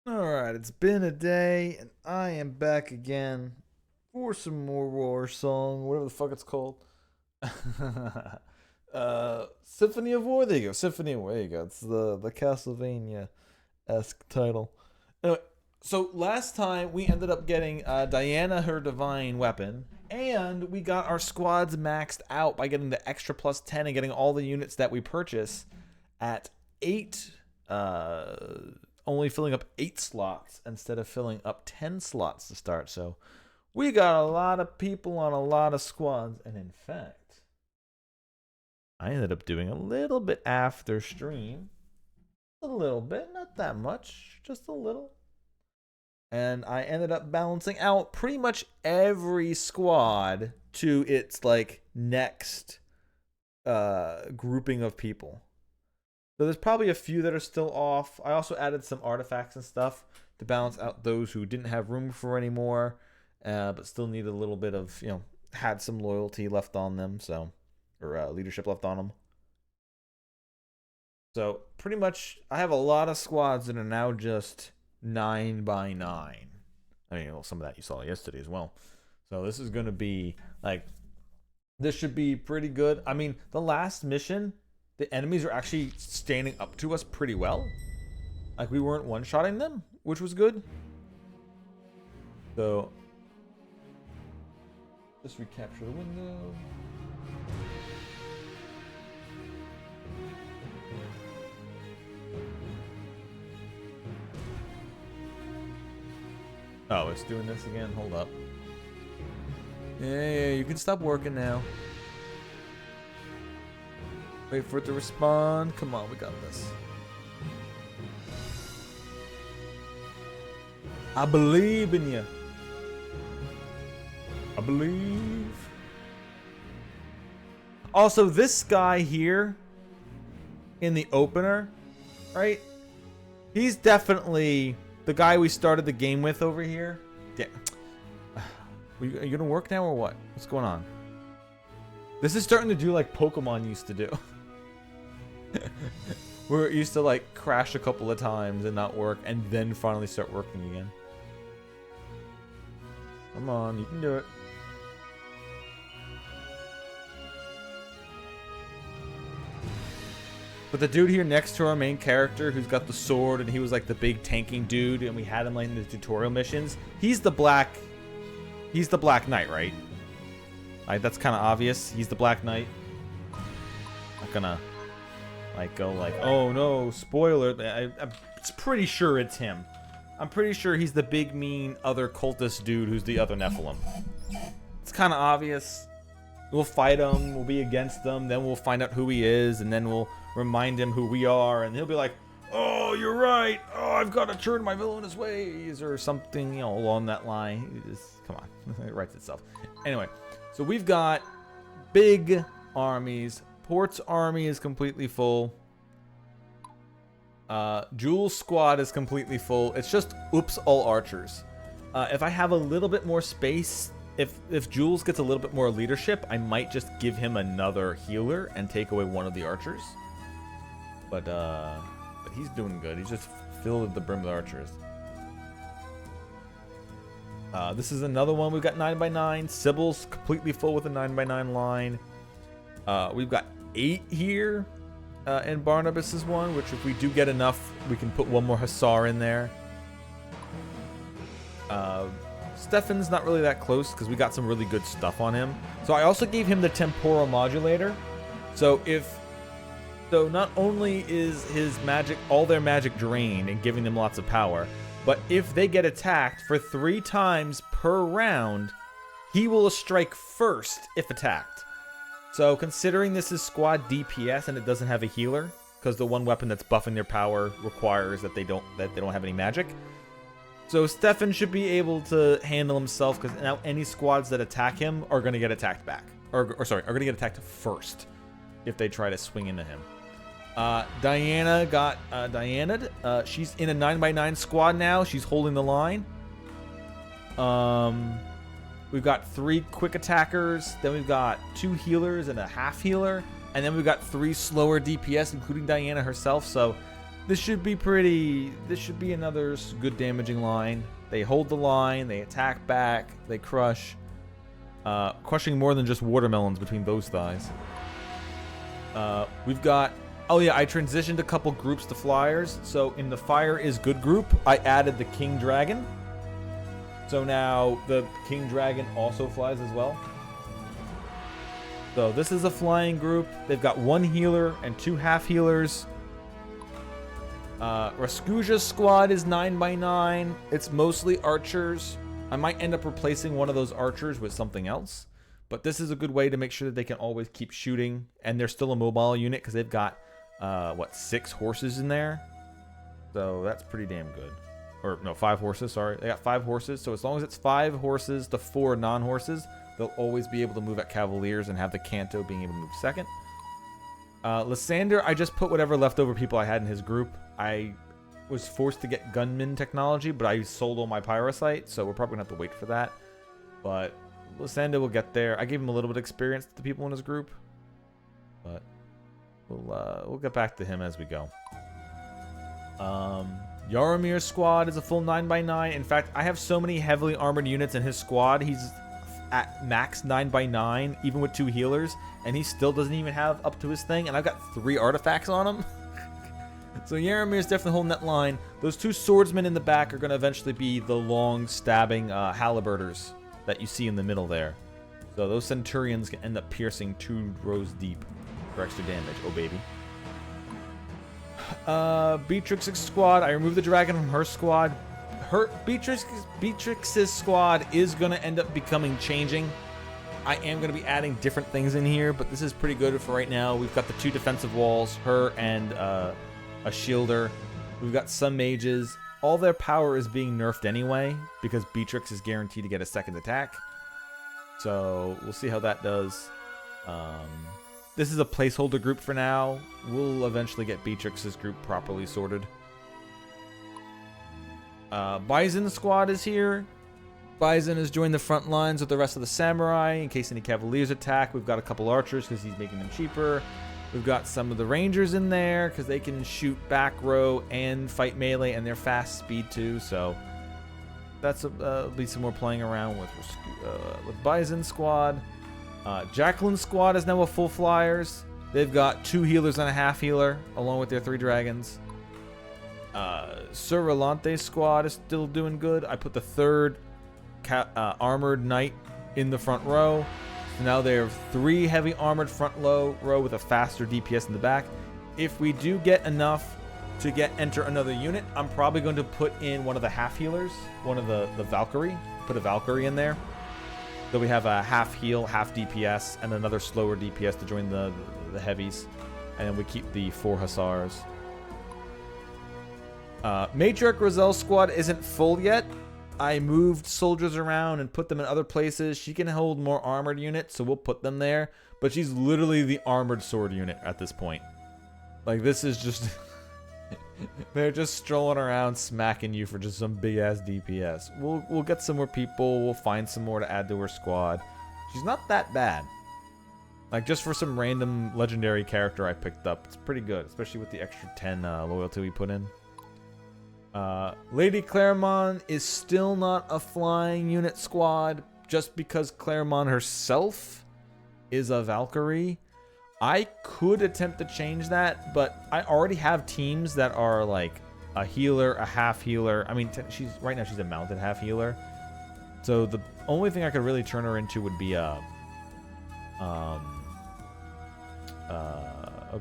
Alright, it's been a day, and I am back again for some more War Song, whatever the fuck it's called. Symphony of War, there you go, Symphony of War, there you go. It's the Castlevania-esque title. Anyway, so last time we ended up getting Diana her divine weapon, and we got our squads maxed out by getting the extra plus 10 and getting all the units that we purchase at 8, only filling up 8 slots instead of filling up 10 slots to start. So we got a lot of people on a lot of squads. And in fact, I ended up doing a little bit after stream. A little bit, not that much, just a little. And I ended up balancing out pretty much every squad to its like next grouping of people. So there's probably a few that are still off. I also added some artifacts and stuff to balance out those who didn't have room for anymore, but still need a little bit of, had some loyalty left on them, so, or leadership left on them. So pretty much, I have a lot of squads that are now just 9x9. I mean, well, some of that you saw yesterday as well. So this is going to be, like, this should be pretty good. I mean, the last mission, the enemies are actually standing up to us pretty well. Like, we weren't one-shotting them, which was good. So, just recapture the window. Oh, it's doing this again? Hold up. Yeah, you can stop working now. Wait for it to respond. Come on, we got this. I believe in you. I believe. Also, this guy here in the opener, right? He's definitely the guy we started the game with over here. Yeah. Are you gonna work now or what? What's going on? This is starting to do like Pokemon used to do. Where it used to like crash a couple of times and not work and then finally start working again. Come on, you can do it. But the dude here next to our main character who's got the sword and he was like the big tanking dude and we had him like in the tutorial missions, he's the Black Knight, right? Like, that's kind of obvious. He's the Black Knight. Not gonna like go like, oh no, spoiler. I'm pretty sure it's him. I'm pretty sure he's the big mean other cultist dude who's the other Nephilim. It's kind of obvious. We'll fight him, we'll be against him, then we'll find out who he is, and then we'll remind him who we are, and he'll be like, oh, you're right. Oh, I've got to turn my villainous ways, or something, along that line. Just, come on, it writes itself. Anyway, so we've got big armies. Port's army is completely full. Jules' squad is completely full. It's just, oops, all archers. If I have a little bit more space, if Jules gets a little bit more leadership, I might just give him another healer and take away one of the archers. But he's doing good. He's just filled the brim with archers. This is another one. We've got 9x9. Sybil's completely full with a 9x9 line. We've got 8 here in Barnabas's one, which if we do get enough, we can put one more Hussar in there. Stefan's not really that close because we got some really good stuff on him. So I also gave him the temporal modulator. So not only is his magic, all their magic drained and giving them lots of power, but if they get attacked for 3 times per round, he will strike first if attacked. So considering this is squad DPS and it doesn't have a healer, because the one weapon that's buffing their power requires that they don't have any magic. So Stefan should be able to handle himself, because now any squads that attack him are going to get attacked back. Or sorry, are going to get attacked first if they try to swing into him. Diana got Diana'd. She's in a 9x9 squad now. She's holding the line. We've got 3 quick attackers. Then we've got 2 healers and a half healer. And then we've got 3 slower DPS, including Diana herself. So This should be another good damaging line. They hold the line, they attack back, they crush. Crushing more than just watermelons between those thighs. We've got... Oh yeah, I transitioned a couple groups to flyers. So in the Fire is Good group, I added the King Dragon. So now the King Dragon also flies as well. So this is a flying group. They've got 1 healer and 2 half healers. Raskuja's squad is 9x9. It's mostly archers. I might end up replacing one of those archers with something else. But this is a good way to make sure that they can always keep shooting. And they're still a mobile unit because they've got, 6 horses in there? So that's pretty damn good. Or, no, 5 horses, sorry. They got 5 horses. So as long as it's 5 horses to 4 non-horses, they'll always be able to move at Cavaliers and have the Canto being able to move second. Lysander, I just put whatever leftover people I had in his group. I was forced to get gunman technology, but I sold all my Pyrosite, so we're probably going to have to wait for that. But Lysander will get there. I gave him a little bit of experience to the people in his group. But we'll get back to him as we go. Yaromir's squad is a full 9x9. In fact, I have so many heavily armored units in his squad. He's at max 9x9, even with 2 healers, and he still doesn't even have up to his thing, and I've got 3 artifacts on him. So Yaramir's definitely holding that line. Those 2 swordsmen in the back are going to eventually be the long stabbing halberdiers that you see in the middle there. So those centurions can end up piercing 2 rows deep for extra damage. Oh, baby. Beatrix's squad. I removed the dragon from her squad. Beatrix's squad is going to end up changing. I am going to be adding different things in here, but this is pretty good for right now. We've got the 2 defensive walls, her and a shielder. We've got some mages. All their power is being nerfed anyway, because Beatrix is guaranteed to get a second attack. So we'll see how that does. This is a placeholder group for now. We'll eventually get Beatrix's group properly sorted. Bison squad is here. Bison has joined the front lines with the rest of the samurai in case any cavaliers attack. We've got a couple archers because he's making them cheaper. We've got some of the rangers in there because they can shoot back row and fight melee, and they're fast speed too. So that's be some more playing around with Bison squad. Jacqueline's squad is now a full flyers. They've got 2 healers and a half healer along with their 3 dragons. Sir Rolante's squad is still doing good. I put the 3rd armored knight in the front row. So now they have 3 heavy armored front row with a faster DPS in the back. If we do get enough to enter another unit, I'm probably going to put in one of the half healers, one of the Valkyrie. Put a Valkyrie in there. So we have a half heal, half DPS, and another slower DPS to join the heavies. And then we keep the 4 hussars. Matriarch Rozelle's squad isn't full yet. I moved soldiers around and put them in other places. She can hold more armored units, so we'll put them there. But she's literally the armored sword unit at this point. Like, this is just... They're just strolling around smacking you for just some big-ass DPS. We'll get some more people. We'll find some more to add to her squad. She's not that bad. Like, just for some random legendary character I picked up, it's pretty good. Especially with the extra 10 loyalty we put in. Lady Claremont is still not a flying unit squad just because Claremont herself is a Valkyrie. I could attempt to change that, but I already have teams that are like a healer, a half healer. I mean, right now she's a mounted half healer. So the only thing I could really turn her into would be oh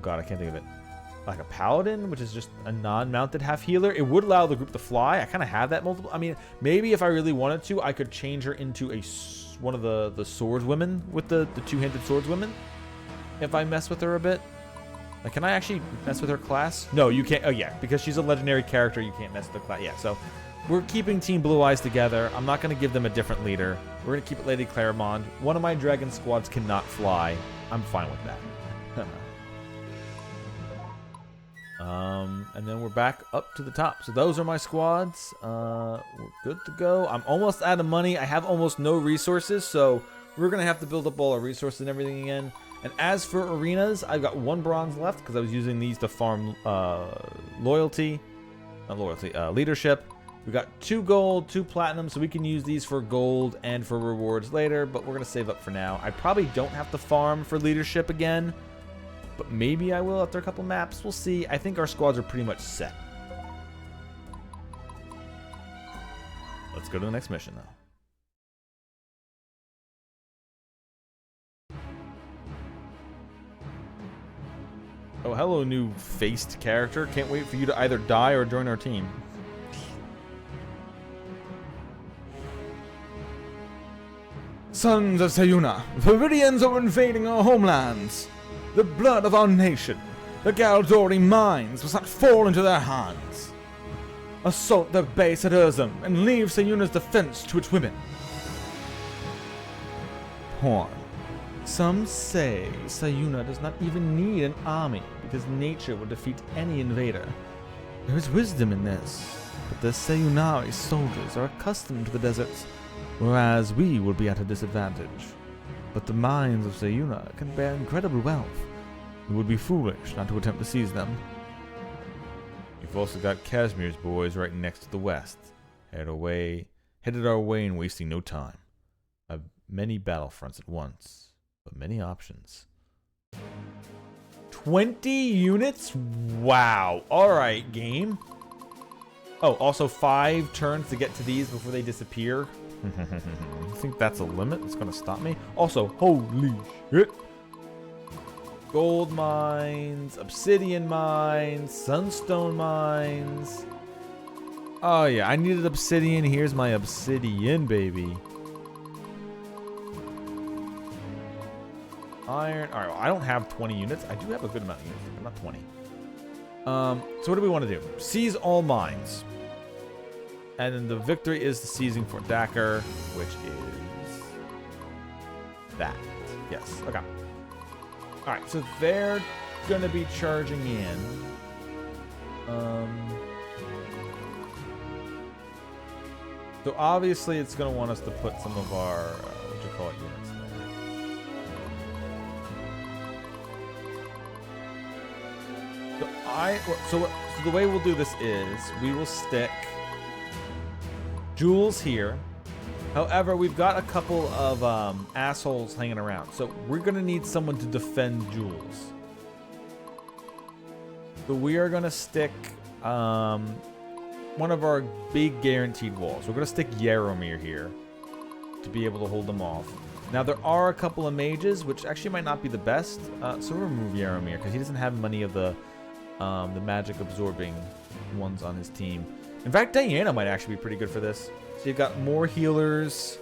god, I can't think of it. Like a paladin, which is just a non-mounted half healer. It would allow the group to fly. I kind of have that multiple. I mean, maybe if I really wanted to, I could change her into one of the swordswomen with the 2-handed swordswomen. If I mess with her a bit. Like, can I actually mess with her class? No, you can't. Oh yeah, because she's a legendary character, you can't mess with the class. Yeah, so we're keeping Team Blue Eyes together. I'm not going to give them a different leader. We're going to keep it Lady Claremont. One of my dragon squads cannot fly. I'm fine with that. And then we're back up to the top. So those are my squads. We're good to go. I'm almost out of money. I have almost no resources, so we're going to have to build up all our resources and everything again. And as for arenas, I've got 1 bronze left because I was using these to farm leadership. We got 2 gold, 2 platinum, so we can use these for gold and for rewards later, but we're going to save up for now. I probably don't have to farm for leadership again, but maybe I will after a couple maps. We'll see. I think our squads are pretty much set. Let's go to the next mission, though. Oh, hello, new faced character. Can't wait for you to either die or join our team. Sons of Sayuna, the Viridians are invading our homelands. The blood of our nation, the Galdori mines, must not fall into their hands. Assault their base at Urzum and leave Sayuna's defense to its women. Porn. Some say Sayuna does not even need an army because nature will defeat any invader. There is wisdom in this, but the Sayunari soldiers are accustomed to the deserts, whereas we will be at a disadvantage. But the mines of Sayuna can bear incredible wealth. It would be foolish not to attempt to seize them. You've also got Casimir's boys right next to the west. Headed our way and wasting no time. I've many battlefronts at once. But many options. 20 units? Wow. Alright, game. Oh, also 5 turns to get to these before they disappear. I think that's a limit that's going to stop me. Also, holy shit. Gold mines, obsidian mines, sunstone mines. Oh yeah, I needed obsidian. Here's my obsidian, baby. Iron. All right, well, I don't have 20 units. I do have a good amount of units, but not 20. So what do we want to do? Seize all mines. And then the victory is the seizing Fort Dacker, which is that. Yes, okay. All right, so they're going to be charging in. So obviously it's going to want us to put some of our, what you call it, units there. So the way we'll do this is we will stick Jules here. However, we've got a couple of assholes hanging around, so we're gonna need someone to defend Jules. So we are gonna stick one of our big guaranteed walls. We're gonna stick Yaromir here to be able to hold them off. Now there are a couple of mages, which actually might not be the best, so we'll remove Yaromir because he doesn't have many of the magic absorbing ones on his team. In fact, Diana might actually be pretty good for this. So you've got more healers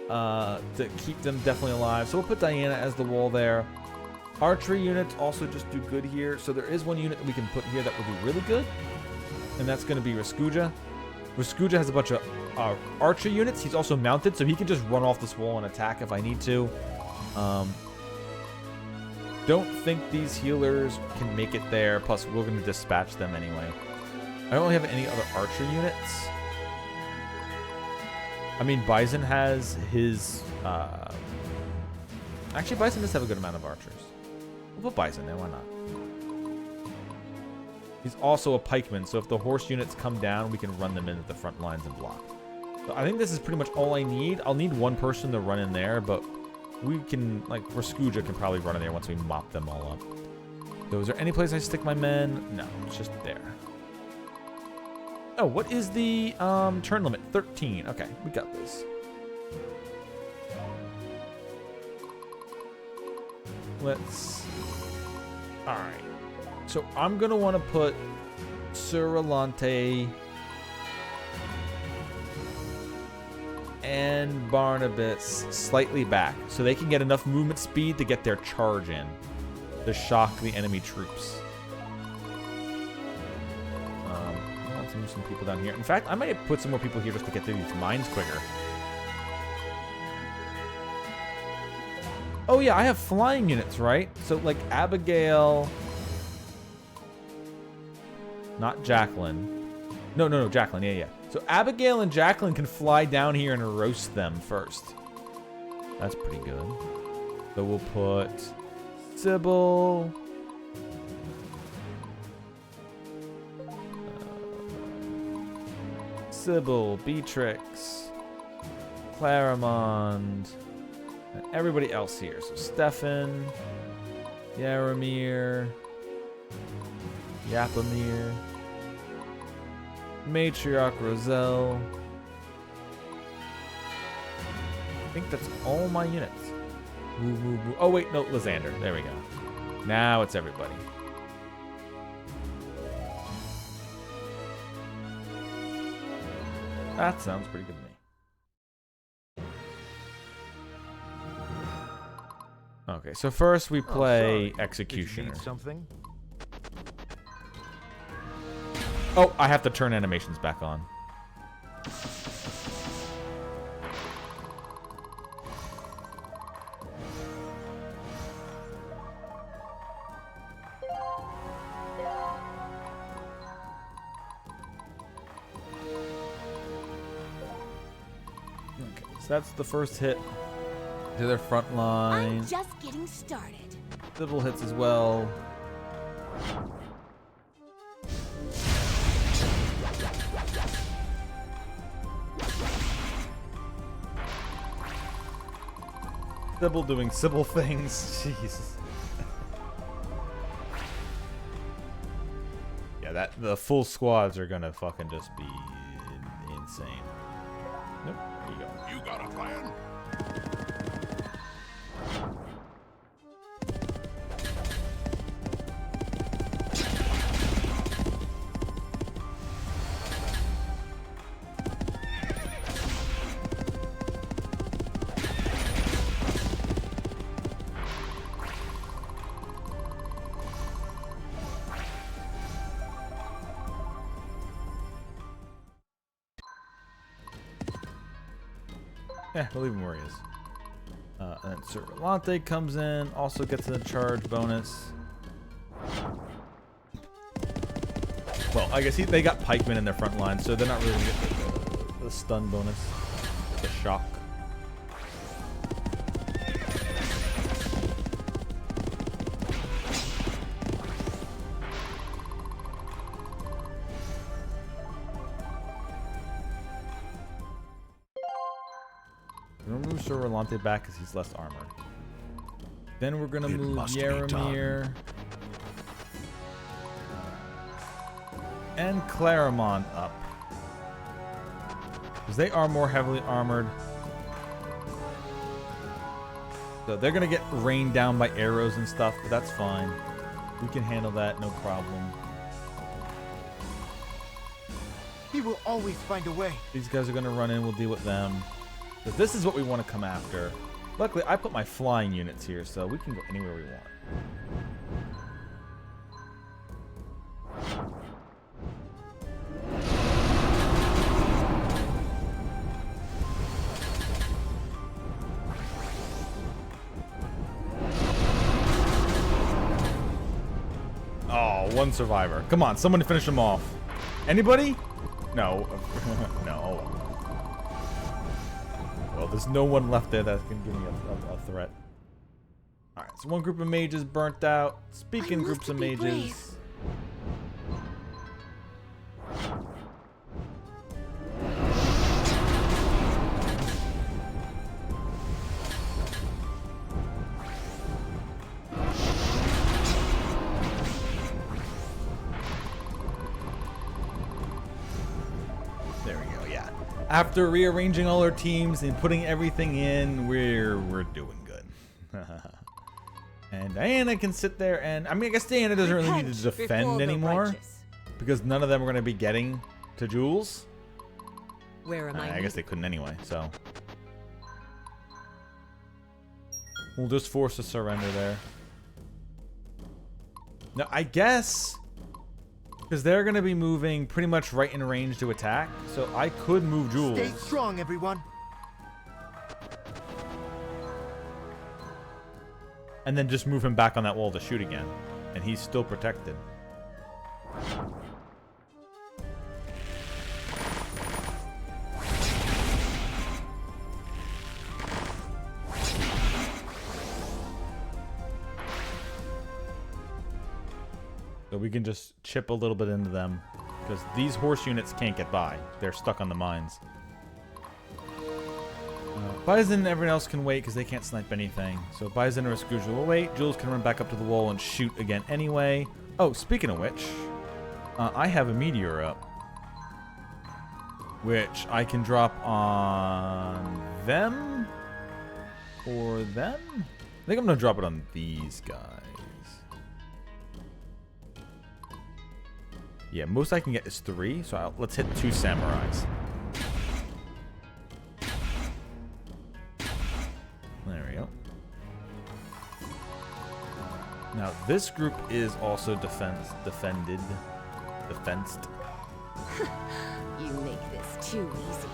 to keep them definitely alive. So we'll put Diana as the wall there. Archery units also just do good here. So there is one unit that we can put here that will do really good. And that's going to be Raskuja. Raskuja has a bunch of archer units. He's also mounted, so he can just run off this wall and attack if I need to. Don't think these healers can make it there. Plus, we're going to dispatch them anyway. I don't really have any other archer units. I mean, Bison has his... Actually, Bison does have a good amount of archers. We'll put Bison there. Why not? He's also a pikeman, so if the horse units come down, we can run them in at the front lines and block. So I think this is pretty much all I need. I'll need one person to run in there, but... we can, like, Raskuja can probably run in there once we mop them all up. So is there any place I stick my men? No, it's just there. Oh, what is the turn limit? 13. Okay, we got this. Let's... Alright. So I'm going to want to put Suralante and Barnabas slightly back so they can get enough movement speed to get their charge in to shock the enemy troops. Let's move some people down here. In fact, I might put some more people here just to get through these mines quicker. Oh yeah, I have flying units, right? So like Abigail, not Jacqueline. No, Jacqueline. Yeah. So Abigail and Jacqueline can fly down here and roast them first. That's pretty good. So we'll put Sybil. Sybil, Beatrix, Claramond, and everybody else here. So Stefan, Yaramir, Yapamir, Matriarch Roselle. I think that's all my units. Woo, woo, woo. Oh wait, no, Lysander. There we go. Now it's everybody. That sounds pretty good to me. Okay, so first we play Executioner. Something? Oh, I have to turn animations back on. That's the first hit to their front line. I'm just getting started. Sybil hits as well. Sybil doing Sybil things. Jesus. Yeah, the full squads are gonna fucking just be insane. Nope. There you go. You got a plan? Yeah, we'll leave him where he is. And then Sir Rolante comes in, also gets a charge bonus. Well, I guess they got pikemen in their front line, so they're not really going to get the stun bonus, the shock. We're gonna move Sir Rolante back because he's less armored. Then we're gonna move Yaramir and Claramond up because they are more heavily armored. So they're gonna get rained down by arrows and stuff, but that's fine. We can handle that, no problem. He will always find a way. These guys are gonna run in. We'll deal with them. So this is what we want to come after. Luckily, I put my flying units here, so we can go anywhere we want. Oh, one survivor. Come on, someone finish them off. Anybody? No. No. Well, there's no one left there that can give me a threat. Alright, so one group of mages burnt out. Speaking groups of mages. Brave. There we go, yeah. After rearranging all our teams and putting everything in, we're doing good. And Diana can sit there and... I mean, I guess Diana doesn't really need to defend anymore. Because none of them are going to be getting to Jules. Where am I guess they couldn't anyway, so... We'll just force a surrender there. Now, I guess... Because they're going to be moving pretty much right in range to attack. So I could move Jules. Stay strong, everyone. And then just move him back on that wall to shoot again. And he's still protected. So we can just chip a little bit into them. Because these horse units can't get by. They're stuck on the mines. Bison and everyone else can wait because they can't snipe anything. So Bison or Scrooge will wait. Jules can run back up to the wall and shoot again anyway. Oh, speaking of which, I have a meteor up. Which I can drop on them? Or them? I think I'm going to drop it on these guys. Yeah, most I can get is 3, so let's hit 2 samurais. There we go. Now, this group is also defensed. You make this too easy.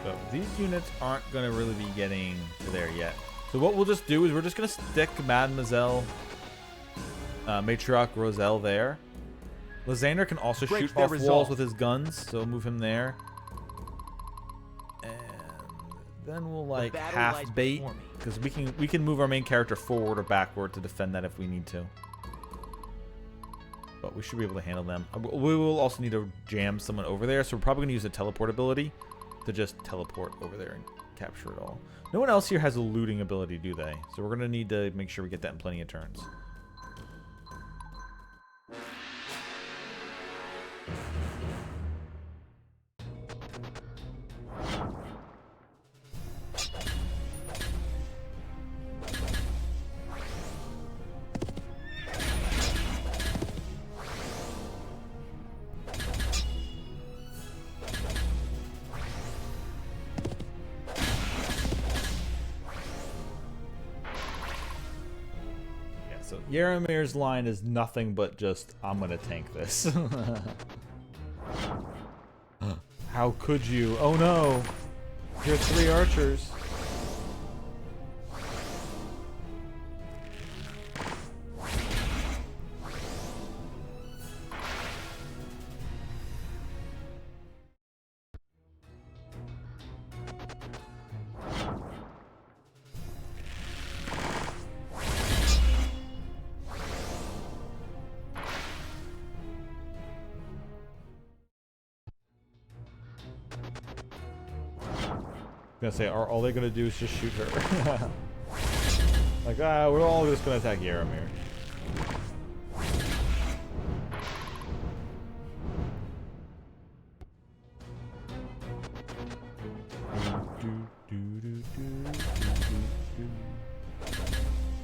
So these units aren't going to really be getting to there yet. So what we'll just do is we're just going to stick Mademoiselle Matriarch Roselle there. Lysander can also shoot off walls with his guns, so we'll move him there. And then we'll like half bait, because we can move our main character forward or backward to defend that if we need to. But we should be able to handle them. We will also need to jam someone over there, so we're probably going to use the teleport ability to just teleport over there and capture it all. No one else here has a looting ability, do they? So we're going to need to make sure we get that in plenty of turns. Yaramir's line is nothing but just, I'm gonna tank this. How could you? Oh no! You're 3 archers. Gonna say, are all they gonna do is just shoot her? Like, we're all just gonna attack Yaramir.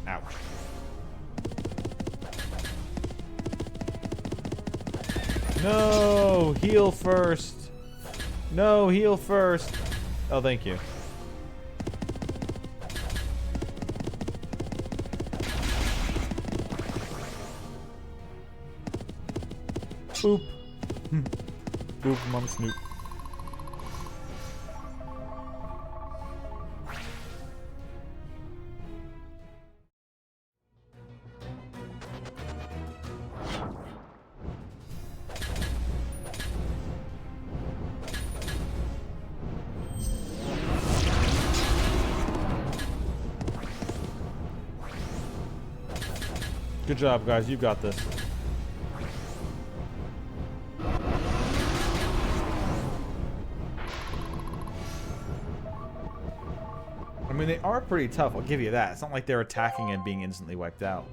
Ouch. No! Heal first! No, heal first! Oh, thank you. Boop. Boop, Mom Snoop. Good job, guys. You got this. I mean, they are pretty tough. I'll give you that. It's not like they're attacking and being instantly wiped out.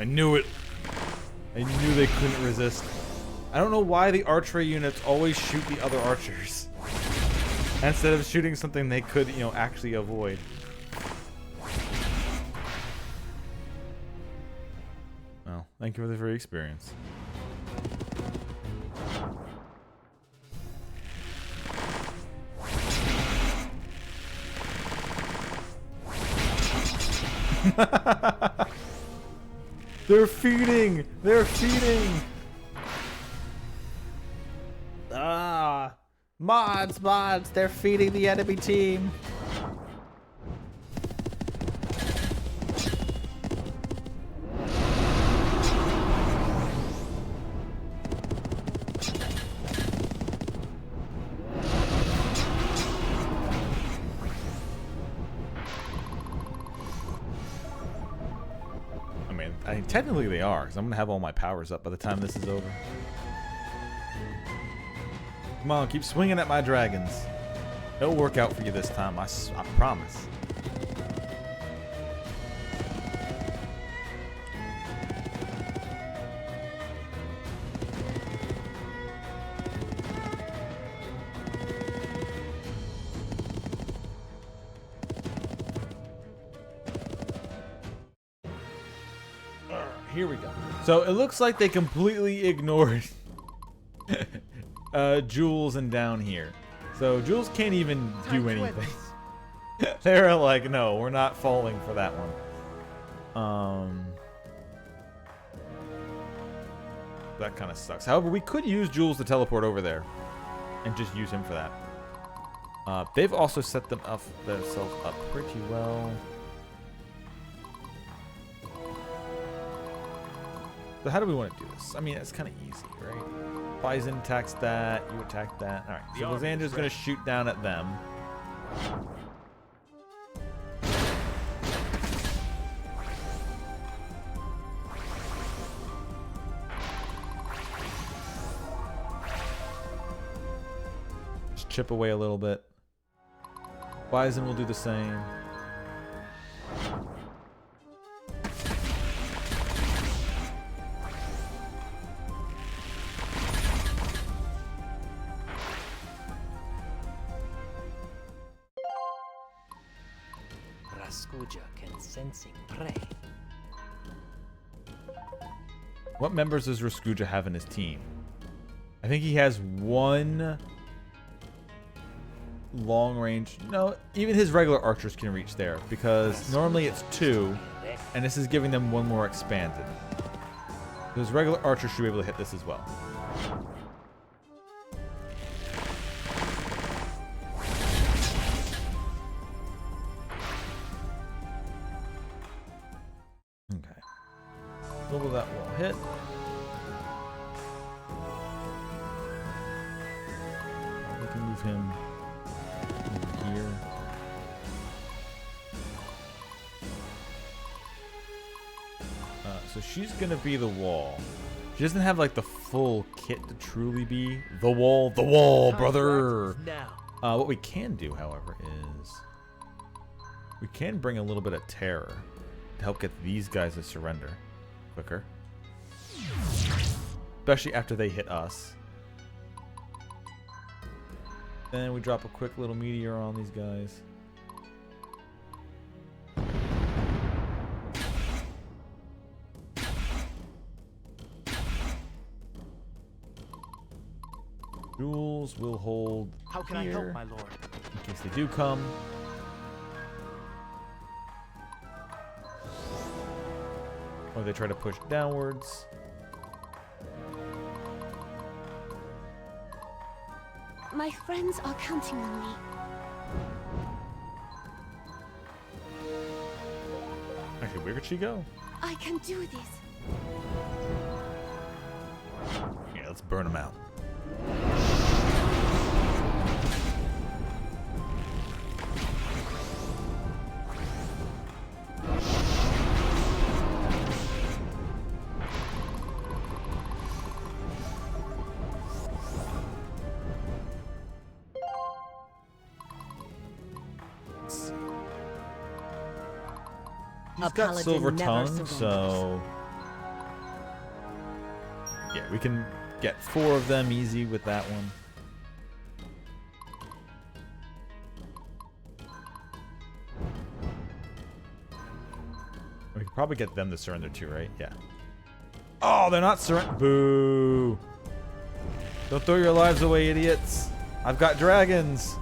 I knew it. I knew they couldn't resist. I don't know why the archery units always shoot the other archers instead of shooting something they could, you know, actually avoid. Well, thank you for the free experience. They're feeding! They're feeding! Ah! Mods! They're feeding the enemy team! I mean, technically they are, because I'm going to have all my powers up by the time this is over. Come on, keep swinging at my dragons. It'll work out for you this time, I promise. Here we go. So it looks like they completely ignored Jules and down here. So Jules can't even do anything. They're like, no, we're not falling for that one. That kind of sucks. However, we could use Jules to teleport over there and just use him for that. They've also set themselves up pretty well. So how do we want to do this? I mean, it's kind of easy, right? Bison attacks that, you attack that. Alright, so Lysandra's going to shoot down at them. Just chip away a little bit. Bison will do the same. Can sensing prey. What members does Raskuja have in his team? I think he has one long range. No, even his regular archers can reach there because normally it's 2, and this is giving them one more expanded. Those regular archers should be able to hit this as well. Will that wall hit? We can move him over here. So she's gonna be the wall. She doesn't have like the full kit to truly be the wall, brother. What we can do, however, is we can bring a little bit of terror to help get these guys to surrender quicker, especially after they hit us. Then we drop a quick little meteor on these guys. Jules will hold How can here I help, my lord? in case they do come. Or they try to push downwards. My friends are counting on me. Actually, where could she go? I can do this. Yeah, let's burn them out. He's got silver tongue, so Yeah, we can get 4 of them easy with that one. We could probably get them to surrender too, right? Yeah. Oh, they're not surrender. Boo. Don't throw your lives away, idiots. I've got dragons.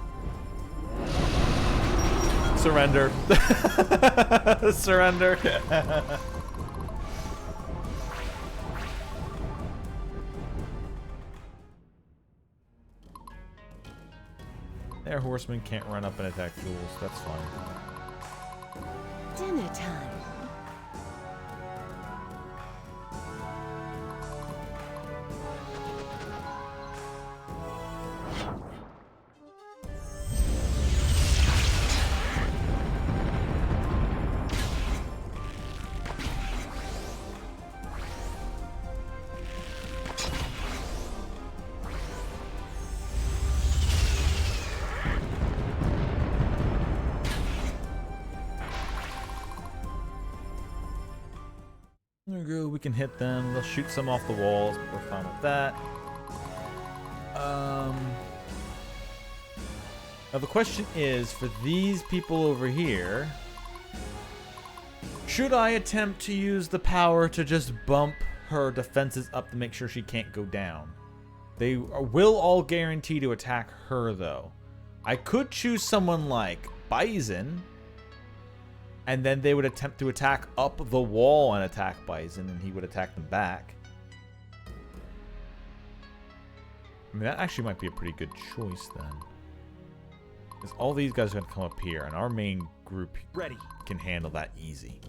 Surrender. Surrender. Their horsemen can't run up and attack fools. That's fine. Dinner time. We can hit them. They'll shoot some off the walls. But we're fine with that. Now the question is, for these people over here, should I attempt to use the power to just bump her defenses up to make sure she can't go down? They will all guarantee to attack her, though. I could choose someone like Bison, and then they would attempt to attack up the wall and attack Bison, and he would attack them back. I mean, that actually might be a pretty good choice, then. Because all these guys are going to come up here, and our main group Ready. can handle that easy.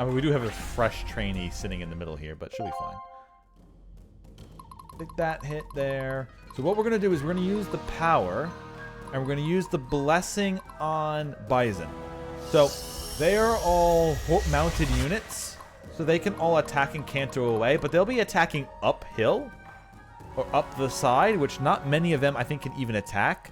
I mean, we do have a fresh trainee sitting in the middle here, but she'll be fine. Take that hit there. So what we're going to do is we're going to use the power, and we're going to use the blessing on Bison. So they are all mounted units, so they can all attack and canter away, but they'll be attacking uphill or up the side, which not many of them I think can even attack.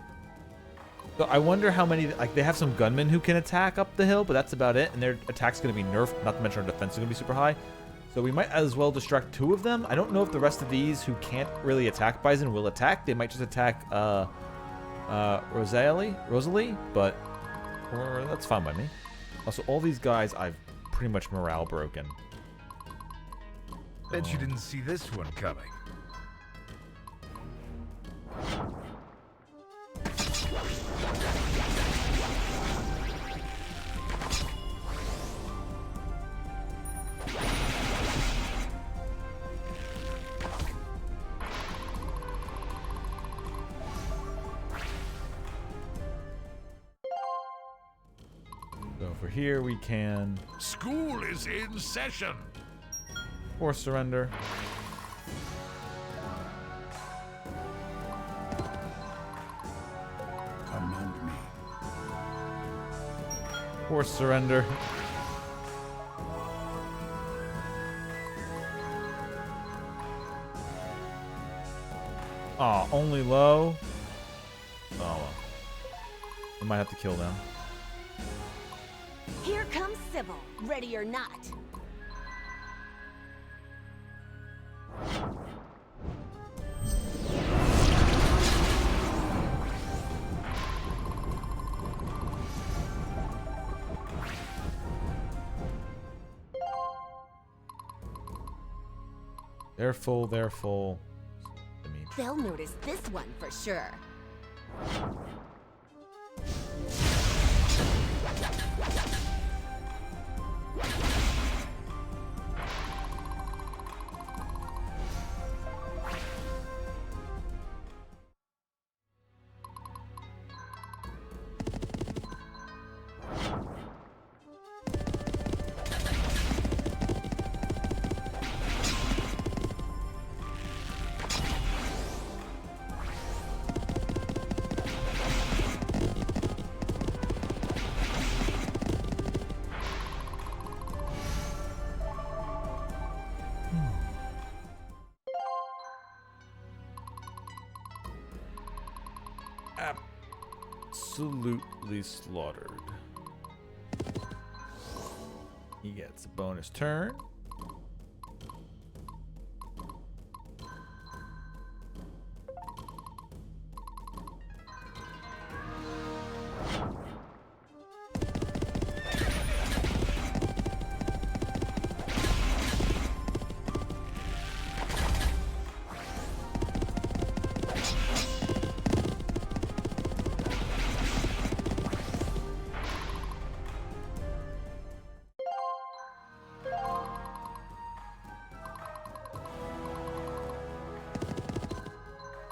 So I wonder how many, like, they have some gunmen who can attack up the hill, but that's about it, and their attack's going to be nerfed, not to mention our defense is going to be super high. So we might as well distract 2 of them. I don't know if the rest of these who can't really attack Bison will attack. They might just attack Rosalie, but that's fine by me. Also, all these guys, I've pretty much morale broken. Bet you didn't see this one coming. So for here we can School is in session. force surrender. Command me. Force surrender. Aw, only low? Oh well. I might have to kill them. Here comes Sybil, ready or not. They're full, they're full. I mean, They'll notice this one for sure. absolutely slaughtered. He gets a bonus turn.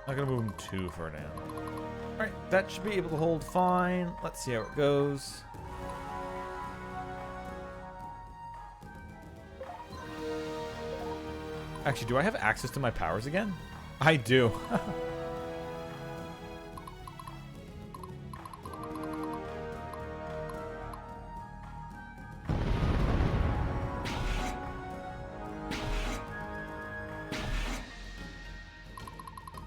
Not gonna move him too far down. Alright, that should be able to hold fine. Let's see how it goes. Actually, do I have access to my powers again? I do.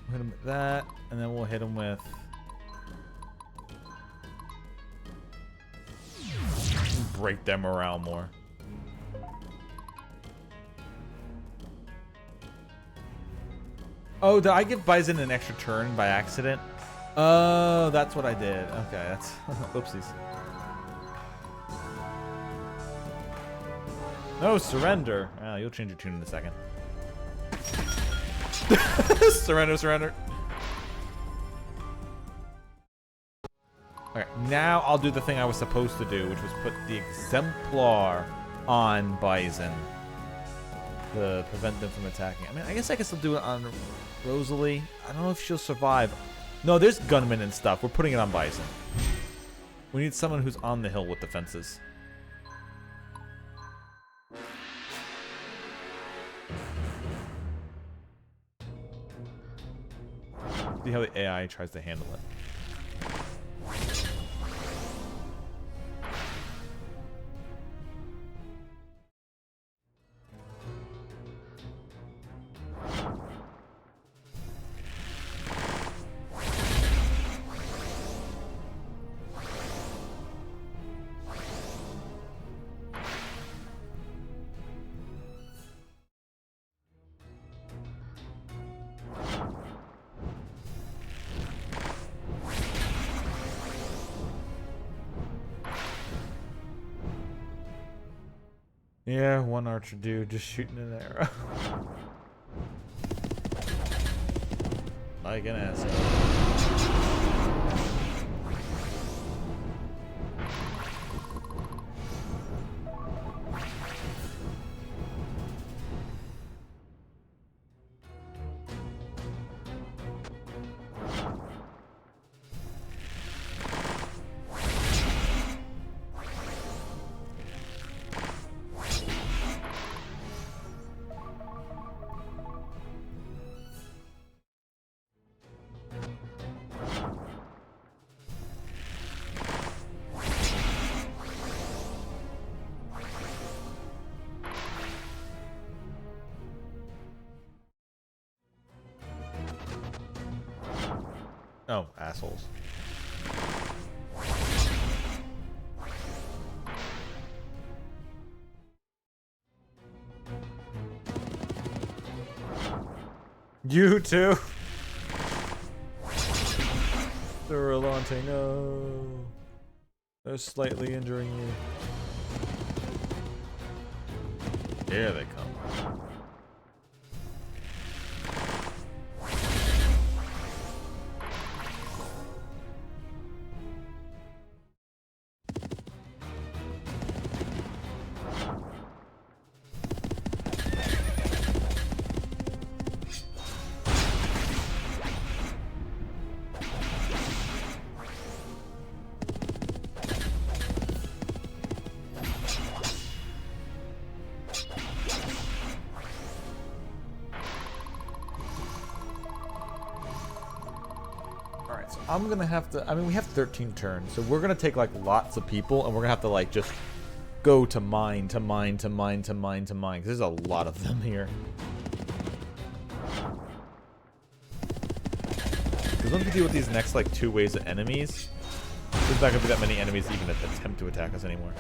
Hit him with that, and then we'll hit him with... break their morale more. Oh, did I give Bison an extra turn by accident? Oh, that's what I did. Okay, that's... oopsies. No, surrender. Oh, you'll change your tune in a second. Surrender, surrender. Okay, now I'll do the thing I was supposed to do, which was put the exemplar on Bison to prevent them from attacking. I mean, I guess I can still do it on Rosalie. I don't know if she'll survive. No, there's gunmen and stuff. We're putting it on Bison. We need someone who's on the hill with defenses. See how the AI tries to handle it. Yeah, one archer dude just shooting an arrow. Like an asshole. Oh, assholes. You too. Duralante, no. They're slightly injuring you. Here they come. I'm gonna have to, I mean, we have 13 turns, so we're gonna take like lots of people, and we're gonna have to like just go to mine, to mine, to mine, to mine, to mine, because there's a lot of them here. Because once we deal with these next like 2 waves of enemies, There's not gonna be that many enemies to even attempt to attack us anymore.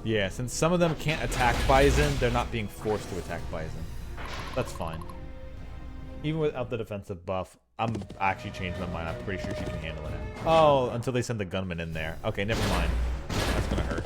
Yeah, since some of them can't attack Bison, they're not being forced to attack Bison. That's fine. Even without the defensive buff, I'm actually changed my mind. I'm pretty sure she can handle it. Oh, until they send the gunman in there. Okay, never mind. That's gonna hurt.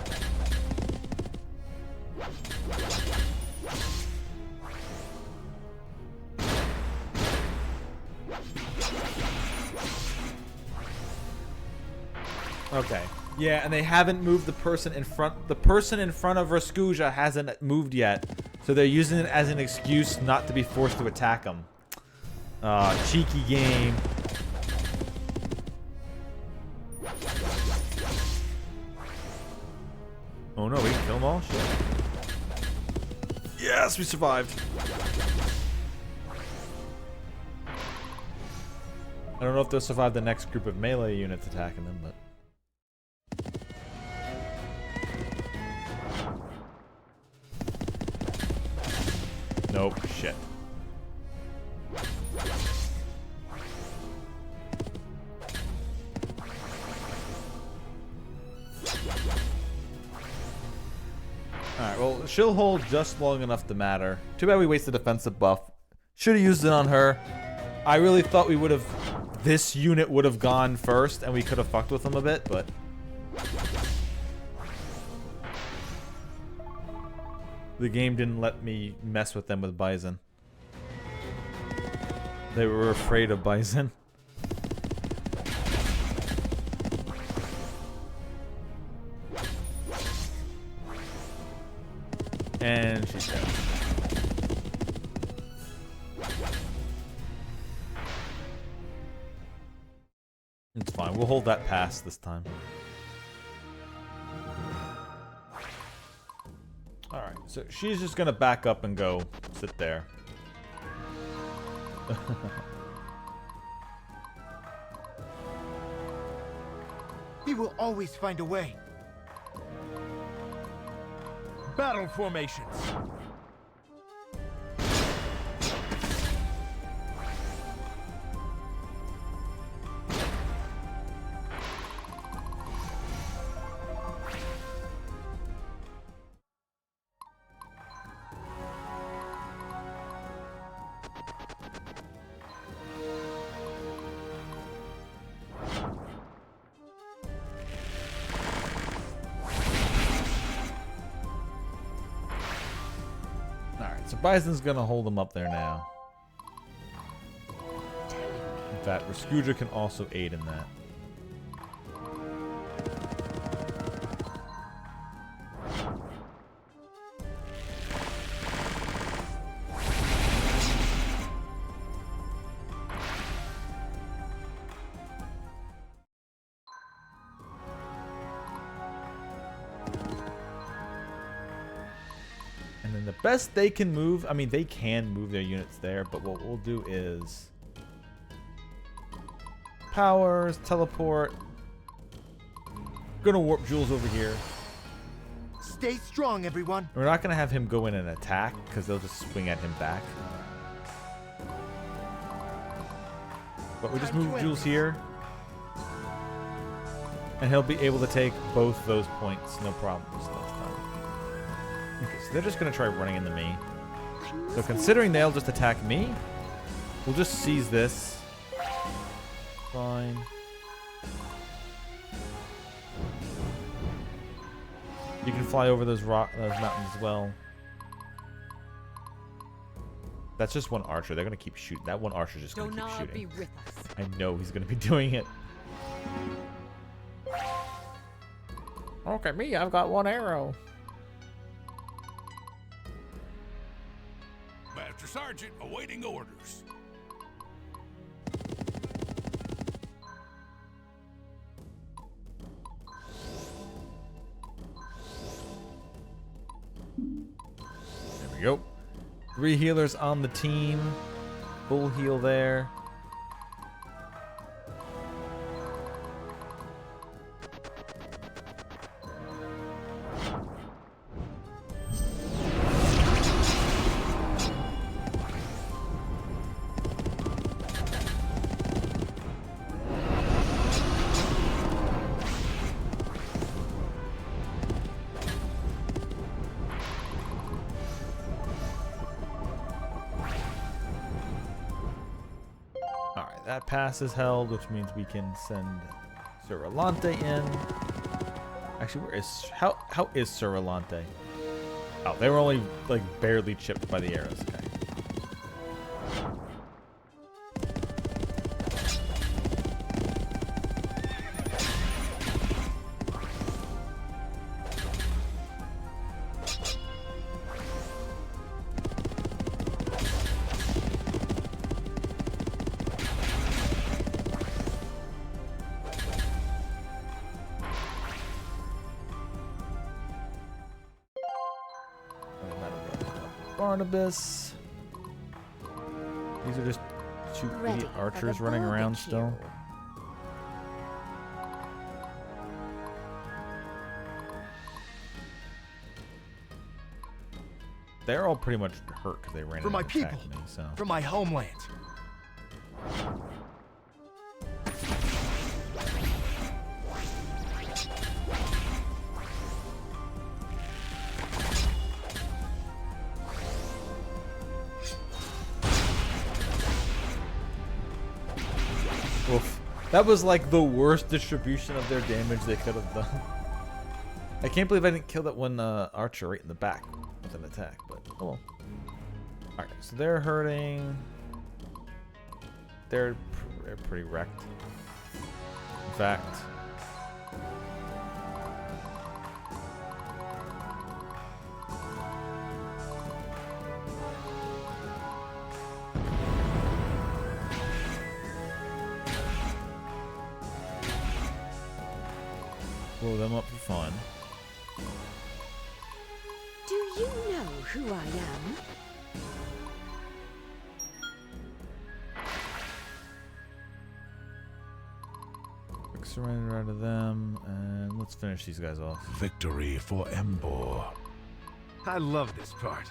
Okay. Yeah, and they haven't moved the person in front. The person in front of Raskuja hasn't moved yet, so they're using it as an excuse not to be forced to attack him. Cheeky game. Oh no, we can kill them all? Shit. Yes, we survived. I don't know if they'll survive the next group of melee units attacking them, but... Nope, shit. Alright, well, she'll hold just long enough to matter. Too bad we wasted a defensive buff. Should have used it on her. I really thought we would have... This unit would have gone first, and we could have fucked with them a bit, but... The game didn't let me mess with them with Bison. They were afraid of Bison. And she's dead. It's fine. We'll hold that pass this time. Alright, so she's just gonna back up and go sit there. He will always find a way. Battle formations. So Bison's gonna hold him up there now. In fact, Raskuja can also aid in that. The best they can move, I mean, they can move their units there, but what we'll do is powers, teleport. Gonna warp Jules over here. Stay strong, everyone. We're not gonna have him go in and attack because they'll just swing at him back. But we just move Jules here, and he'll be able to take both those points, no problems. Okay, so they're just going to try running into me. So considering they'll just attack me, we'll just seize this. Fine. You can fly over those mountains as well. That's just one archer. They're going to keep shooting. That one archer just going to keep shooting. Be with us. I know he's gonna be doing it. Look at me, I've got one arrow. Master Sergeant, awaiting orders. There we go. 3 healers on the team. Full heal there. That pass is held, which means we can send Suralante in. Actually, where is how is Suralante? Oh, they were only like barely chipped by the arrows. Okay. Barnabas. These are just 2 idiot archers running around still. They're all pretty much hurt because they ran For in my and people, attacked me, so. for my homeland. Oof. That was like the worst distribution of their damage they could have done. I can't believe I didn't kill that one archer right in the back with an attack, but oh well. Alright, so they're hurting. They're pretty wrecked. In fact, blow them up for fun. Do you know who I am? Quick surrender out of them, and let's finish these guys off. Victory for Embor. I love this part.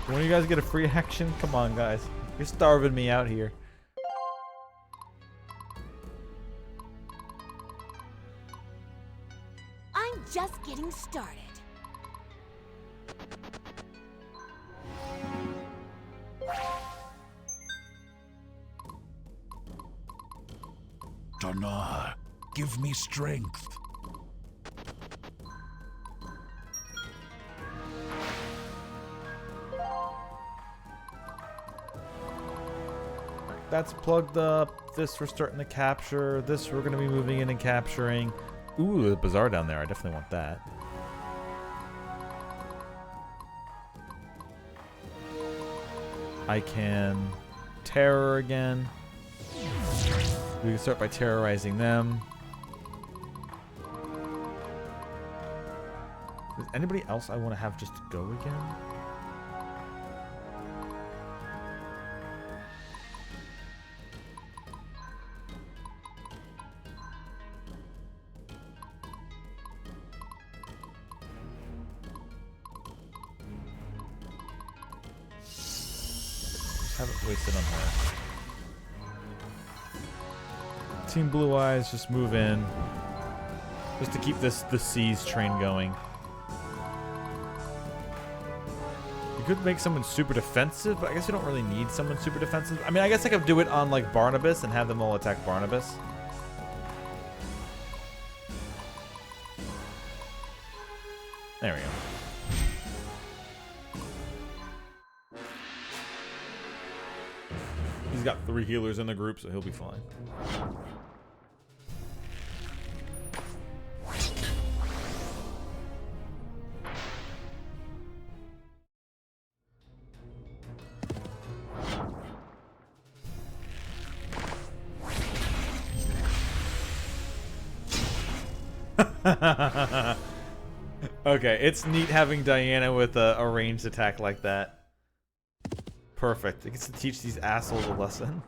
When you guys get a free action? Come on, guys. You're starving me out here. I'm just getting started. Dana, give me strength. That's plugged up. This we're starting to capture. This we're going to be moving in and capturing. Ooh, the bazaar down there. I definitely want that. I can terror again. We can start by terrorizing them. Is anybody else I want to have just go again? Haven't wasted on her. Team Blue Eyes, just move in. Just to keep the siege train going. You could make someone super defensive, but I guess you don't really need someone super defensive. I mean, I guess I could do it on like Barnabas and have them all attack Barnabas. There we go. He's got 3 healers in the group, so he'll be fine. Okay, it's neat having Diana with a ranged attack like that. Perfect. It gets to teach these assholes a lesson.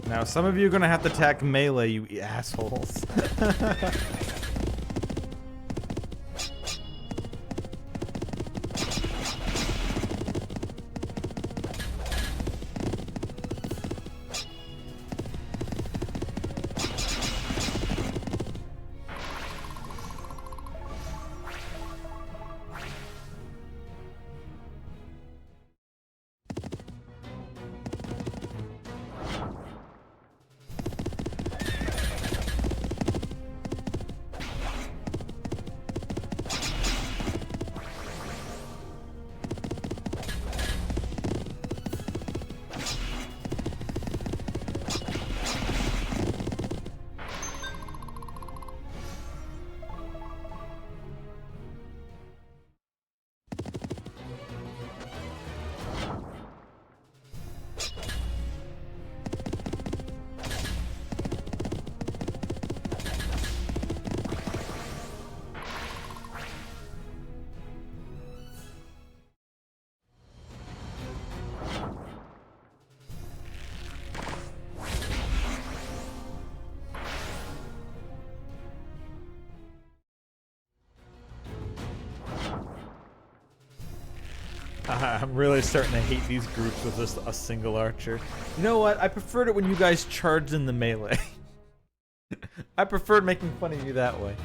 Now, some of you are gonna have to attack melee, you assholes. I'm really starting to hate these groups with just a single archer. You know what? I preferred it when you guys charged in the melee. I preferred making fun of you that way.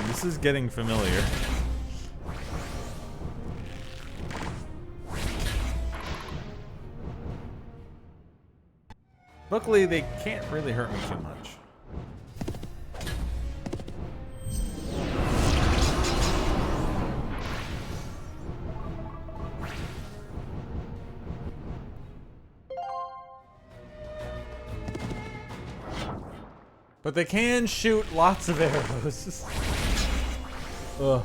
This is getting familiar. Luckily, they can't really hurt me too much. But they can shoot lots of arrows. Ugh.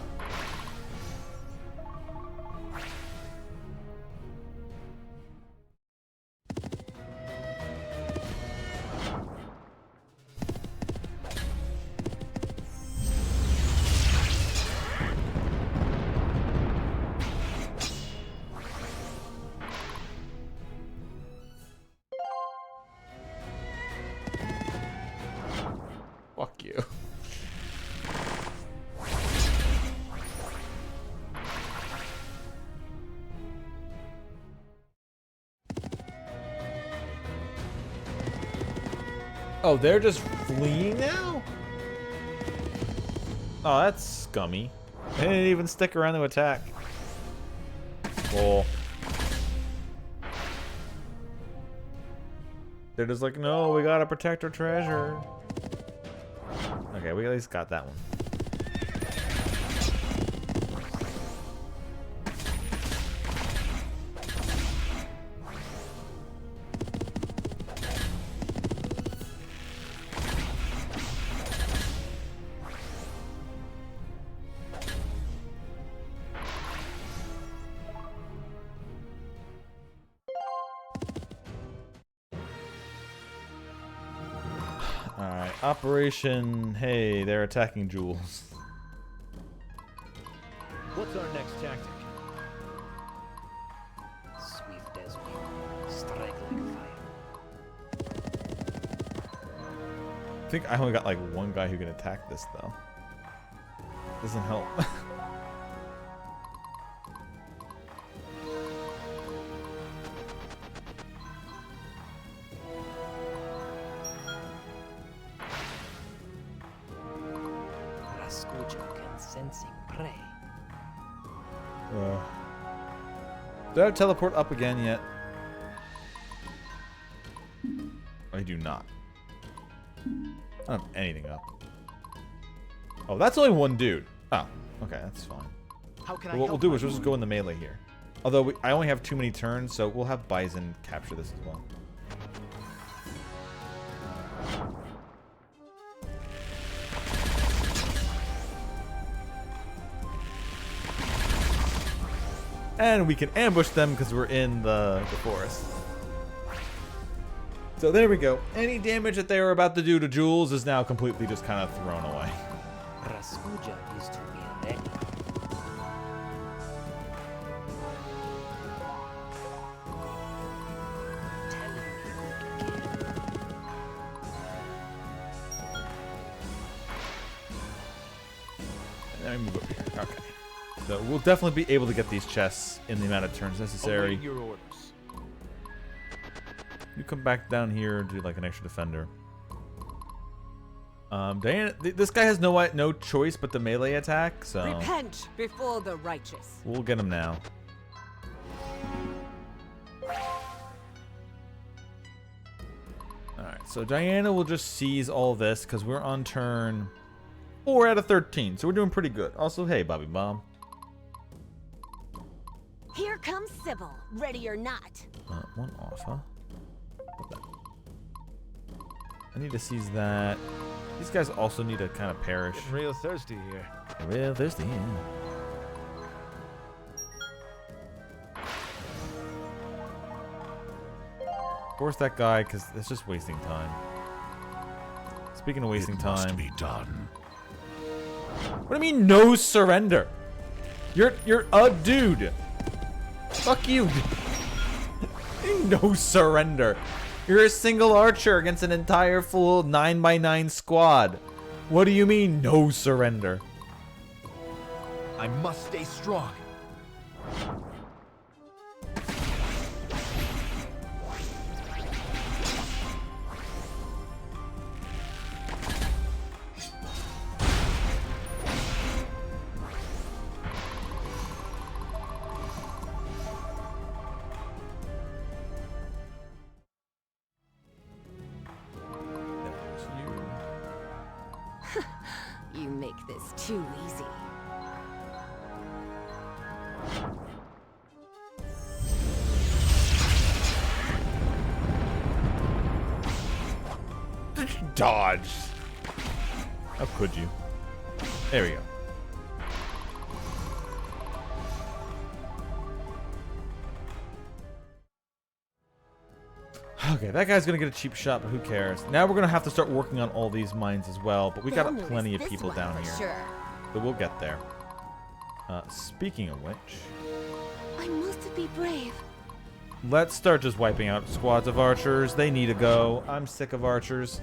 Oh, they're just fleeing now? Oh, that's scummy. They didn't even stick around to attack. Cool. They're just like, no, we gotta protect our treasure. Okay, we at least got that one. Alright, Operation... Hey, they're attacking jewels. What's our next tactic? Swift as wind, strike like fire. I think I only got like one guy who can attack this, though. Doesn't help. Rascuja can sensing prey. Do I have teleport up again yet? I do not. I don't have anything up. Oh, that's only one dude. Oh, okay, that's fine. How can But I what we'll help do my is we'll just go in the melee here. Although I only have too many turns, so we'll have Bison capture this as well. And we can ambush them because we're in the forest. So there we go. Any damage that they were about to do to Jules is now completely just kind of thrown away. Rascuja is to be ready. Telling me who to kill. And then we move up here. Okay. So we'll definitely be able to get these chests in the amount of turns necessary. Awaiting your orders. You come back down here and do like an extra defender. Diana, this guy has no choice but the melee attack, so Repent before the righteous. we'll get him now. Alright, so Diana will just seize all this because we're on turn 4 out of 13, so we're doing pretty good. Also, hey, Bobby Bomb. Here comes Sybil, ready or not. One off, huh? I need to seize that. These guys also need to kind of perish. Getting real thirsty here. Real thirsty, yeah. Force that guy, because it's just wasting time. Speaking of wasting It must time. be done. What do you mean, no surrender? You're a dude. Fuck you. No surrender. You're a single archer against an entire full 9x9 squad. What do you mean, no surrender? I must stay strong. You make this too easy. Dodge. How could you? There we go. Okay, that guy's gonna get a cheap shot, but who cares? Now we're gonna have to start working on all these mines as well, but we got They'll plenty notice of this people one down for here. Sure. But we'll get there. Speaking of which, I must be brave. let's start just wiping out squads of archers. They need to go. I'm sick of archers.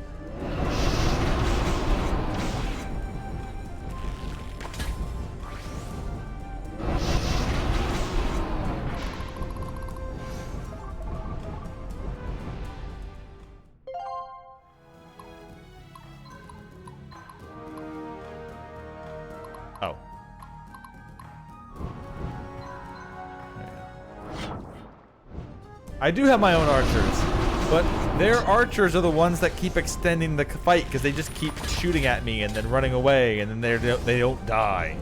I do have my own archers, but their archers are the ones that keep extending the fight because they just keep shooting at me and then running away, and then they don't die.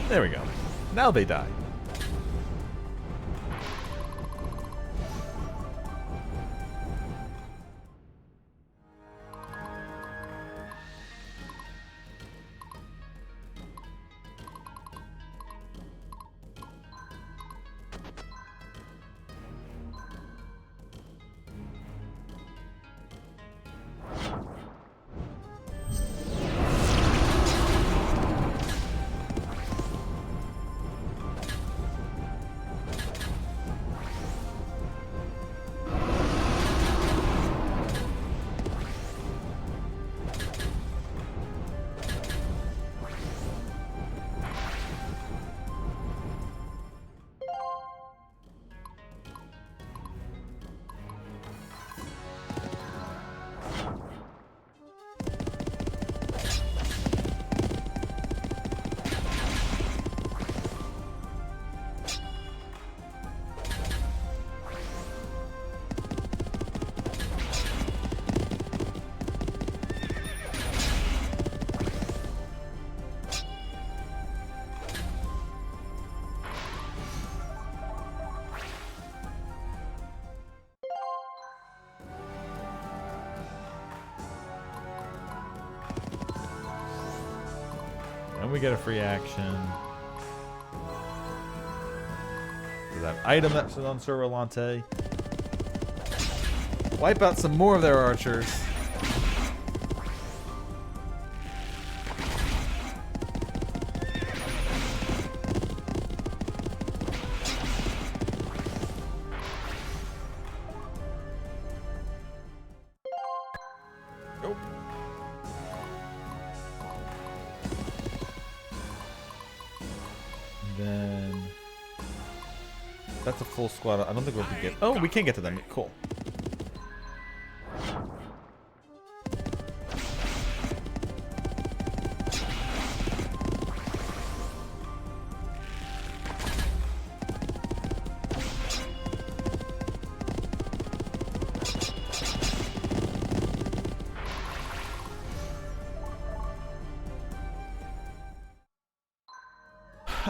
There we go. Now they die. And we get a free action. For that item that's on Sir Rolante. Wipe out some more of their archers. Nope. Then that's a full squad. I don't think we can get. Oh, we can get to them. Cool.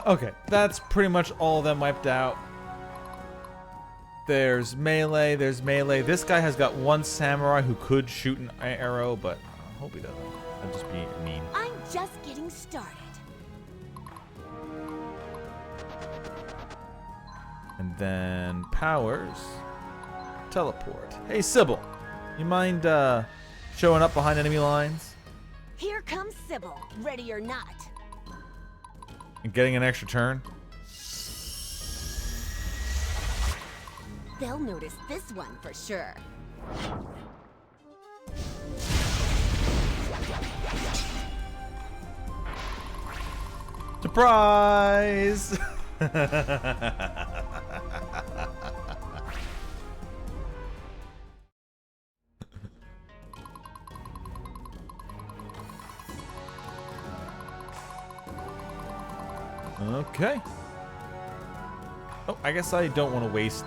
Okay, that's pretty much all of them wiped out. There's melee, there's melee. This guy has got one samurai who could shoot an arrow, but I hope he doesn't. That'd just be mean. I'm just getting started. And then powers. Teleport. Hey, Sybil. You mind showing up behind enemy lines? Here comes Sybil, ready or not. And getting an extra turn? They'll notice this one for sure. Surprise! Okay. Oh, I guess I don't want to waste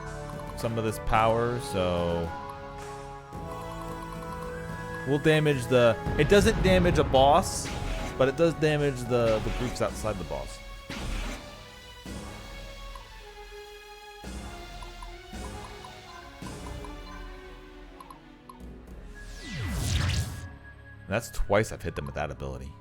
some of this power, so we'll damage the... It doesn't damage a boss, but it does damage the groups outside the boss. That's twice I've hit them with that ability.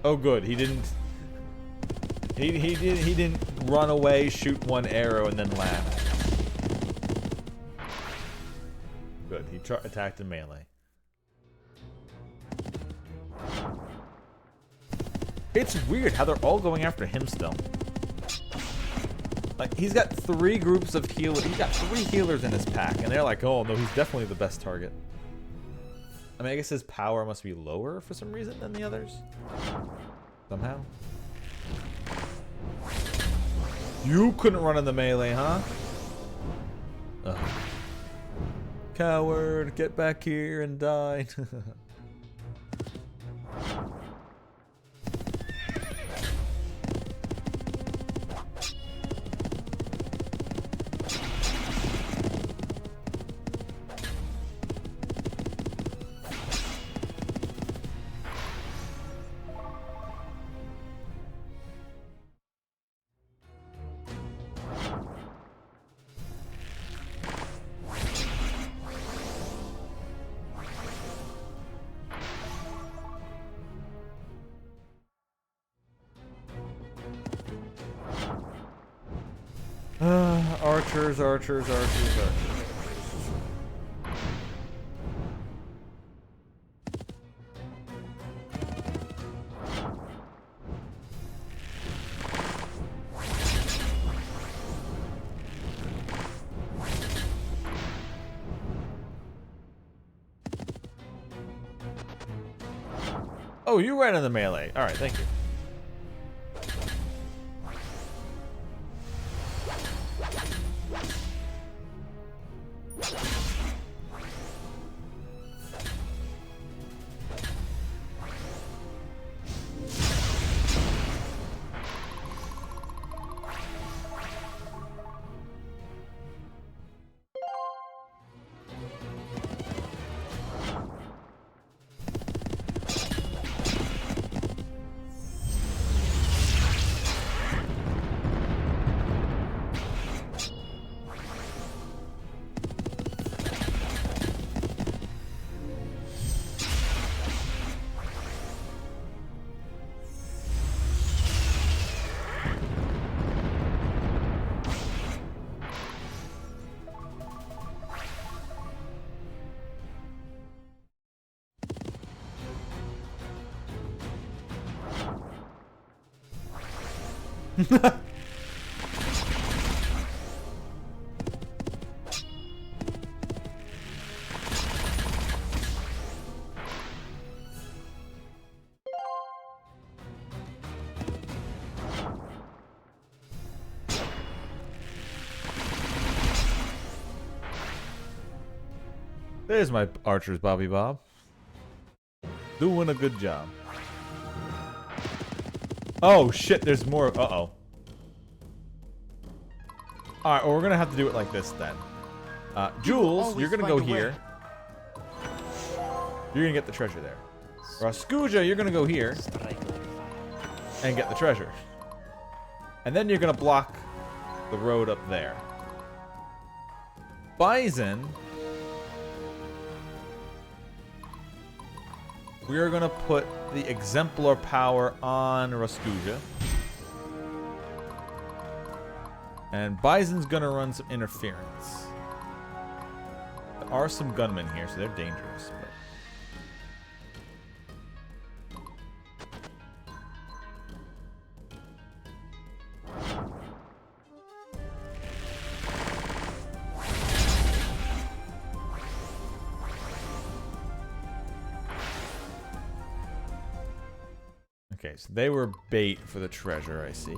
Oh, good. He didn't. He didn't run away, shoot one arrow, and then laugh. Good. He attacked in melee. It's weird how they're all going after him still. Like, he's got 3 groups of healers. He's got 3 healers in his pack, and they're like, oh no, he's definitely the best target. I mean, I guess his power must be lower for some reason than the others. Somehow. You couldn't run in the melee, huh? Ugh. Coward, get back here and die. Archers, archers, archers, archers. Oh, you ran in the melee. All right, thank you. There's my archers, Bobby Bob. Doing a good job. Oh shit, there's more. Uh-oh. Alright, well, we're gonna have to do it like this then. Jules, you're gonna go here. You're gonna get the treasure there. Raskuja, you're gonna go here and get the treasure. And then you're gonna block the road up there. Bison, we are gonna put the exemplar power on Raskuja. And Bison's gonna run some interference. There are some gunmen here, so they're dangerous. But... okay, so they were bait for the treasure, I see.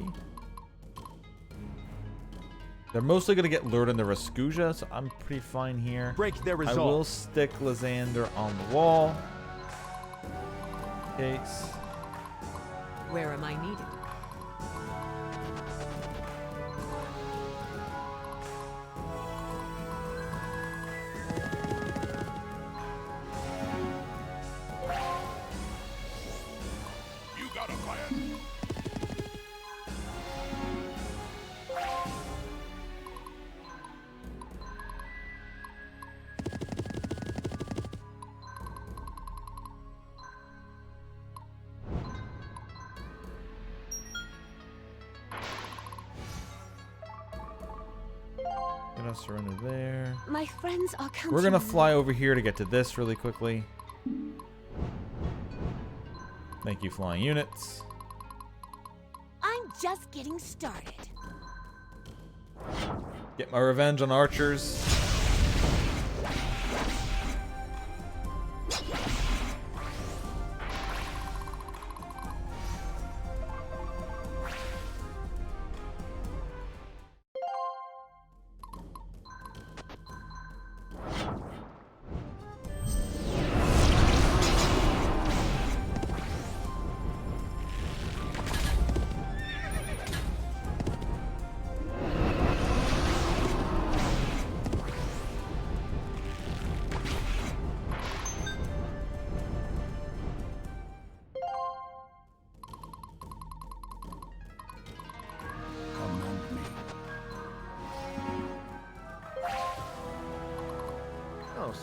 They're mostly going to get lured into Raskuja, so I'm pretty fine here. Break their resolve. I will stick Lysander on the wall. Case. Where am I needed? You got a plan? Gonna surrender there. My friends are counting. We're gonna fly over here to get to this really quickly. Thank you, flying units. I'm just getting started. Get my revenge on archers.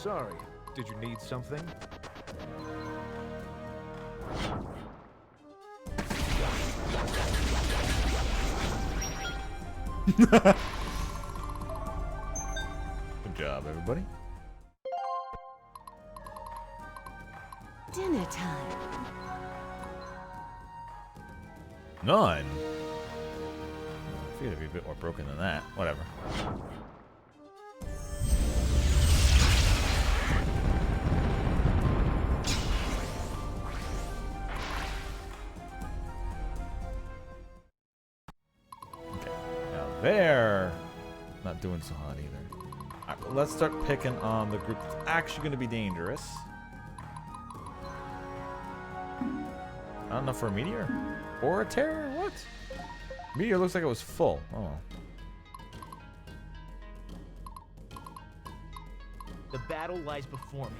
Sorry. Did you need something? Good job, everybody. Dinner time. 9. I figured it'd be a bit more broken than that. Whatever. Okay. Now they're not doing so hot either. Alright, well, let's start picking on the group that's actually going to be dangerous. Not enough for a meteor? Or a terror? What? Meteor looks like it was full. Oh. The battle lies before me.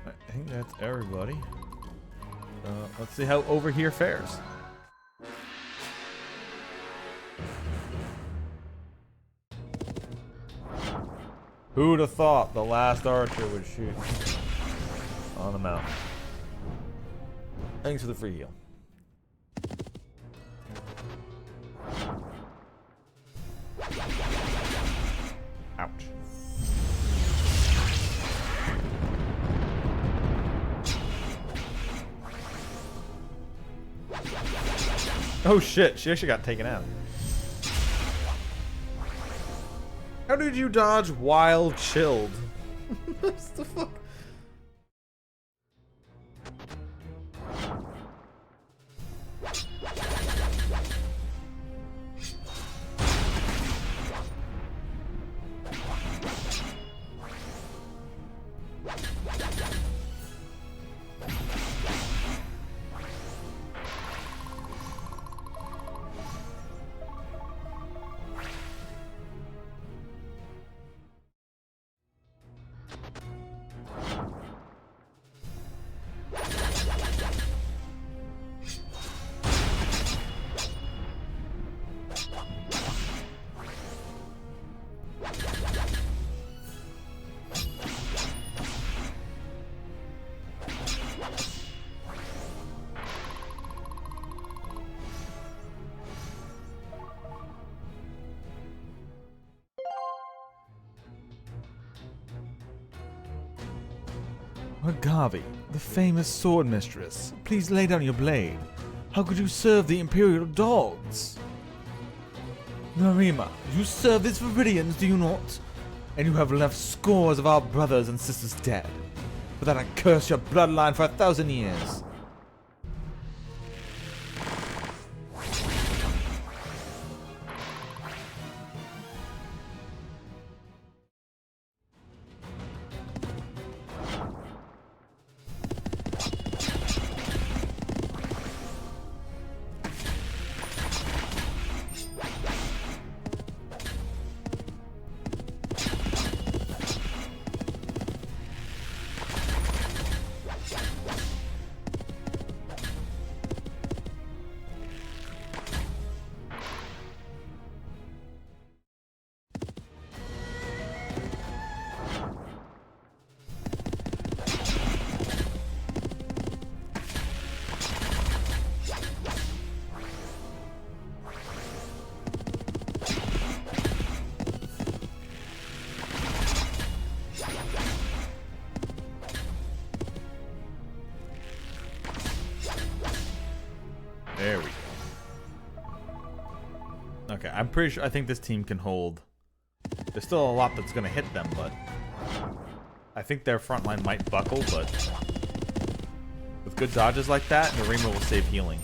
I think that's everybody. Let's see how over here fares. Who'd have thought the last archer would shoot on the mountain? Thanks for the free heal. Ouch. Oh shit, she actually got taken out. How did you dodge while chilled? What the fuck? Agavi, the famous sword mistress, please lay down your blade. How could you serve the Imperial dogs? Narima, you serve these Viridians, do you not? And you have left scores of our brothers and sisters dead. For that I curse your bloodline for 1,000 years. There we go. Okay, I'm pretty sure, I think this team can hold. There's still a lot that's going to hit them, but I think their front line might buckle, but with good dodges like that, Narima will save healing.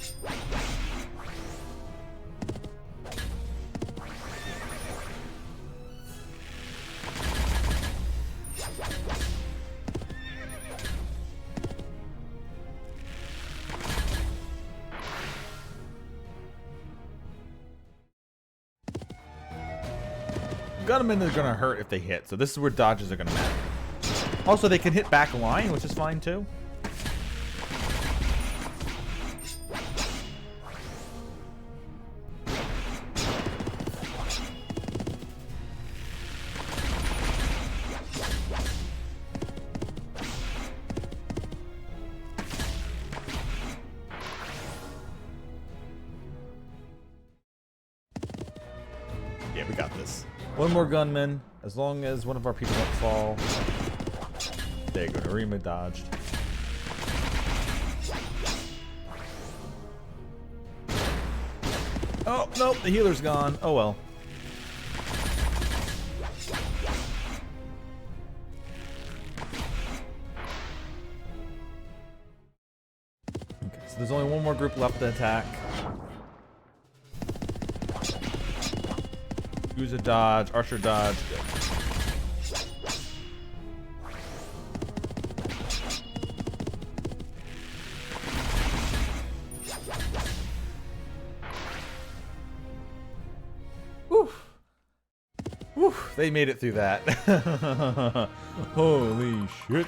Gunmen are gonna hurt if they hit, so this is where dodges are gonna matter. Also, they can hit back line, which is fine too. One more gunman. As long as one of our people don't fall. There you go. Narima dodged. Oh, nope. The healer's gone. Oh, well. Okay, so there's only one more group left to attack. Use a dodge. Archer dodge. Good. Whew, they made it through that. Holy shit.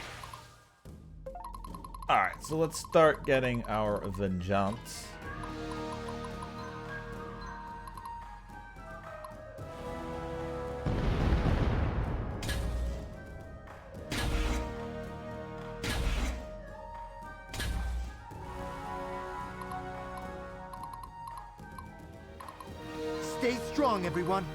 Alright, so let's start getting our vengeance. Stay strong, everyone.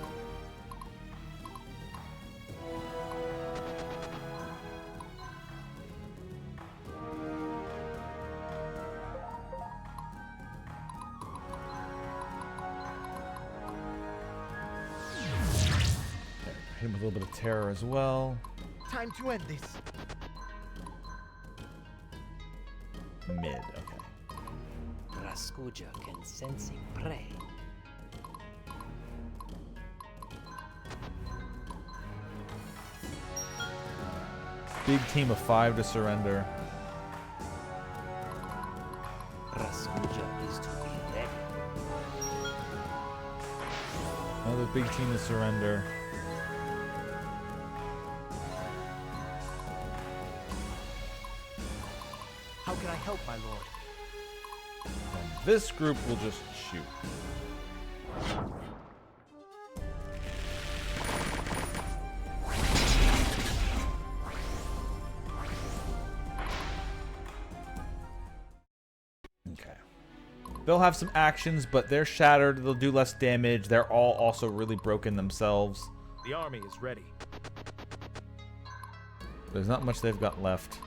Hit him with a little bit of terror as well. Time to end this. Mid, okay. Raskuja can sensing prey. Big team of 5 to surrender. Raskuja is to be ready. Another big team to surrender. How can I help, my lord? And this group will just shoot. Okay. They'll have some actions, but they're shattered. They'll do less damage. They're all also really broken themselves. The army is ready. There's not much they've got left.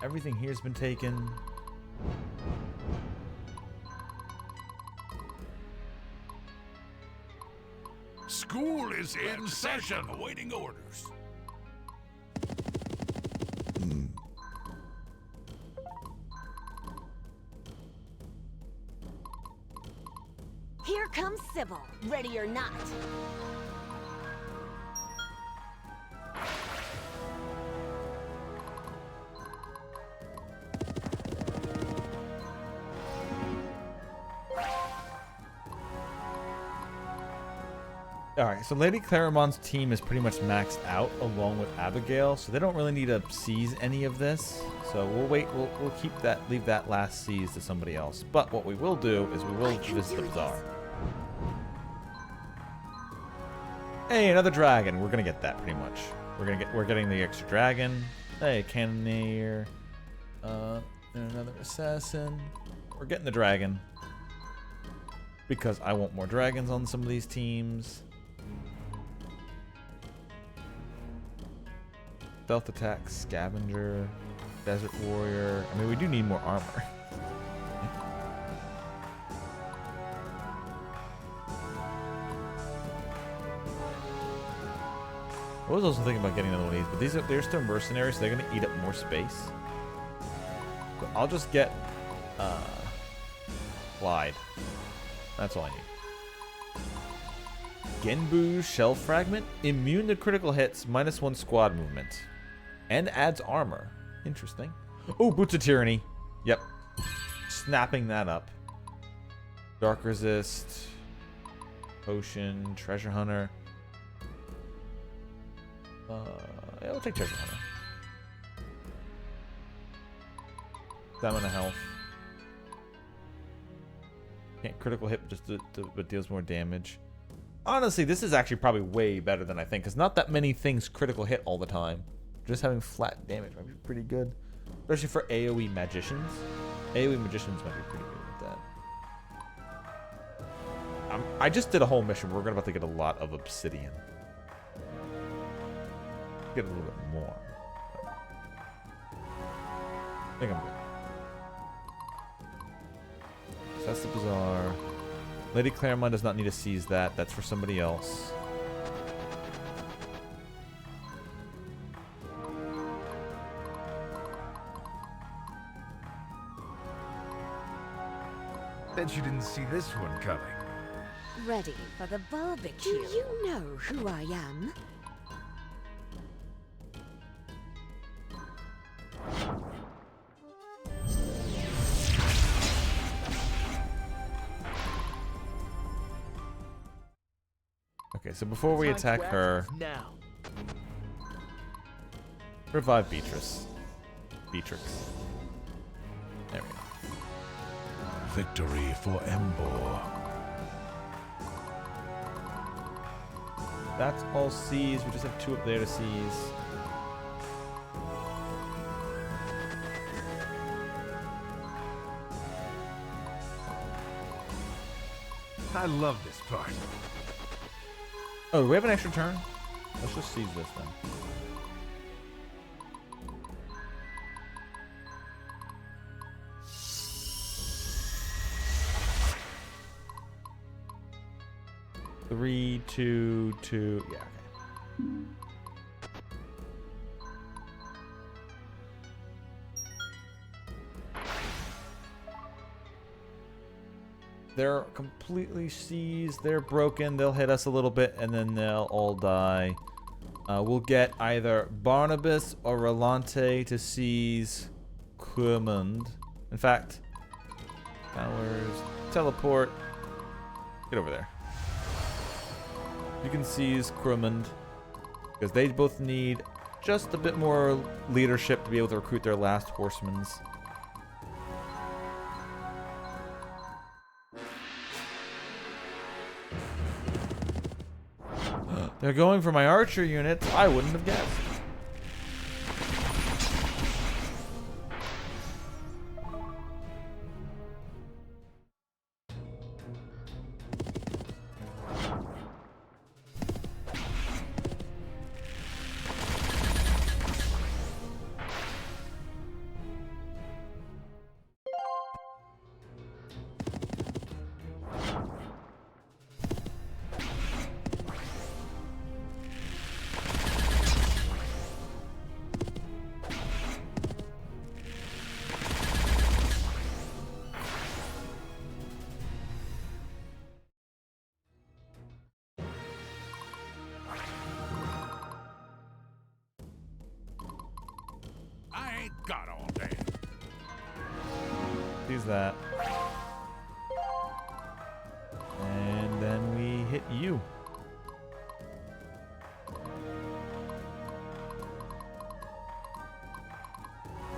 Everything here's been taken. School is in session, awaiting orders. Here comes Sybil, ready or not. Alright, so Lady Claremont's team is pretty much maxed out along with Abigail, so they don't really need to seize any of this. So we'll wait, we'll keep that, leave that last seize to somebody else. But what we will do is we will visit the bazaar. Hey, another dragon. We're gonna get that pretty much. We're getting the extra dragon. Hey, cannoneer. And another assassin. We're getting the dragon. Because I want more dragons on some of these teams. Stealth attack, scavenger, desert warrior. I mean, we do need more armor. I was also thinking about getting another one of these, but they're still mercenaries, so they're gonna eat up more space. So I'll just get Glide. That's all I need. Genbu Shell Fragment. Immune to critical hits, -1 squad movement. And adds armor. Interesting. Oh, Boots of Tyranny. Yep. Snapping that up. Dark Resist. Potion. Treasure Hunter. Yeah, we'll take Treasure Hunter. Stamina health. Can't critical hit, but deals more damage. Honestly, this is actually probably way better than I think, because not that many things critical hit all the time. Just having flat damage might be pretty good. Especially for AoE magicians. AoE magicians might be pretty good with that. I just did a whole mission. We're about to get a lot of obsidian. Get a little bit more. I think I'm good. So that's the bazaar. Lady Claremont does not need to seize that. That's for somebody else. Bet you didn't see this one coming. Ready for the barbecue. Do you know who I am? Okay, so before we attack her, Now. revive Beatrix. There we go. Victory for Embor. That's all C's. We just have 2 up there to seize. I love this part. Oh, do we have an extra turn? Let's just seize this then. Three, two. Yeah, okay. They're completely seized. They're broken. They'll hit us a little bit, and then they'll all die. We'll get either Barnabas or Rolante to seize Quirmund. In fact, powers, teleport. Get over there. You can seize Quirmund, because they both need just a bit more leadership to be able to recruit their last horsemans. They're going for my archer units. I wouldn't have guessed. I ain't got all day. Use that. And then we hit you.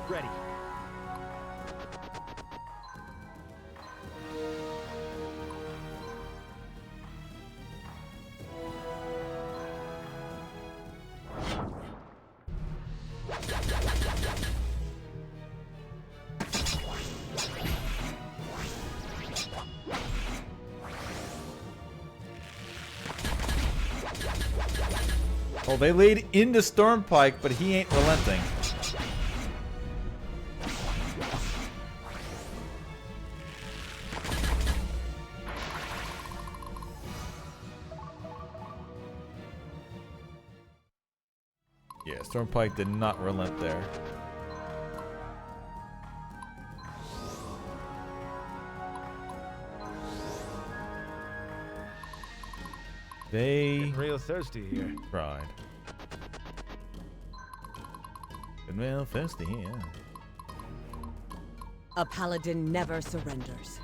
Ready. Oh, they laid into Stormpike, but he ain't relenting. Yeah, Stormpike did not relent there. They Getting real thirsty here. tried. Been real thirsty, yeah. A paladin never surrenders.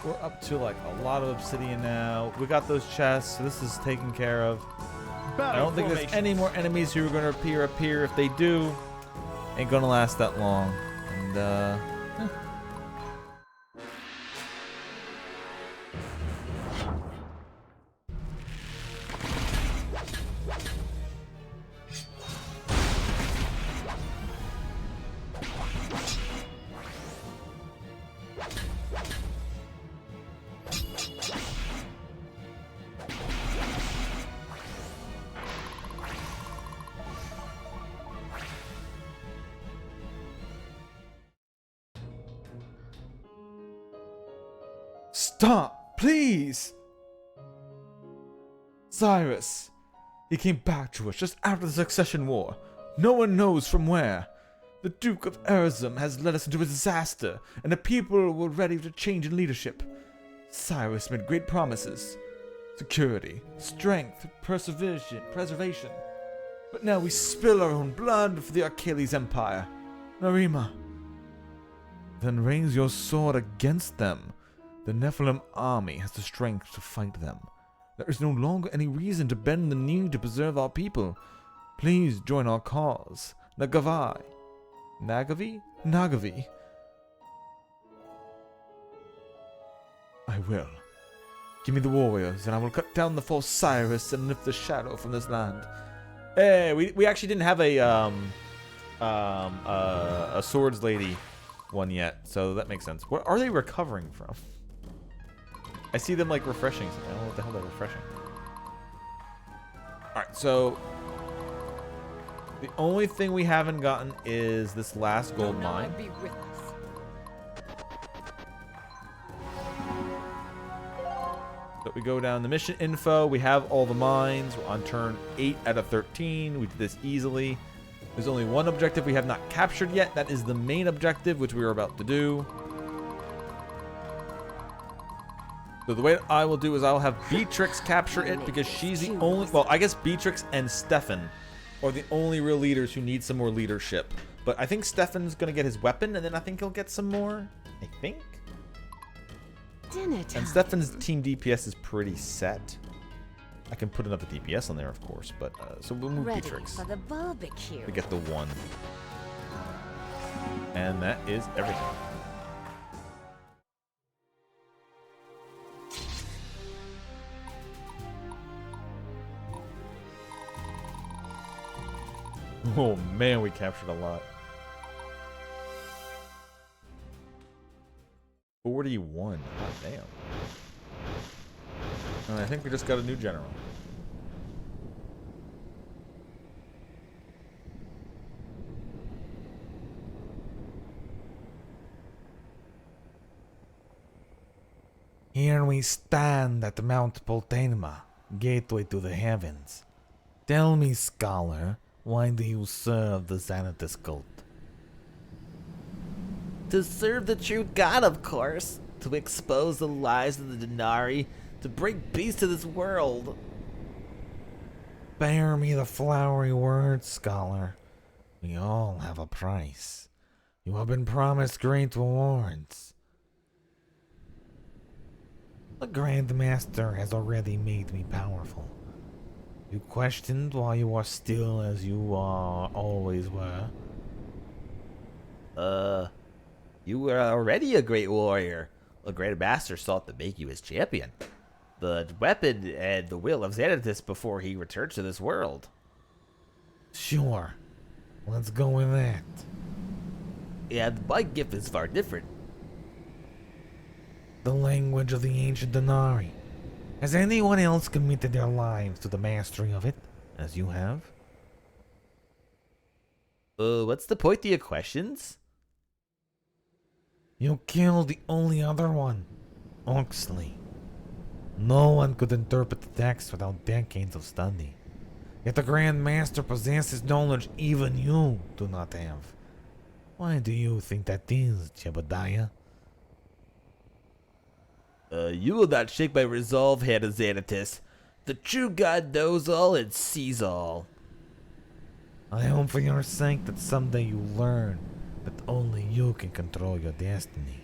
We're up to like a lot of obsidian now. We got those chests, so this is taken care of. I don't think there's any more enemies who are going to appear. If they do, ain't going to last that long. And, Stop, please! Cyrus. He came back to us just after the Succession War. No one knows from where. The Duke of Erzum has led us into a disaster, and the people were ready to change in leadership. Cyrus made great promises. Security, strength, preservation. But now we spill our own blood for the Achilles Empire. Narima. Then raise your sword against them. The Nephilim army has the strength to fight them. There is no longer any reason to bend the knee to preserve our people. Please join our cause. Nagavi. Nagavi? I will. Give me the warriors, and I will cut down the false Cyrus and lift the shadow from this land. Hey, we actually didn't have a swords lady one yet, so that makes sense. What are they recovering from? I see them like refreshing something. I don't know what the hell they're refreshing. Alright, so the only thing we haven't gotten is this last gold mine. So we go down the mission info. We have all the mines. We're on turn 8 out of 13. We did this easily. There's only one objective we have not captured yet. That is the main objective, which we are about to do. So the way I will do is I will have Beatrix capture it because she's the only... Well, I guess Beatrix and Stefan are the only real leaders who need some more leadership. But I think Stefan's going to get his weapon, and then I think he'll get some more. I think. Dinner time. And Stefan's team DPS is pretty set. I can put another DPS on there, of course, but so we'll move Ready Beatrix for the barbecue. to get the 1. And that is everything. Oh man, we captured a lot. 41. God damn. And I think we just got a new general. Here we stand at Mount Poltainma, gateway to the heavens. Tell me, scholar, why do you serve the Xanatus cult? To serve the true God, of course. To expose the lies of the Denari. To bring peace to this world. Spare me the flowery words, scholar. We all have a price. You have been promised great rewards. The Grand Master has already made me powerful. You questioned why you are still as you always were. You were already a great warrior. The Grand Master sought to make you his champion. The weapon and the will of Xanatus before he returned to this world. Sure. Let's go with that. And my gift is far different. The language of the ancient Denari. Has anyone else committed their lives to the mastery of it, as you have? What's the point of your questions? You killed the only other one, Oxley. No one could interpret the text without decades of study. Yet the Grand Master possesses knowledge even you do not have. Why do you think that is, Jebediah? You will not shake my resolve, Hand of Xanatus. The true God knows all and sees all. I hope for your sake that someday you learn that only you can control your destiny.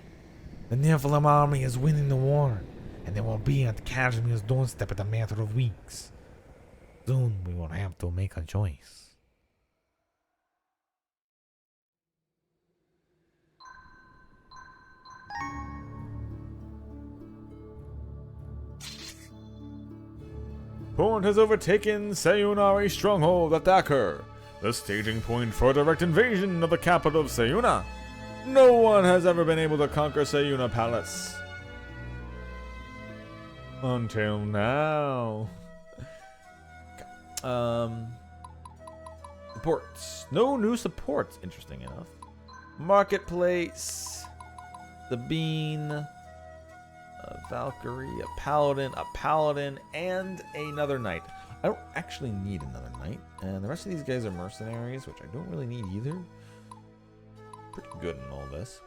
The Nephilim army is winning the war, and they will be at Kashmir's doorstep in a matter of weeks. Soon we will have to make a choice. Point has overtaken Sayunari stronghold at Dakar, the staging point for a direct invasion of the capital of Sayuna. No one has ever been able to conquer Sayuna Palace. Until now. Supports. No new supports, interesting enough. Marketplace. The bean. a Valkyrie, a Paladin, and another Knight. I don't actually need another Knight, and the rest of these guys are mercenaries, which I don't really need either. Pretty good in all this.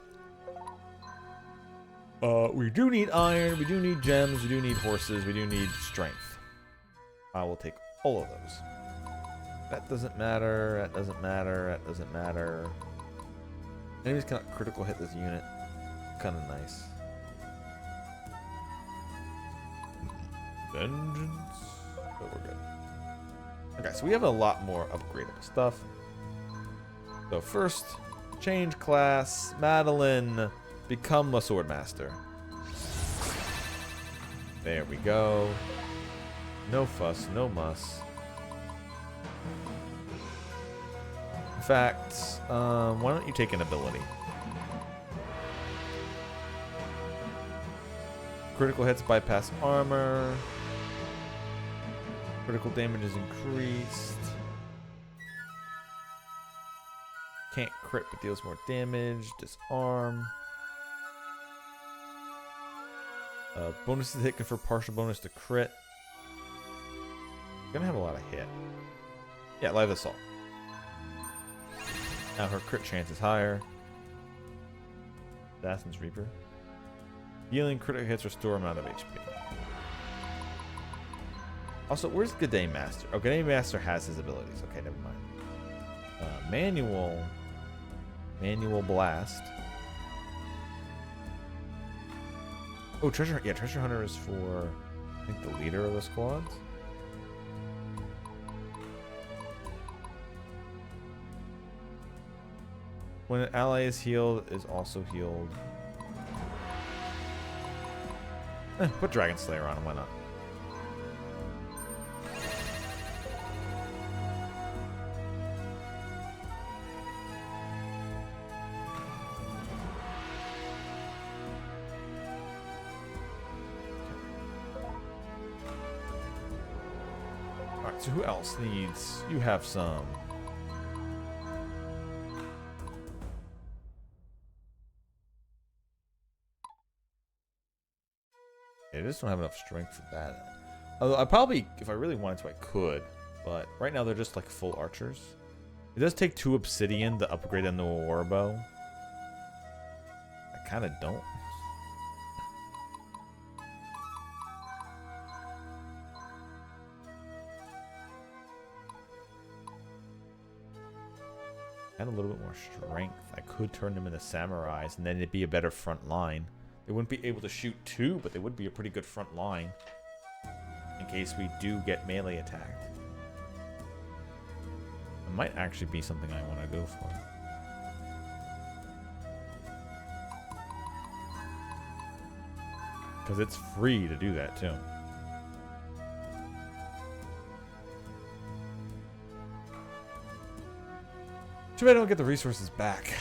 We do need iron, we do need gems, we do need horses, we do need strength. I will take all of those. That doesn't matter, that doesn't matter, that doesn't matter. Enemies cannot critical hit this unit. Kind of nice. Vengeance. But we're good. Okay, so we have a lot more upgradable stuff. So first, change class, Madeline, become a swordmaster. There we go. No fuss, no muss. In fact, why don't you take an ability? Critical hits bypass armor. Critical damage is increased. Can't crit but deals more damage. Disarm. Bonus to hit confer partial bonus to crit. Gonna have a lot of hit. Yeah, live assault. Now her crit chance is higher. Assassin's Reaper. Healing critical hits restore amount of HP. Also, where's G'day Master? Oh, G'day Master has his abilities. Okay, never mind. Manual Blast. Oh, Treasure. Yeah, Treasure Hunter is for, I think, the leader of the squads. When an ally is healed, is also healed. Put Dragon Slayer on him, why not? Alright, so who else needs? You have some. I just don't have enough strength for that. Although I probably, if I really wanted to, I could. But right now they're just like full archers. It does take 2 obsidian to upgrade into a warbow. I kind of don't. Add a little bit more strength. I could turn them into samurais and then it'd be a better front line. They wouldn't be able to shoot 2, but they would be a pretty good front line in case we do get melee attacked. It might actually be something I want to go for. Because it's free to do that too. Too bad I don't get the resources back.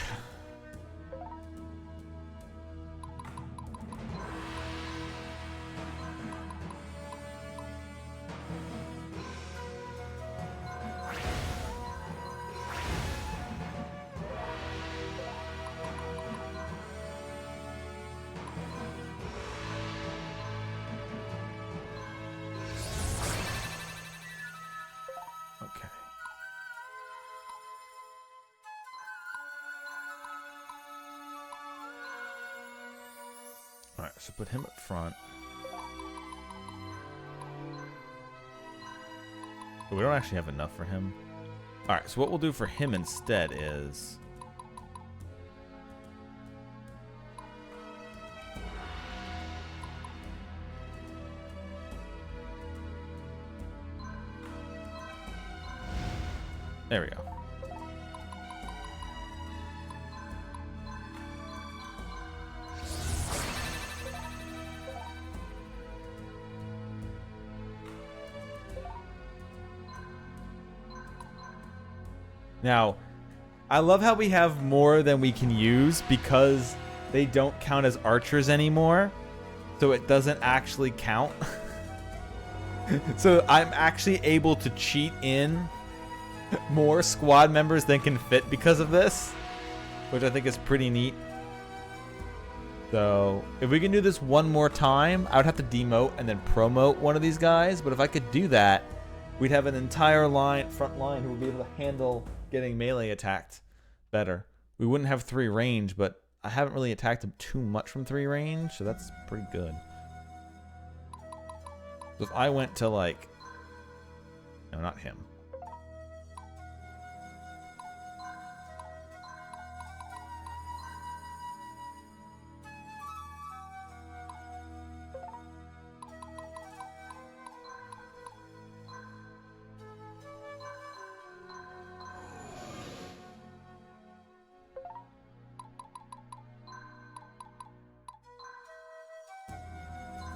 Alright, so put him up front. But we don't actually have enough for him. Alright, so what we'll do for him instead is... There we go. Now, I love how we have more than we can use because they don't count as archers anymore. So it doesn't actually count. So I'm actually able to cheat in more squad members than can fit because of this, which I think is pretty neat. So if we can do this one more time, I would have to demote and then promote one of these guys. But if I could do that, we'd have an entire front line who would be able to handle getting melee attacked better. We wouldn't have 3 range, but I haven't really attacked him too much from 3 range, so that's pretty good. So if I went to like, no, not him.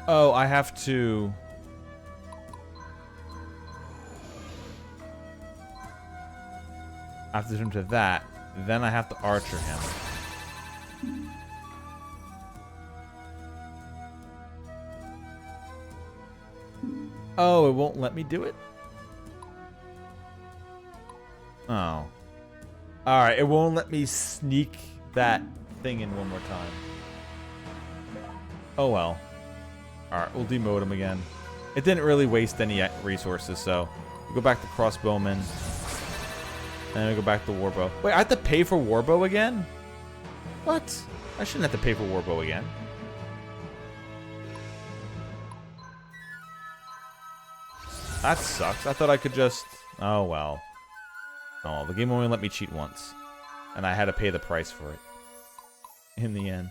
Oh, I have to... I have to do him to that. Then I have to archer him. Oh, it won't let me do it? Oh. Alright, it won't let me sneak that thing in one more time. Oh well. Alright, we'll demote him again. It didn't really waste any resources, so... we go back to crossbowman. And we go back to warbow. Wait, I have to pay for warbow again? What? I shouldn't have to pay for warbow again. That sucks. I thought I could just... oh, well. Oh, the game only let me cheat once. And I had to pay the price for it. In the end.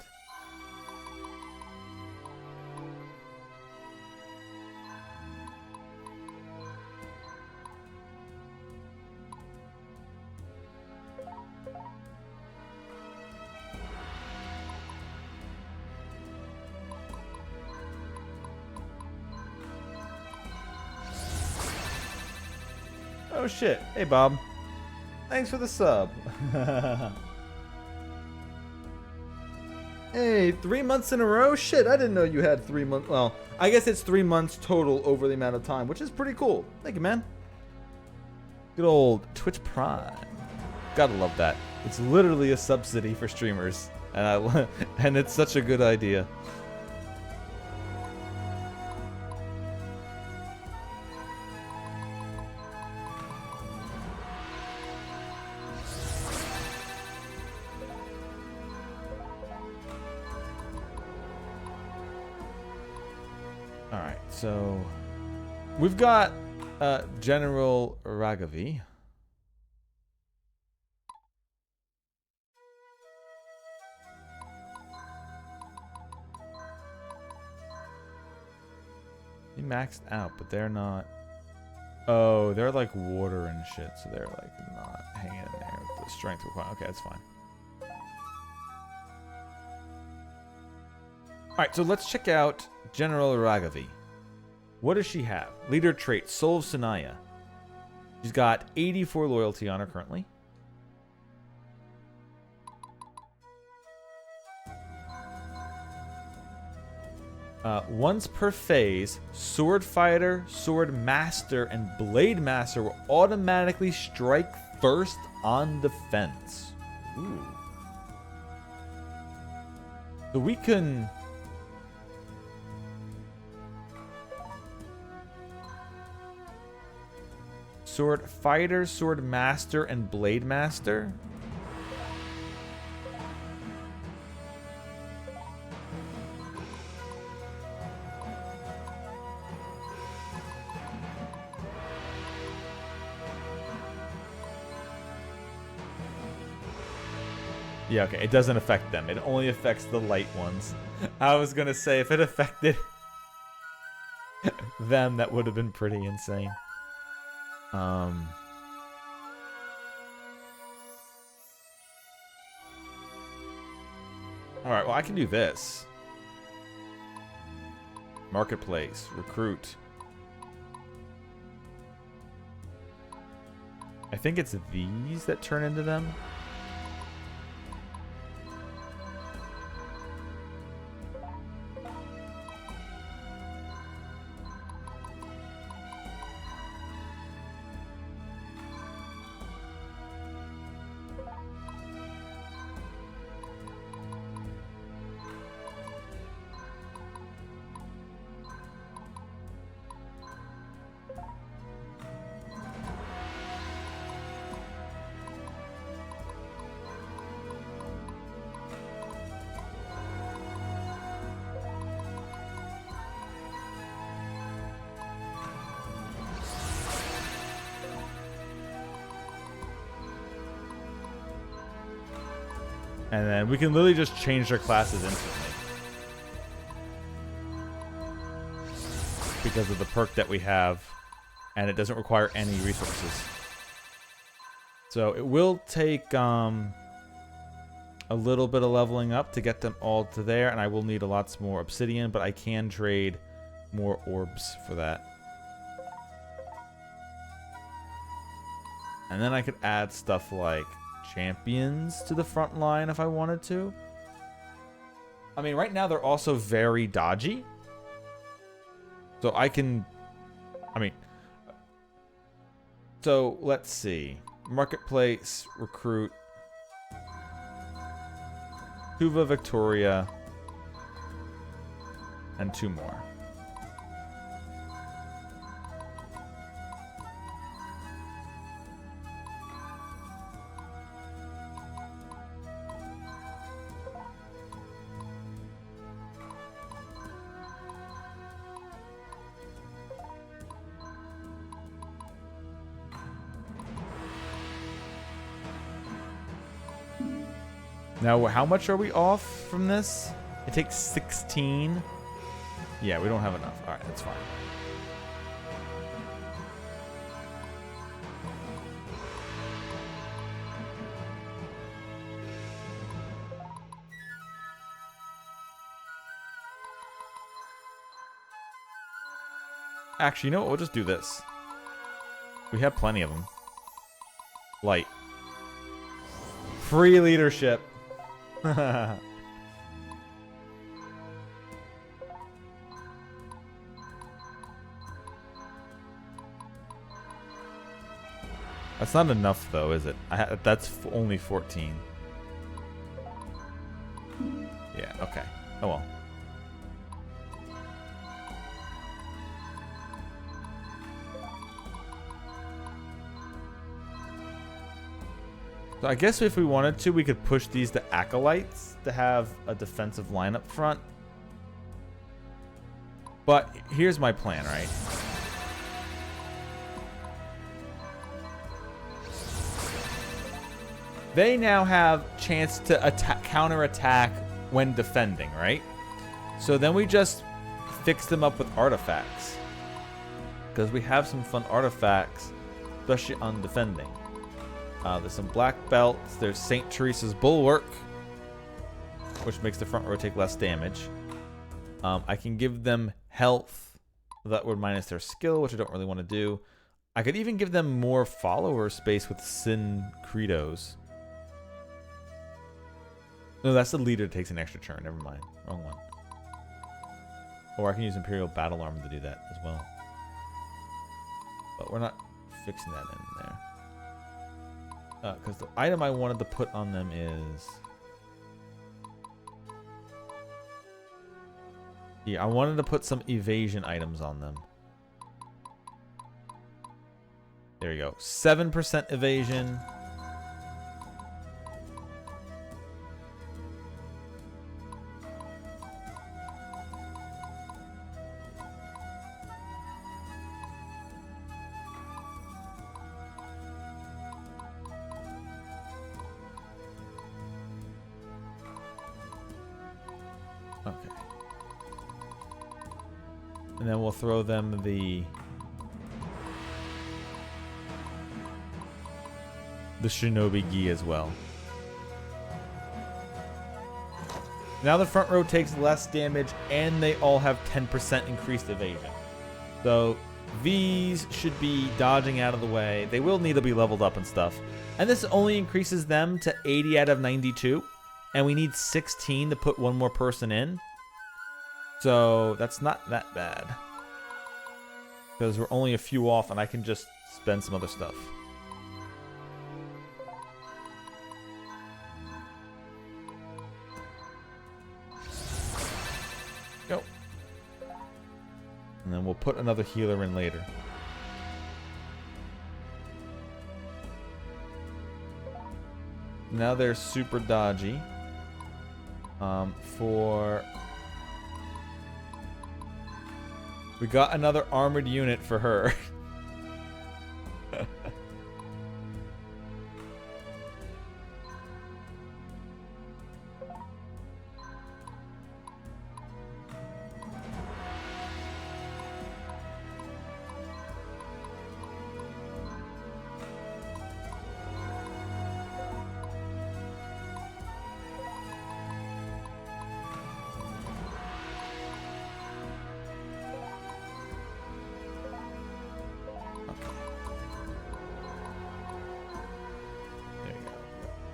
Oh shit. Hey Bob. Thanks for the sub. Hey, 3 months in a row? Shit, I didn't know you had 3 months. Well, I guess it's 3 months total over the amount of time, which is pretty cool. Thank you, man. Good old Twitch Prime. Gotta love that. It's literally a subsidy for streamers. And and it's such a good idea. Alright, so we've got General Ragavi. He maxed out, but they're not. Oh, they're like water and shit, so they're like not hanging in there with the strength requirement. Okay, that's fine. Alright, so let's check out General Ragavi. What does she have? Leader trait, Soul of Sanaya. She's got 84 loyalty on her currently. Once per phase, Sword Fighter, Sword Master, and Blade Master will automatically strike first on defense. Ooh. So we can... Sword Fighter, Sword Master, and Blade Master? Yeah, okay, it doesn't affect them. It only affects the light ones. I was gonna say, if it affected them, that would have been pretty insane. Alright, well, I can do this. Marketplace, recruit. I think it's these that turn into them. And then we can literally just change their classes instantly. Because of the perk that we have. And it doesn't require any resources. So it will take a little bit of leveling up to get them all to there. And I will need a lot more obsidian. But I can trade more orbs for that. And then I could add stuff like champions to the front line if I wanted to. I mean, right now they're also very dodgy. So I can... I mean... So, let's see. Marketplace, recruit. Tuva, Victoria. And 2 more. Now, how much are we off from this? It takes 16. Yeah, we don't have enough. All right, that's fine. Actually, you know what? We'll just do this. We have plenty of them. Light. Free leadership. That's not enough, though, is it? That's only 14. Yeah, okay. Oh well. So I guess if we wanted to, we could push these to acolytes to have a defensive line up front. But here's my plan, right? They now have chance to counter-attack when defending, right? So then we just fix them up with artifacts. Because we have some fun artifacts, especially on defending. There's some black belts. There's St. Teresa's Bulwark, which makes the front row take less damage. I can give them health. That would minus their skill, which I don't really want to do. I could even give them more follower space with Sin Credos. No, that's the leader that takes an extra turn. Never mind. Wrong one. Or I can use Imperial Battle Armor to do that as well. But we're not fixing that in there. Because the item I wanted to put on them is... Yeah, I wanted to put some evasion items on them. There you go. 7% evasion. Okay. And then we'll throw them the Shinobi Gi as well. Now the front row takes less damage and they all have 10% increased evasion. So these should be dodging out of the way. They will need to be leveled up and stuff. And this only increases them to 80 out of 92. And we need 16 to put one more person in. So that's not that bad. Because we're only a few off and I can just spend some other stuff. Go. And then we'll put another healer in later. Now they're super dodgy. We got another armored unit for her.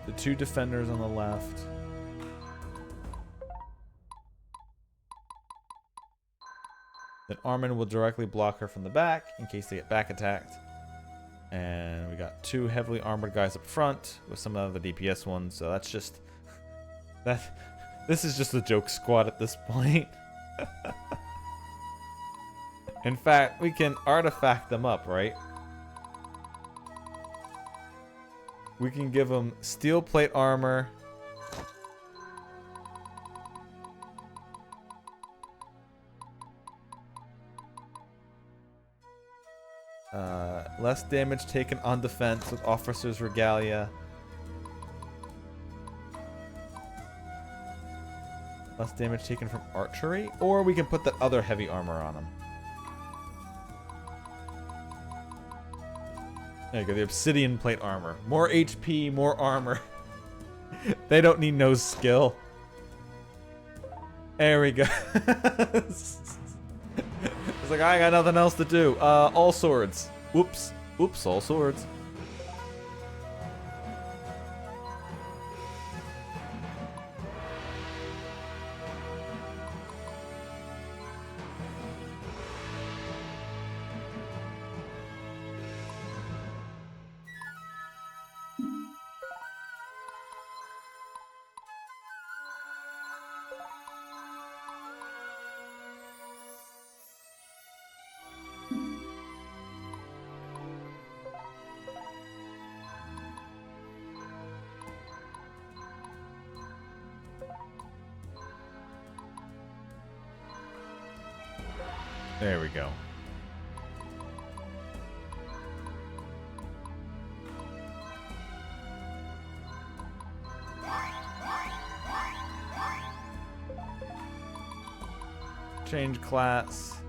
The 2 defenders on the left. Then Armin will directly block her from the back in case they get back attacked. And we got 2 heavily armored guys up front with some of the DPS ones. So that's just this is just a joke squad at this point. In fact, we can artifact them up, right? We can give them steel plate armor. Less damage taken on defense with officer's regalia. Less damage taken from archery. Or we can put that other heavy armor on them. There you go, the obsidian plate armor. More HP, more armor. They don't need no skill. There we go. It's like, I got nothing else to do. All swords. Whoops. Oops, all swords. There we go. Change class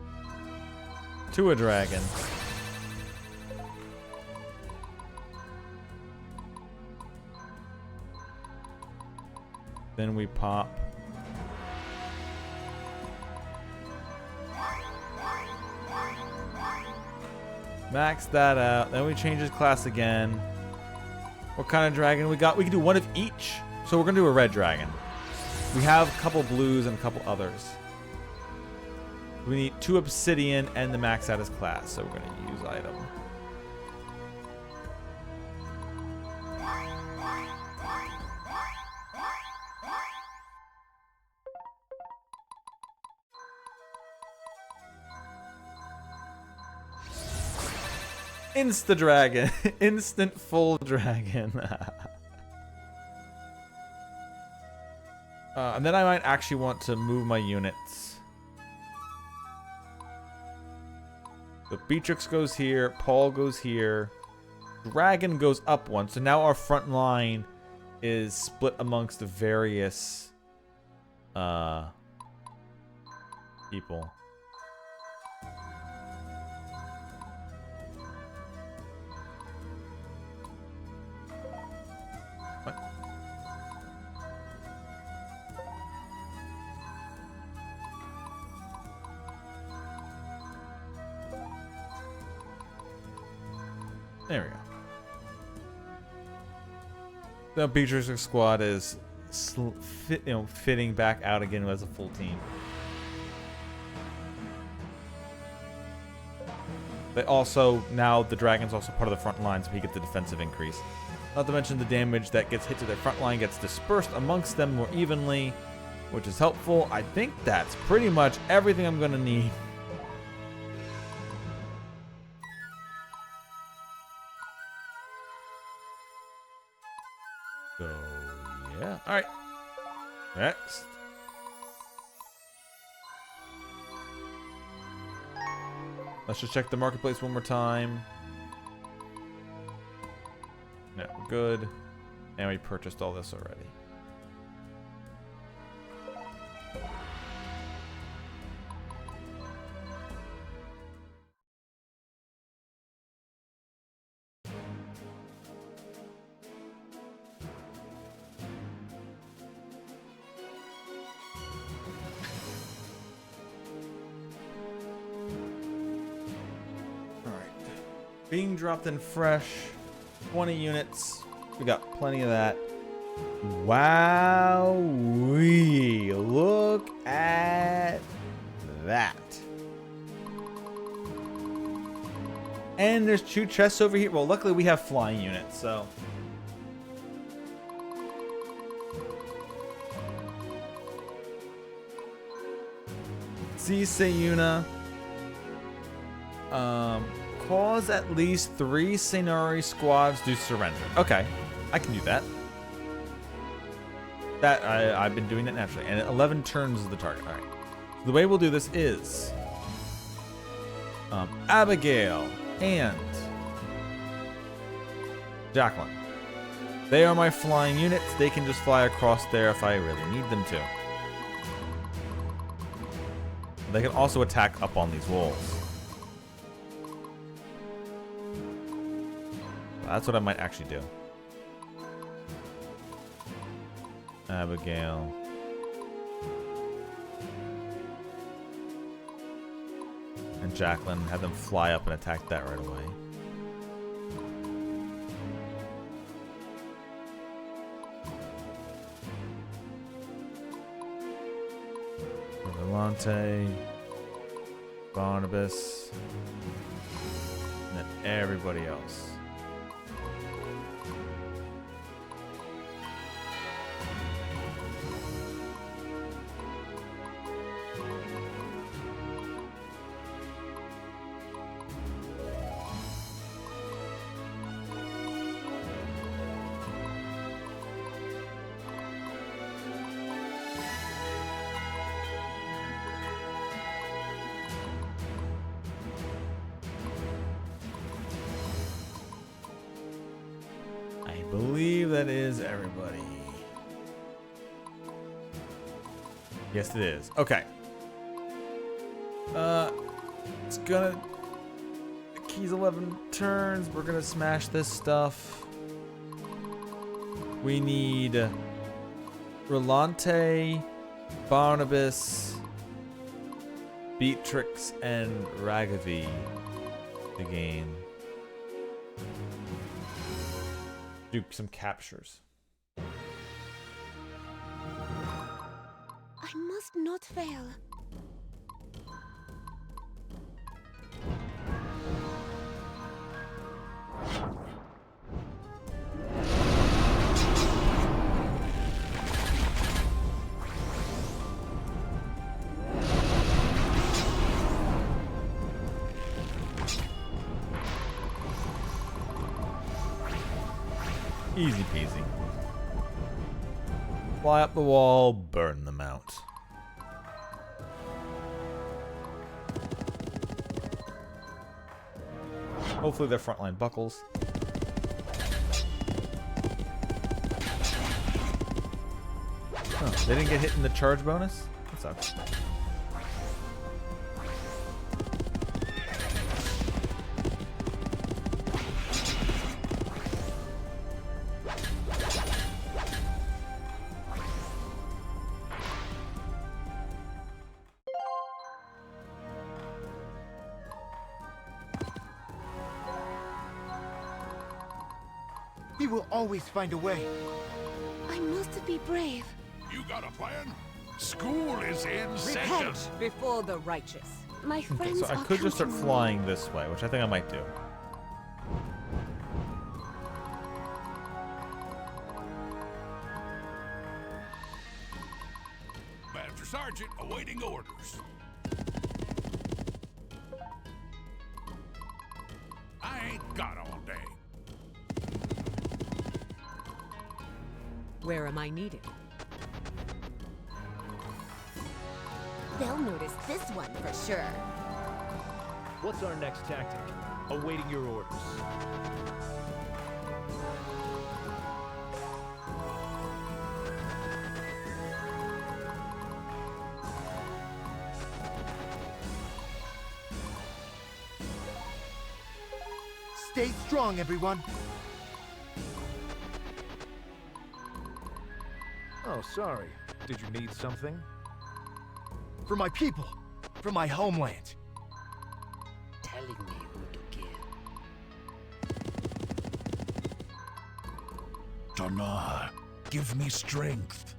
to a dragon. Then we pop max that out. Then we change his class again. What kind of dragon we got? We can do one of each. So we're gonna do a red dragon. We have a couple blues and a couple others. We need 2 obsidian and the max out his class. So we're gonna use item. Insta dragon. Instant full dragon. And then I might actually want to move my units. So Beatrix goes here. Paul goes here. Dragon goes up one. So now our front line is split amongst the various people. There we go. The Beatrix squad is fitting back out again as a full team. But also, now the dragon's also part of the front line, so he gets the defensive increase. Not to mention the damage that gets hit to their front line gets dispersed amongst them more evenly, which is helpful. I think that's pretty much everything I'm going to need. So, yeah. Alright. Next. Let's just check the marketplace one more time. No, we're good. And we purchased all this already. Being dropped in fresh, 20 units. We got plenty of that. Wowee. Look at that. And there's 2 chests over here. Well, luckily we have flying units, so. See, Sayuna. Cause at least 3 Saenari squads to surrender. Okay, I can do that. I've been doing it naturally. And 11 turns is the target. All right. So the way we'll do this is Abigail and Jacqueline. They are my flying units. They can just fly across there if I really need them to. They can also attack up on these walls. That's what I might actually do. Abigail. And Jacqueline, have them fly up and attack that right away. Volante, Barnabas, and then everybody else. I believe that is everybody. Yes, it is. Okay. It's gonna... The key's 11 turns. We're gonna smash this stuff. We need Rolante, Barnabas, Beatrix, and Ragavi to gain. Do some captures. I must not fail. Easy peasy. Fly up the wall, burn them out. Hopefully they're frontline buckles. Oh, they didn't get hit in the charge bonus? That sucks. He will always find a way. I must be brave. You got a plan? School is in session. Repent before the righteous. My Okay, friends so I are could just start counting on me. flying this way, which I think I might do. Master Sergeant awaiting orders. I ain't got all day. Where am I needed? They'll notice this one for sure. What's our next tactic? Awaiting your orders. Stay strong, everyone. Oh, sorry. Did you need something? For my people. For my homeland. Telling me who to kill. Dunno. give me strength.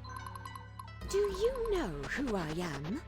Do you know who I am?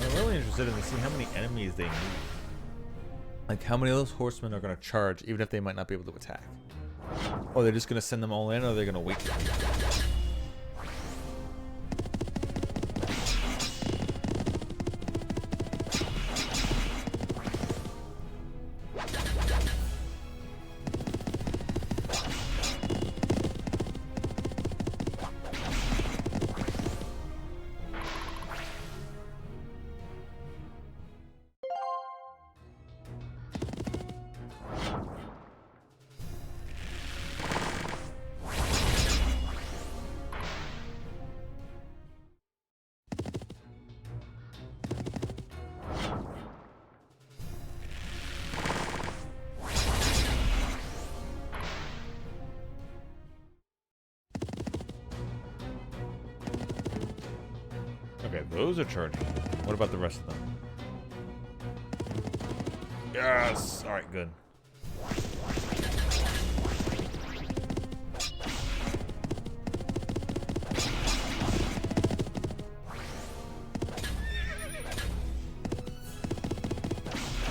I'm really interested in to see how many enemies they need. Like how many of those horsemen are going to charge, even if they might not be able to attack. Or they're just going to send them all in, or they're going to wait. Okay, those are charging. What about the rest of them? Yes! Alright, good.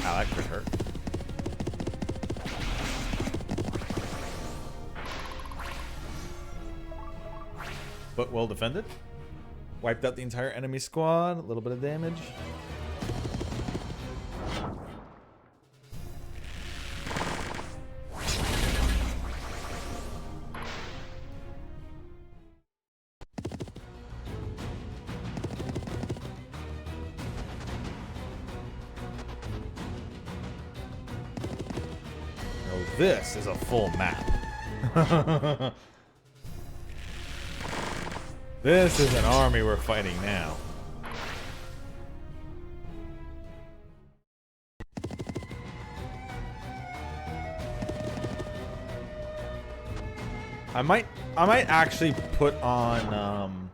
Ow, that could hurt. But well defended. Wiped out the entire enemy squad. A little bit of damage. Oh, this is a full map. This is an army we're fighting now. I might actually put on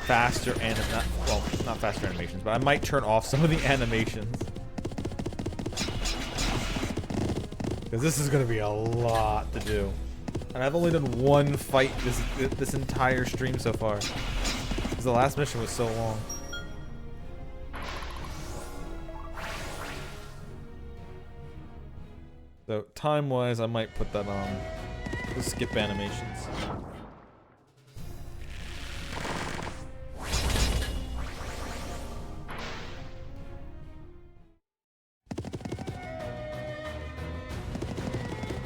faster not faster animations, but I might turn off some of the animations. Because this is going to be a lot to do. And I've only done one fight this entire stream so far. Because the last mission was so long. So time-wise, I might put that on. We'll skip animations.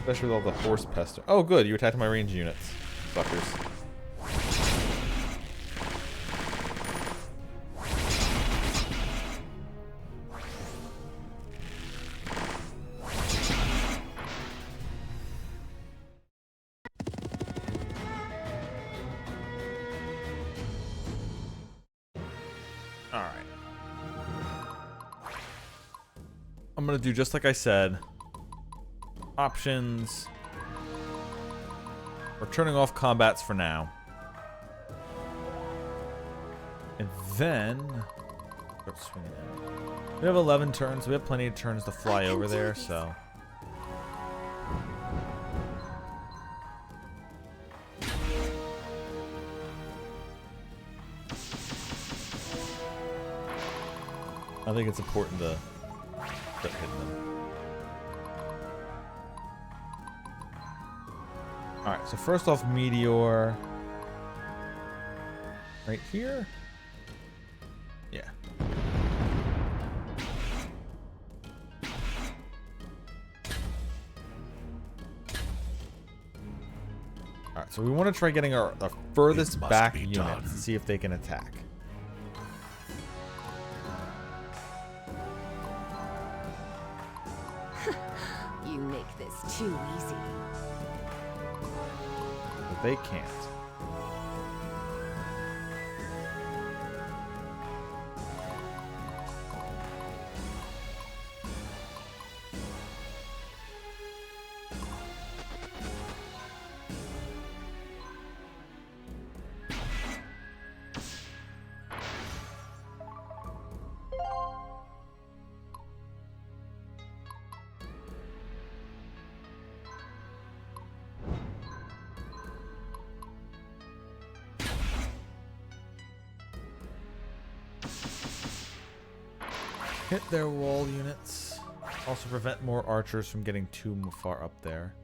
Especially with all the horse pester. Oh, good. You attacked my range units. Suckers. Alright. I'm gonna do just like I said. Options. We're turning off combats for now. And then start swinging in. We have 11 turns. We have plenty of turns to fly over there, so. I think it's important to start hitting them. Alright, so first off, Meteor. Right here? Yeah. Alright, so we want to try getting our furthest It must back be units done. and see if they can attack. You make this too easy. But they can't. Hit their wall units. Also prevent more archers from getting too far up there.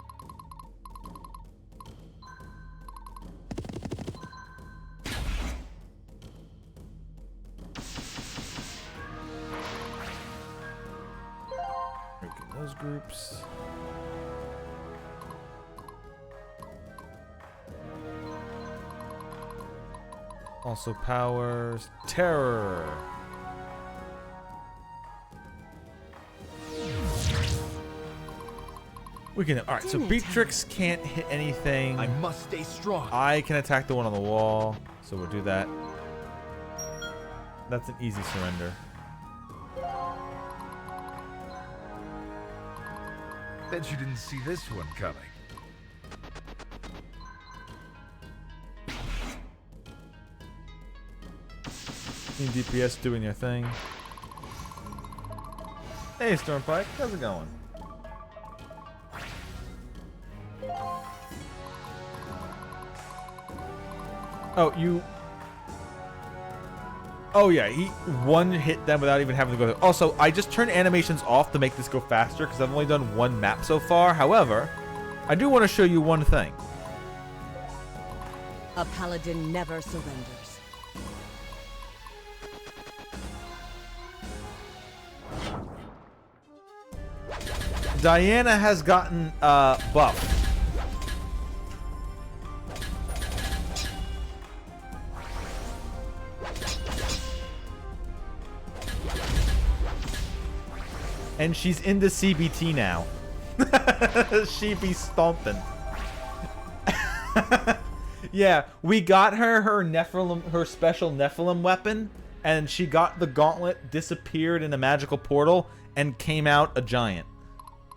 Breaking those groups. Also powers terror. We can. All right. So Dinner Beatrix can't hit anything. I must stay strong. I can attack the one on the wall, so we'll do that. That's an easy surrender. Bet you didn't see this one coming. Team DPS doing your thing. Hey, Stormpike, how's it going? Oh, you. Oh yeah, he one hit them without even having to go there. Also, I just turned animations off to make this go faster because I've only done one map so far. However, I do want to show you one thing. A paladin never surrenders. Diana has gotten buffed. And she's into CBT now. She be stomping. Yeah, we got her Nephilim, her special Nephilim weapon, and she got the gauntlet, disappeared in a magical portal, and came out a giant.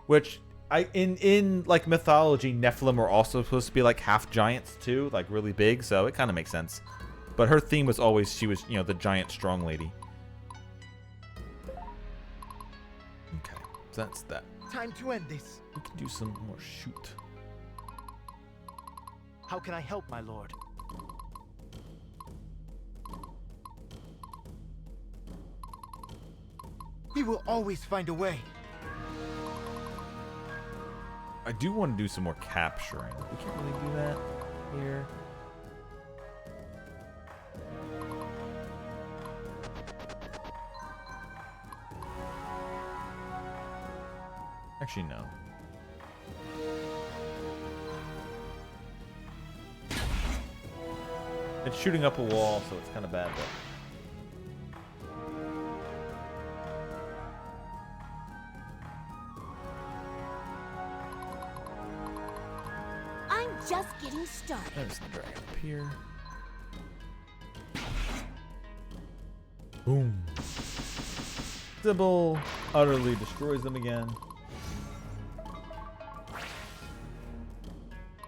Which in like mythology, Nephilim are also supposed to be like half giants too, like really big, so it kind of makes sense. But her theme was always she was, you know, the giant strong lady. Okay, so that's that. Time to end this. We can do some more shoot. How can I help, my lord? We will always find a way. I do want to do some more capturing. We can't really do that here. Actually, no. It's shooting up a wall, so it's kind of bad, but... I'm just getting started. There's the dragon up here. Boom. Sybil utterly destroys them again.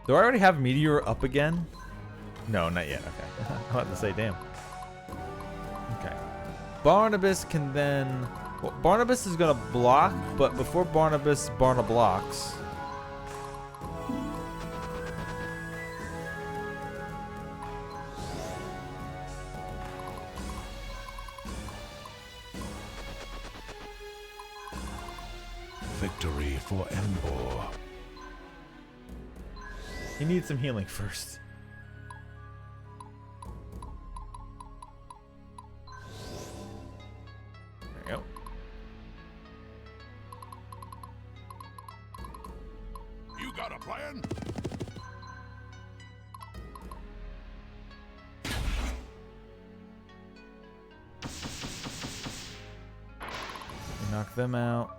Do I already have Meteor up again? No, not yet. Okay. I'll have to say, damn. Okay. Barnabas can then... Well, Barnabas is going to block, but before Barnabas, Barna blocks. Victory for Embor. He needs some healing first. There we go. You got a plan? them out.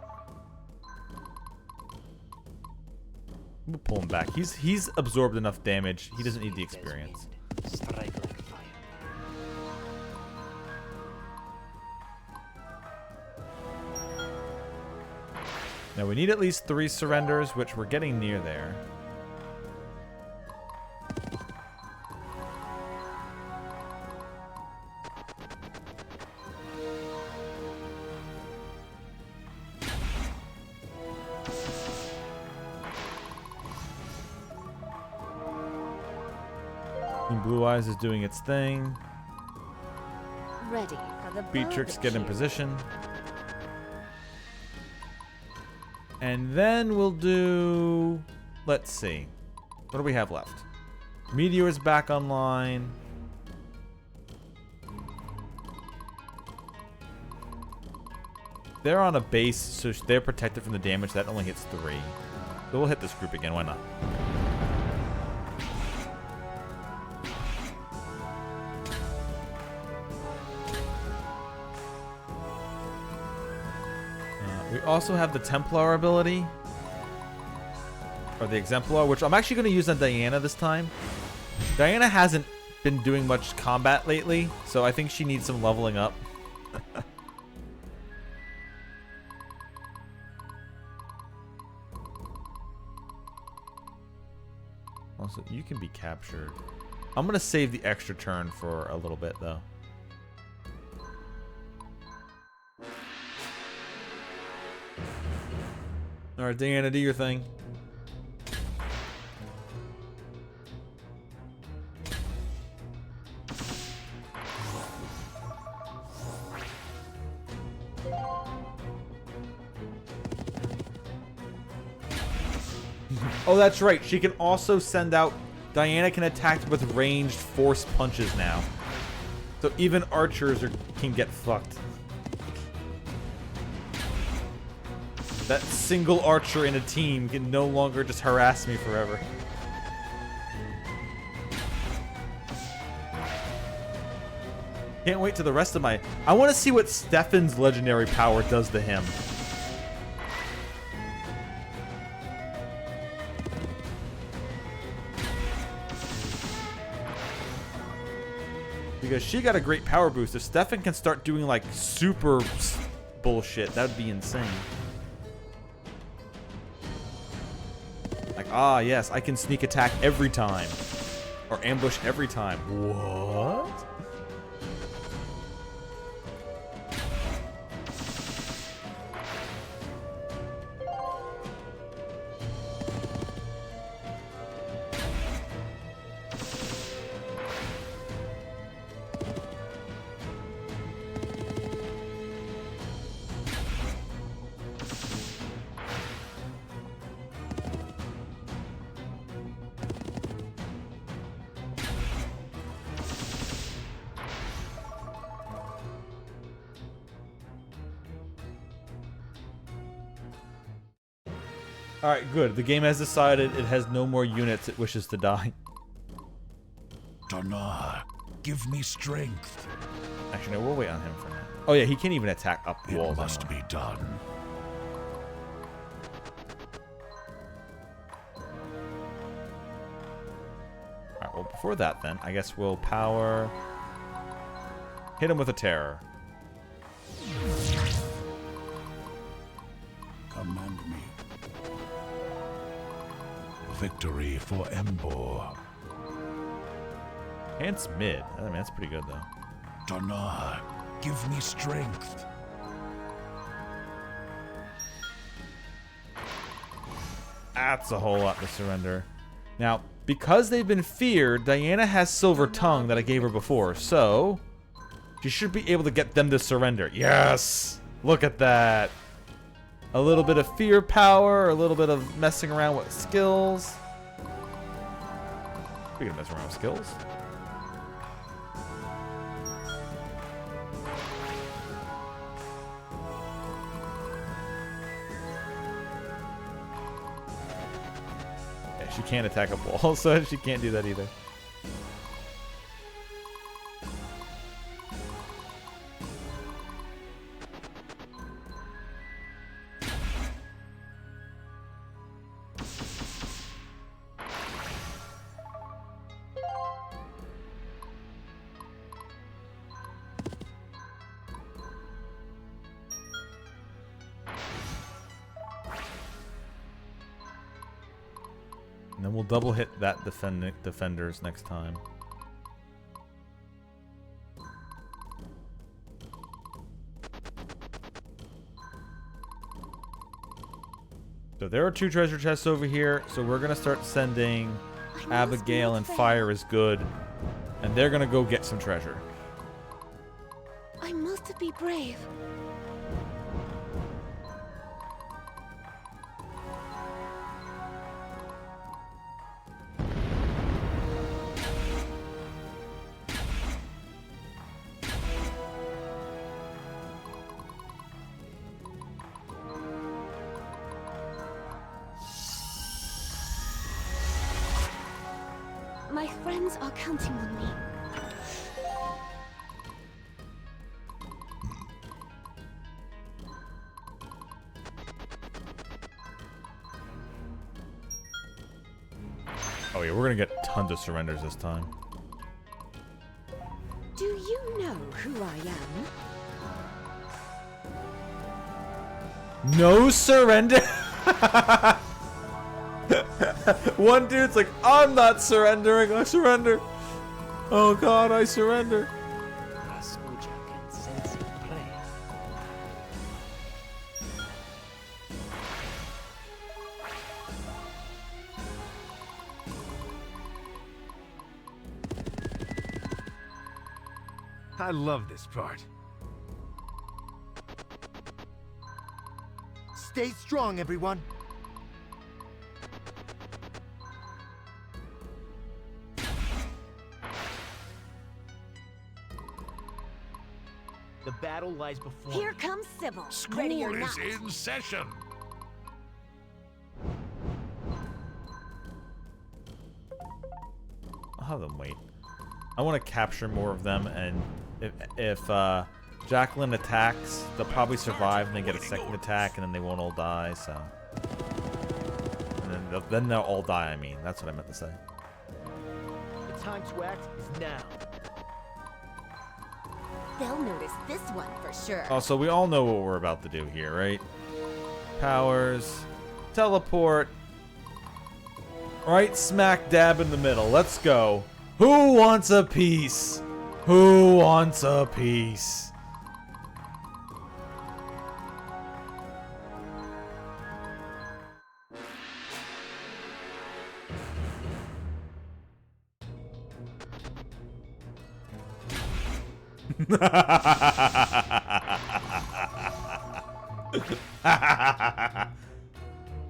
We'll pull him back. He's absorbed enough damage. He doesn't need the experience. Strike like fire. Now we need at least 3 surrenders, which we're getting near there. Team Blue Eyes is doing its thing. Ready for the Beatrix get in barbecue. position. And then we'll do... Let's see. What do we have left? Meteor's back online. They're on a base, so they're protected from the damage. That only hits 3. So we'll hit this group again. Why not? We also have the Templar ability, or the Exemplar, which I'm actually going to use on Diana this time. Diana hasn't been doing much combat lately, so I think she needs some leveling up. Also, you can be captured. I'm going to save the extra turn for a little bit, though. Alright, Diana, do your thing. Oh, that's right. She can also send out... Diana can attack with ranged force punches now. So even archers can get fucked. That single archer in a team can no longer just harass me forever. Can't wait to the rest of my... I want to see what Stefan's legendary power does to him. Because she got a great power boost. If Stefan can start doing like super bullshit, that would be insane. Like, ah, yes, I can sneak attack every time. Or ambush every time. What? Alright, good. The game has decided it has no more units it wishes to die. Dana, give me strength. Actually, no, we'll wait on him for now. Oh yeah, he can't even attack up It walls must anymore. be done. Alright, well before that then, I guess we'll power... Hit him with a terror. Command me. Victory for Embor. Ants mid. I mean, that's pretty good though. Dana, give me strength. That's a whole lot to surrender. Now, because they've been feared, Diana has Silver Tongue that I gave her before, so... She should be able to get them to surrender. Yes! Look at that! A little bit of fear power, a little bit of messing around with skills. We can mess around with skills. Yeah, she can't attack a wall, so she can't do that either. And then we'll double hit that defenders next time. So there are 2 treasure chests over here, so we're gonna start sending Abigail and Fire is Good, and they're gonna go get some treasure. I must be brave. My friends are counting on me. Oh yeah, we're gonna get tons of surrenders this time. Do you know who I am? No surrender. One dude's like, I'm not surrendering. I surrender. Oh God, I surrender. Rascuja can sense your play. I love this part. Stay strong, everyone. The battle lies before Here me. comes Sybil. Ready or School not. is in session. I'll have them wait. I want to capture more of them, and if Jacqueline attacks, they'll probably survive and they get a second attack, and then they won't all die. So, and then they'll all die. I mean, that's what I meant to say. The time to act is now. They'll notice this one for sure. Oh, so we all know what we're about to do here, right? Powers, teleport, right smack dab in the middle. Let's go. Who wants a piece? Who wants a piece?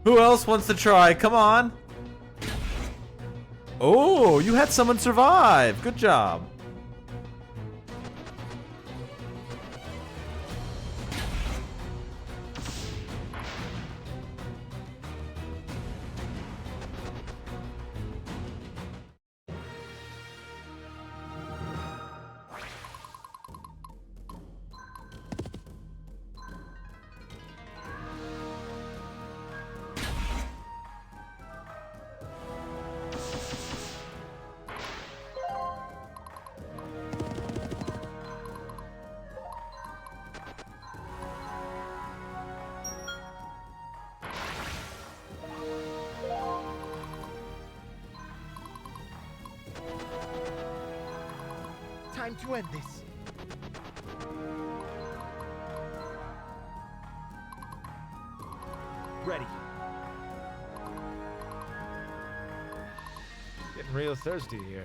Who else wants to try? Come on. Oh, you had someone survive. Good job. Time to end this. Ready. Getting real thirsty here.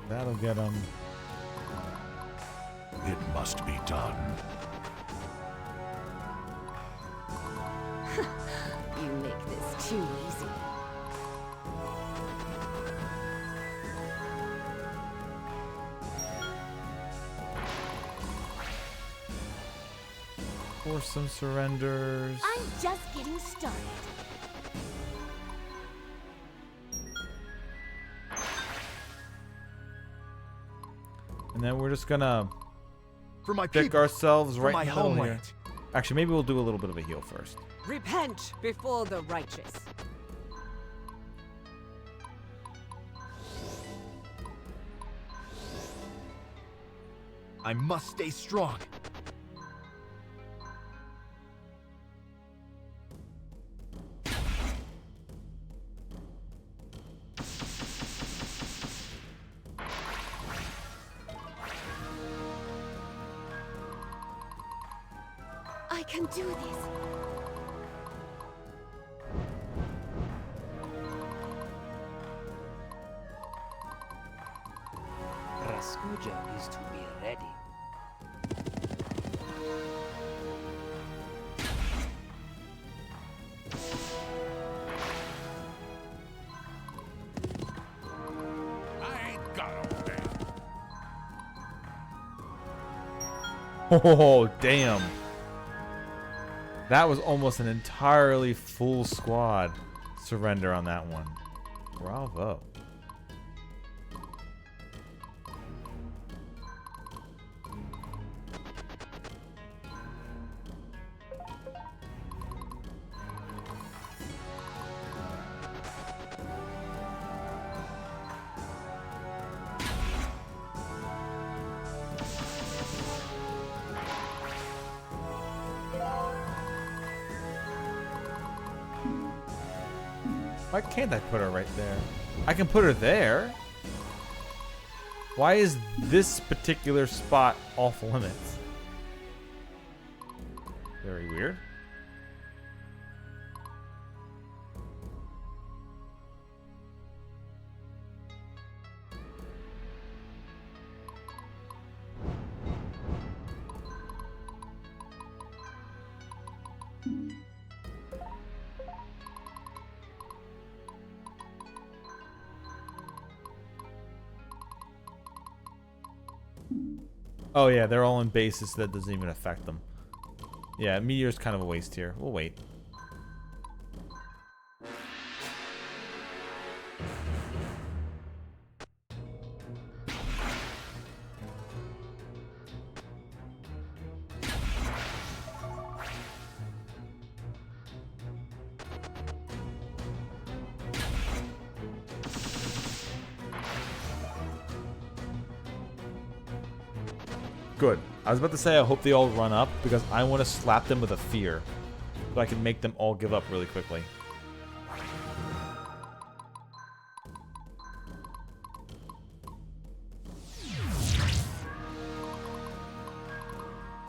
That'll get them. It must be done. You make this too easy. Force some surrenders. I'm just getting started. And then we're just gonna For my pick people. ourselves For right my in the middle here. homeland. Actually, maybe we'll do a little bit of a heal first. Repent before the righteous. I must stay strong. I can do this. Raskuja is to be ready. I ain't got all day. Oh, damn. That was almost an entirely full squad surrender on that one. Bravo. Why can't I put her right there? I can put her there. Why is this particular spot off limits? Very weird. Oh yeah, they're all in bases, so that doesn't even affect them. Yeah, Meteor's kind of a waste here. We'll wait. Good. I was about to say I hope they all run up because I want to slap them with a fear so I can make them all give up really quickly.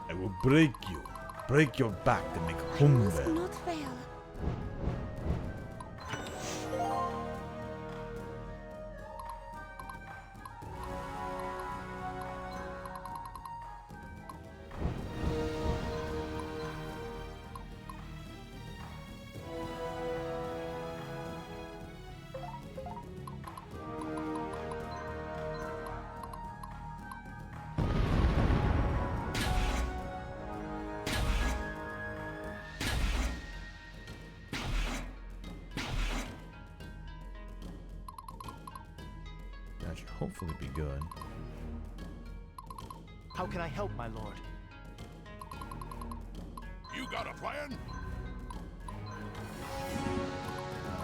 I will break you. Break your back to make I home must there. not fail. That should hopefully be good. How can I help, my lord? You got a plan?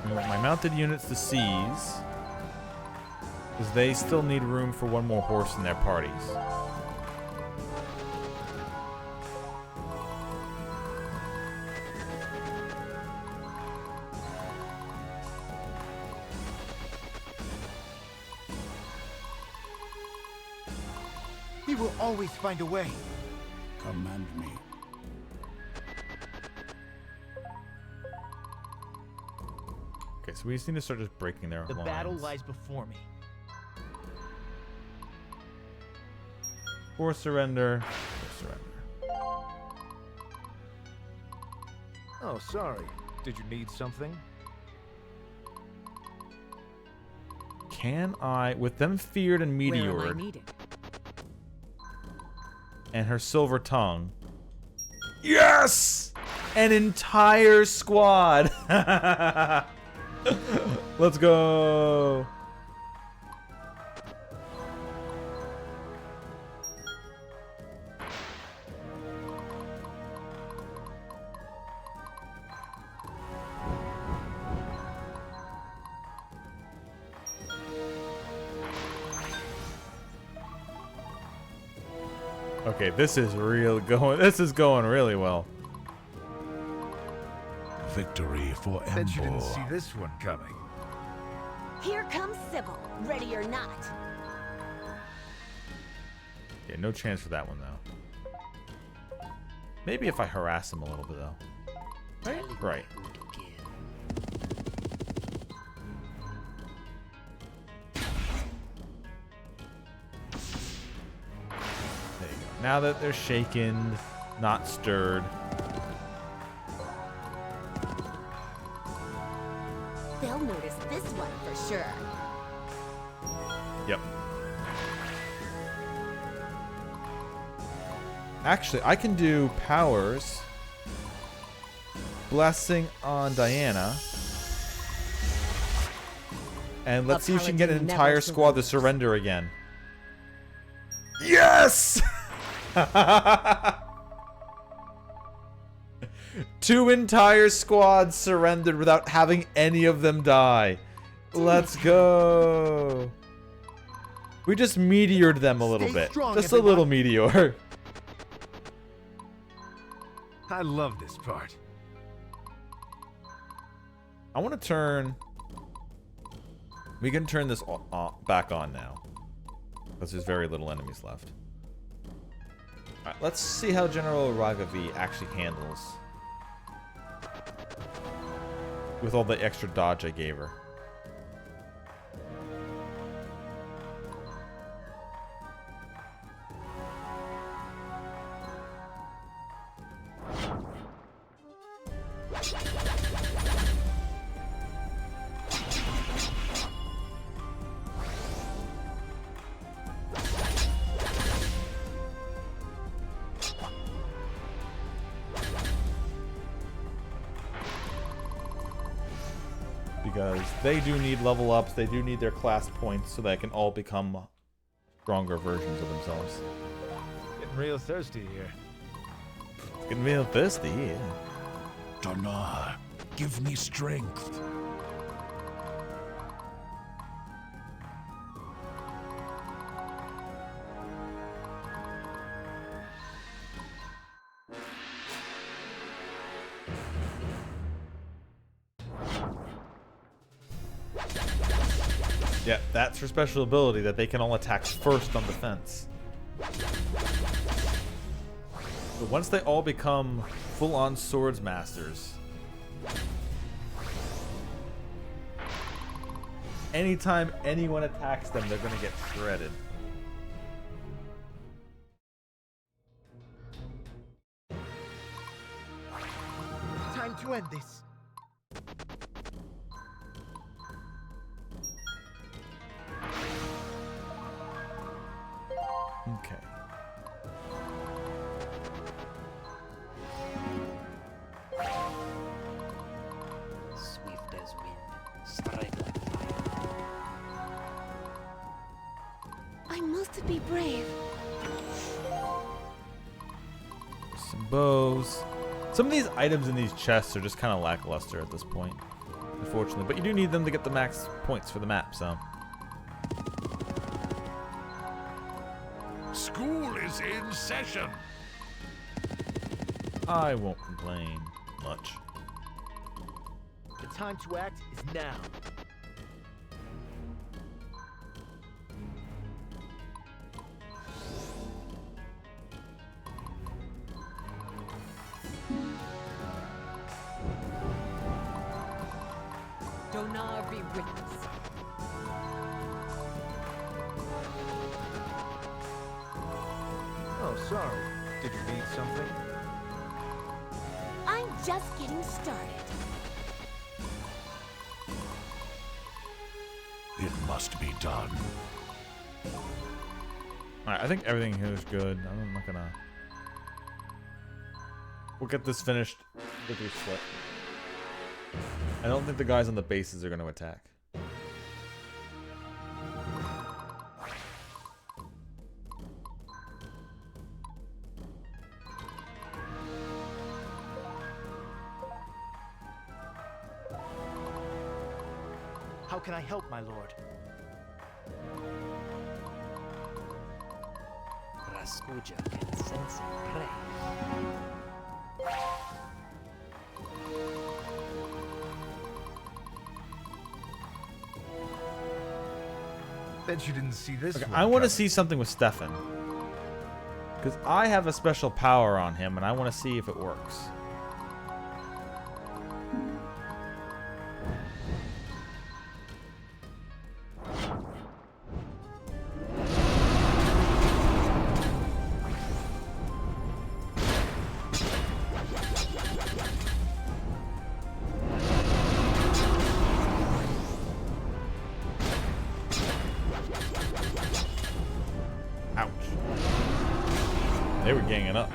I want my mounted units to seize because they still need room for one more horse in their parties. He will always find a way. Command me. Okay, so we just need to start just breaking their The lines. battle lies before me. Force surrender. Force surrender. Oh, sorry. Did you need something? Can I, with them feared and Where am I meteored, needed? and her silver tongue. Yes! An entire squad! Let's go! Okay, this is going really well. Victory for Bet you didn't Embor. see this one coming. Here comes Sybil, ready or not. Yeah, no chance for that one though. Maybe if I harass him a little bit though. Right? Right. There you go. Now that they're shaken, not stirred. They'll notice this one for sure. Yep. Actually, I can do powers. Blessing on Diana. And let's see if she can get an entire squad to surrender again. Yes! 2 entire squads surrendered without having any of them die. Let's go. We just meteored them a little bit. Just a little meteor. I love this part. I want to turn... We can turn this back on now. Because there's very little enemies left. Alright, let's see how General Ragavi actually handles. With all the extra dodge I gave her. Because they do need level ups, they do need their class points so they can all become stronger versions of themselves. Getting real thirsty here. Getting real thirsty, yeah. Donar, give me strength. Yeah, that's her special ability, that they can all attack first on defense. But once they all become full-on swords masters, anytime anyone attacks them, they're gonna get shredded. Time to end this. Okay. Swift as wind, strike like fire. I must be brave. Some bows. Some of these items in these chests are just kind of lackluster at this point, unfortunately. But you do need them to get the max points for the map, so. School is in session. I won't complain much. The time to act is now. Donar be witness. Oh, sorry. Did you need something? I'm just getting started. It must be done. Alright, I think everything here is good. I'm not gonna... We'll get this finished. Victory split. I don't think the guys on the bases are gonna attack. How can I help, my lord? Rascuja can sense prey. Bet you didn't see this Okay, one I want to coming. see something with Stefan. Because I have a special power on him, and I want to see if it works. Ouch. They were ganging up.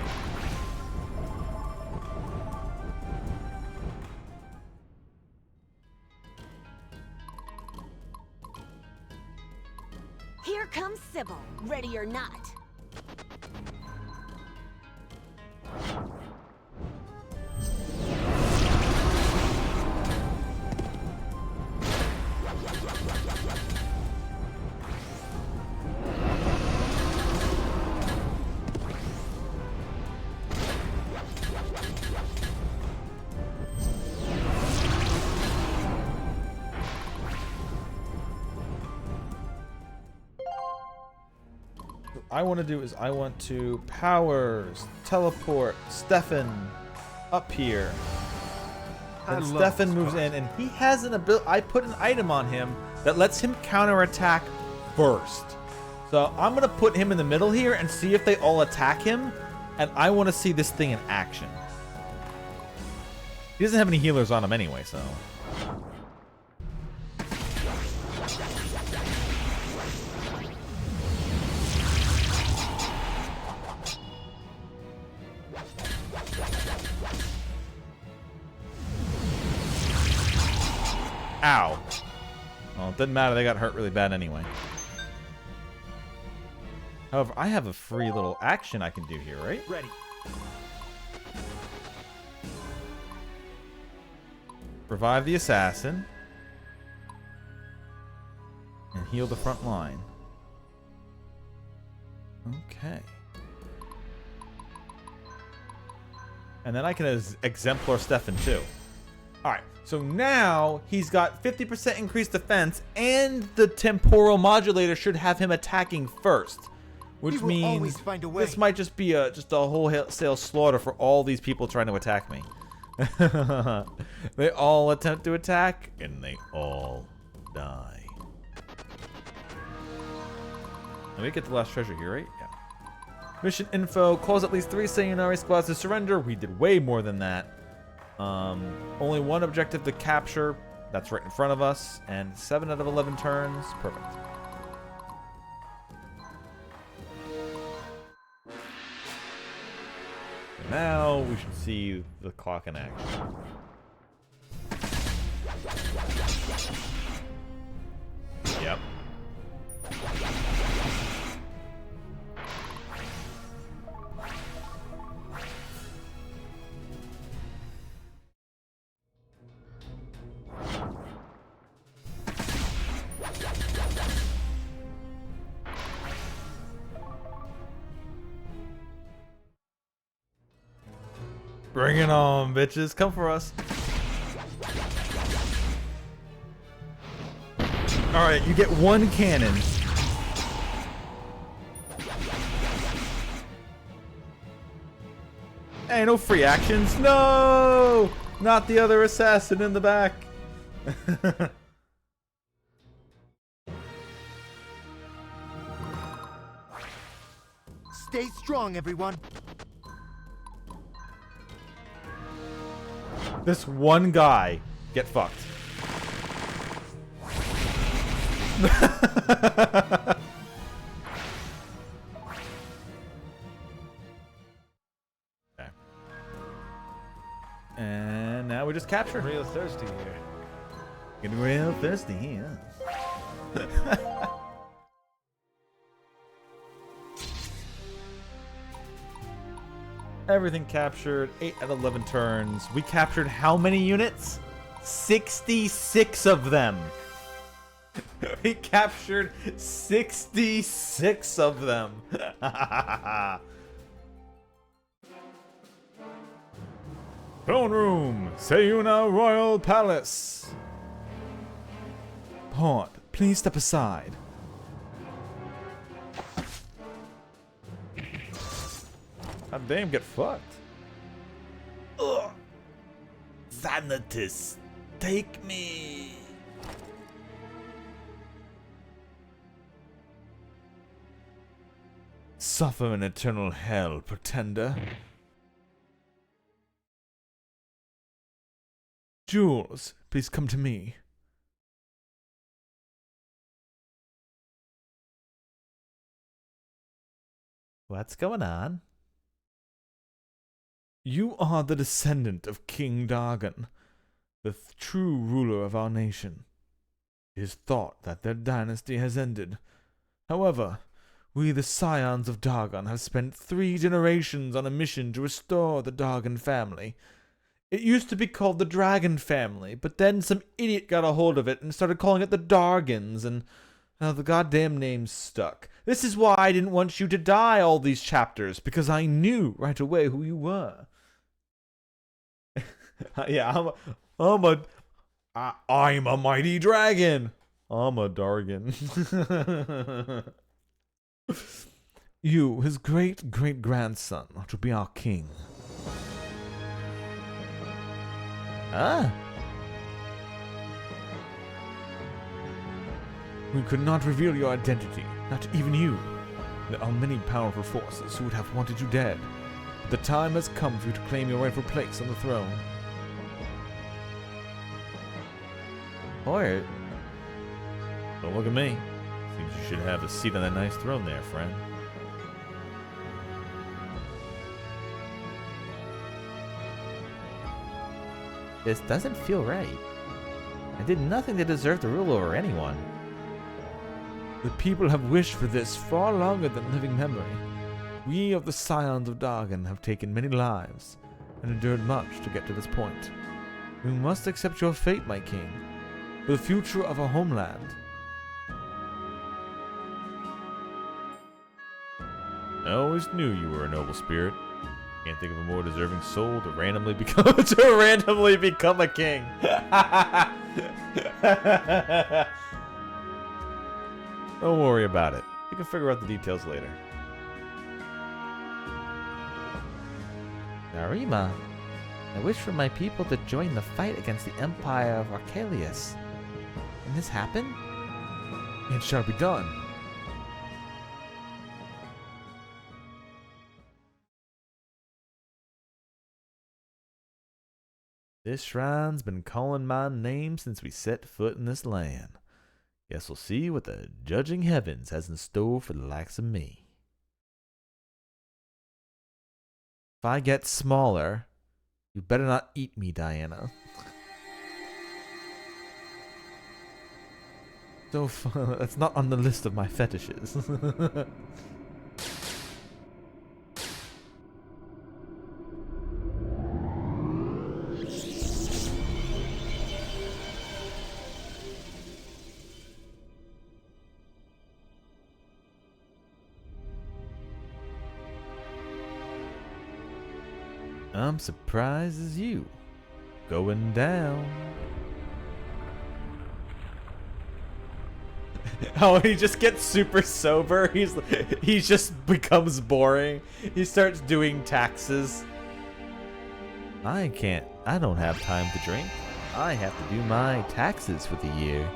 Here comes Sybil, ready or not. What I want to do is I want to teleport Stefan up here. I And love Stefan this moves part. in, and he has an ability. I put an item on him that lets him counterattack first. So I'm gonna put him in the middle here and see if they all attack him. And I want to see this thing in action. He doesn't have any healers on him anyway, so. Ow. Well, it didn't matter. They got hurt really bad anyway. However, I have a free little action I can do here, right? Ready. Revive the assassin. And heal the front line. Okay. And then I can exemplar Stefan too. Alright, so now he's got 50% increased defense, and the temporal modulator should have him attacking first. Which We will means always find a way. this might just be just a wholesale slaughter for all these people trying to attack me. They all attempt to attack, and they all die. Let me get the last treasure here, right? Yeah. Mission info, cause at least 3 Sayonari squads to surrender. We did way more than that. Only one objective to capture. That's right in front of us. And 7 out of 11 turns. Perfect. And now we should see the clock in action. Yep. Bring it on, bitches. Come for us. Alright, you get 1 cannon. Hey, no free actions. No! Not the other assassin in the back. Stay strong, everyone. This one guy, get fucked. Okay. And now we just capture. Real thirsty here. Getting real thirsty here. Everything captured. 8 out of 11 turns. We captured how many units? 66 of them. We captured 66 of them. Throne room, Sayuna Royal Palace. Port, please step aside. God damn, get fucked. Ugh. Thanatos, take me. Suffer an eternal hell, pretender. Jules, please come to me. What's going on? You are the descendant of King Dargon, the true ruler of our nation. It is thought that their dynasty has ended. However, we, the scions of Dargon, have spent 3 generations on a mission to restore the Dargon family. It used to be called the Dragon family, but then some idiot got a hold of it and started calling it the Dargons, and the goddamn name stuck. This is why I didn't want you to die all these chapters, because I knew right away who you were. Yeah, I'm a mighty dragon. I'm a Dargon. You, his great-great-grandson, are to be our king. Ah. We could not reveal your identity, not even you. There are many powerful forces who would have wanted you dead. But the time has come for you to claim your rightful place on the throne. Or Don't look at me. Seems you should have a seat on that nice throne there, friend. this doesn't feel right. I did nothing to deserve to rule over anyone. The people have wished for this far longer than living memory. We of the Scions of Dargon have taken many lives and endured much to get to this point. We must accept your fate, my king, for the future of our homeland. I always knew you were a noble spirit. Can't think of a more deserving soul to randomly become a king. Don't worry about it. You can figure out the details later. Narima, I wish for my people to join the fight against the Empire of Archelius. Can this happen? It shall be done. This shrine's been calling my name since we set foot in this land. Guess we'll see what the judging heavens has in store for the likes of me. If I get smaller, you better not eat me, Diana. So that's not on the list of my fetishes. I'm surprised as you. Going down. Oh, he just gets super sober. He just becomes boring. He starts doing taxes. I don't have time to drink. I have to do my taxes for the year.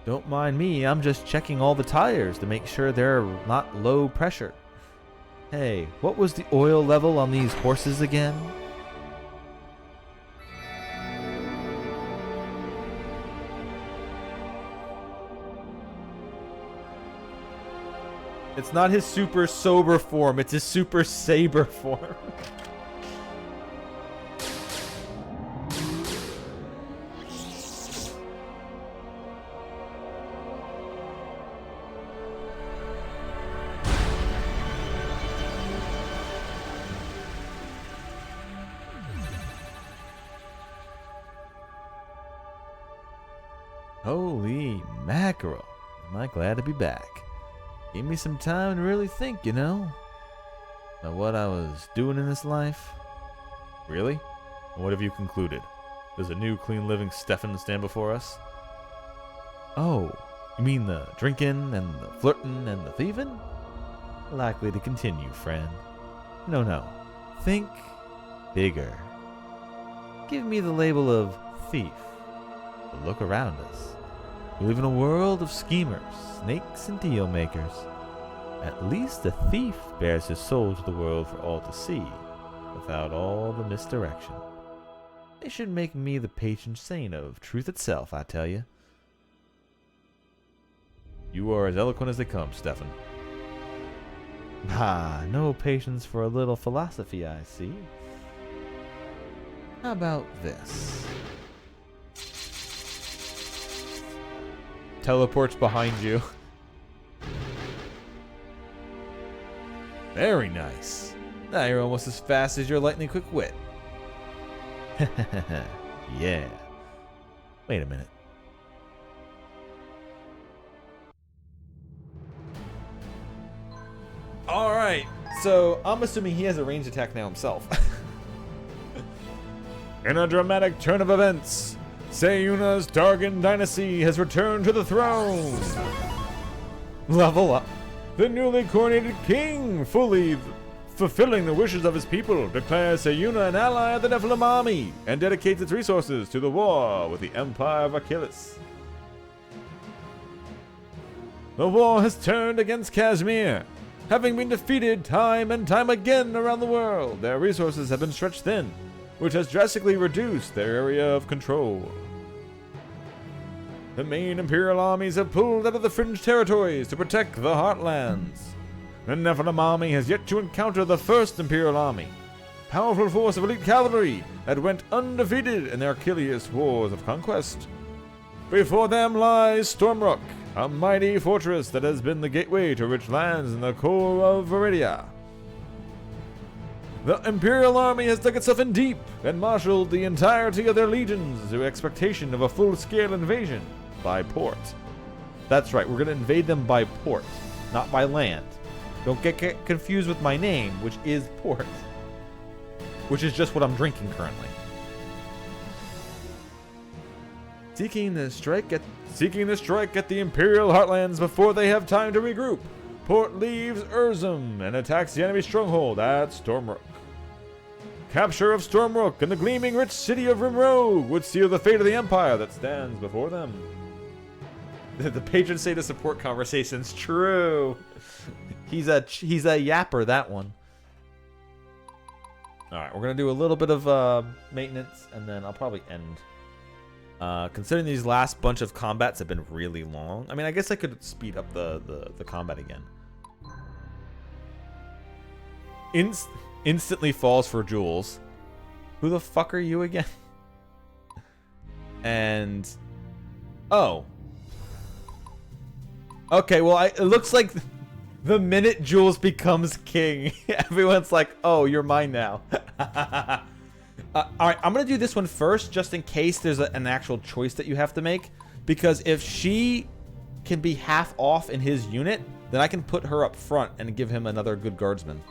Don't mind me, I'm just checking all the tires to make sure they're not low pressure. Hey, what was the oil level on these horses again? It's not his super sober form, it's his super saber form. Holy mackerel. Am I glad to be back. Gave me some time to really think, you know, about what I was doing in this life. Really? And what have you concluded? Does a new clean living Stefan stand before us? Oh, you mean the drinking and the flirting and the thieving? Likely to continue, friend. No. Think bigger. Give me the label of thief. But look around us. We live in a world of schemers, snakes, and deal makers. At least a thief bears his soul to the world for all to see, without all the misdirection. They should make me the patron saint of truth itself, I tell you. You are as eloquent as they come, Stefan. No patience for a little philosophy, I see. How about this? Teleports behind you. Very nice. Now you're almost as fast as your lightning quick wit. Yeah. Wait a minute. Alright, so I'm assuming he has a ranged attack now himself. In a dramatic turn of events, Sayuna's Dargan dynasty has returned to the throne. Level up. The newly coronated king, fully fulfilling the wishes of his people, declares Sayuna an ally of the Nephilim army and dedicates its resources to the war with the Empire of Achilles. The war has turned against Kashmir. Having been defeated time and time again around the world, their resources have been stretched thin, which has drastically reduced their area of control. The main Imperial armies have pulled out of the fringe territories to protect the heartlands. The Nephilim army has yet to encounter the first Imperial army, a powerful force of elite cavalry that went undefeated in their Achilles wars of conquest. Before them lies Stormrock, a mighty fortress that has been the gateway to rich lands in the core of Viridia. The Imperial army has dug itself in deep and marshaled the entirety of their legions to expectation of a full-scale invasion by port. That's right, we're going to invade them by port, not by land. Don't get confused with my name, which is port, which is just what I'm drinking currently. Seeking the strike at the Imperial Heartlands before they have time to regroup, Port leaves Urzum and attacks the enemy stronghold at Stormrook. Capture of Stormrook and the gleaming rich city of Rimrogue would seal the fate of the Empire that stands before them. The patron saint of support conversations, true. He's a yapper, that one. All right, we're gonna do a little bit of maintenance, and then I'll probably end. Considering these last bunch of combats have been really long, I mean, I guess I could speed up the combat again. Instantly falls for Jules. Who the fuck are you again? And oh, okay. Well, it looks like the minute Jules becomes king, everyone's like, "Oh, you're mine now." All right, I'm gonna do this one first, just in case there's an actual choice that you have to make. Because if she can be half off in his unit, then I can put her up front and give him another good guardsman.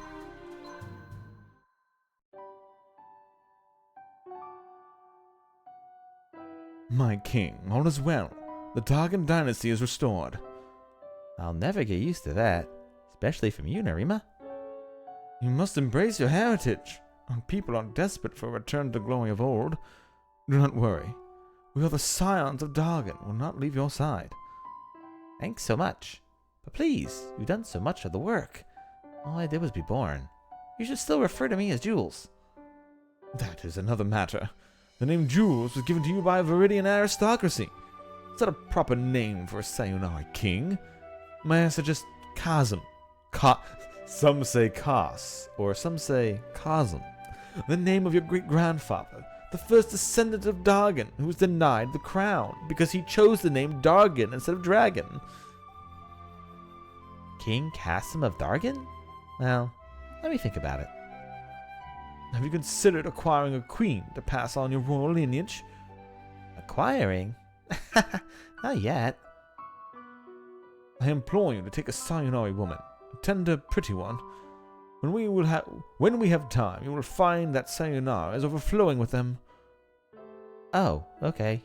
My king, all is well. The Targan dynasty is restored. I'll never get used to that, especially from you, Narima. You must embrace your heritage. Our people are desperate for a return to the glory of old. Do not worry. We are the scions of Dargan. Will not leave your side. Thanks so much. But please, you've done so much of the work. All I did was be born. You should still refer to me as Jules. That is another matter. The name Jules was given to you by a Viridian aristocracy. Is that a proper name for a Sayonara king? May I suggest Kazim? Some say Kas, or some say Kazim. The name of your great-grandfather, the first descendant of Dargan, who was denied the crown because he chose the name Dargan instead of Dragon. King Kasim of Dargan? Well, let me think about it. Have you considered acquiring a queen to pass on your royal lineage? Acquiring? Not yet. I implore you to take a sayonara woman, a tender, pretty one. When we have time, you will find that sayonara is overflowing with them. Oh, okay.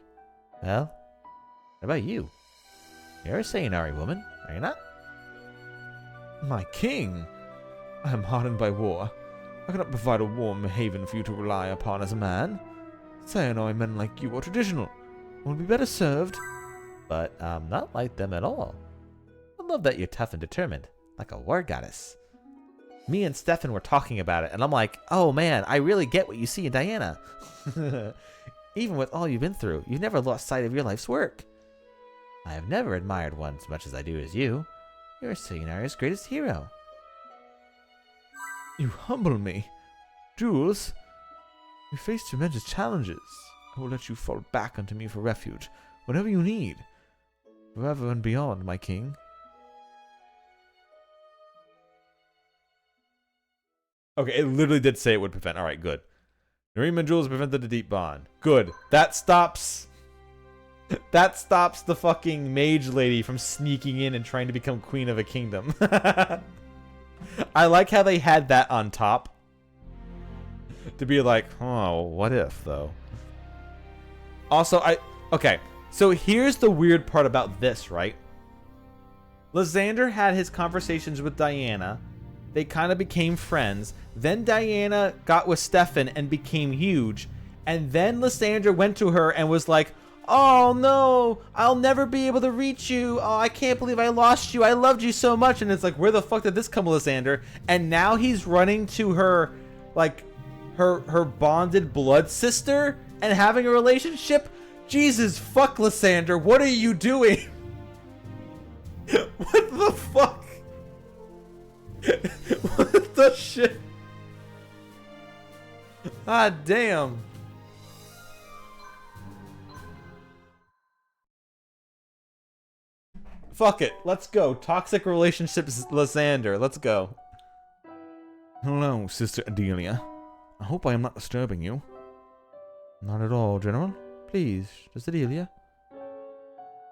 Well, what about you? You're a sayonara woman, are you not? My king! I am hardened by war. I cannot provide a warm haven for you to rely upon as a man. Sayonara men like you are traditional, and will be better served. But I'm not like them at all. I love that you're tough and determined, like a war goddess. Me and Stefan were talking about it, and I'm like, oh man, I really get what you see in Diana. Even with all you've been through, you've never lost sight of your life's work. I have never admired one as much as I do as you. You're Sayonara's greatest hero. You humble me. Jules, you face tremendous challenges. I will let you fall back unto me for refuge, whatever you need. Forever and beyond, my king. Okay, it literally did say it would prevent. Alright, good. Nareem and Jules prevented the deep bond. Good. That stops the fucking mage lady from sneaking in and trying to become queen of a kingdom. I like how they had that on top. To be like, oh, what if, though? Also, okay, so here's the weird part about this, right? Lysander had his conversations with Diana. They kind of became friends. Then Diana got with Stefan and became huge. And then Lysander went to her and was like, oh no, I'll never be able to reach you. Oh, I can't believe I lost you. I loved you so much. And it's like, where the fuck did this come, Lysander? And now he's running to her, like, her bonded blood sister and having a relationship. Jesus fuck, Lysander, what are you doing? What the fuck? What the shit? Ah, damn. Fuck it. Let's go. Toxic relationships, Lysander. Let's go. Hello, Sister Adelia. I hope I am not disturbing you. Not at all, General. Please, just Adelia.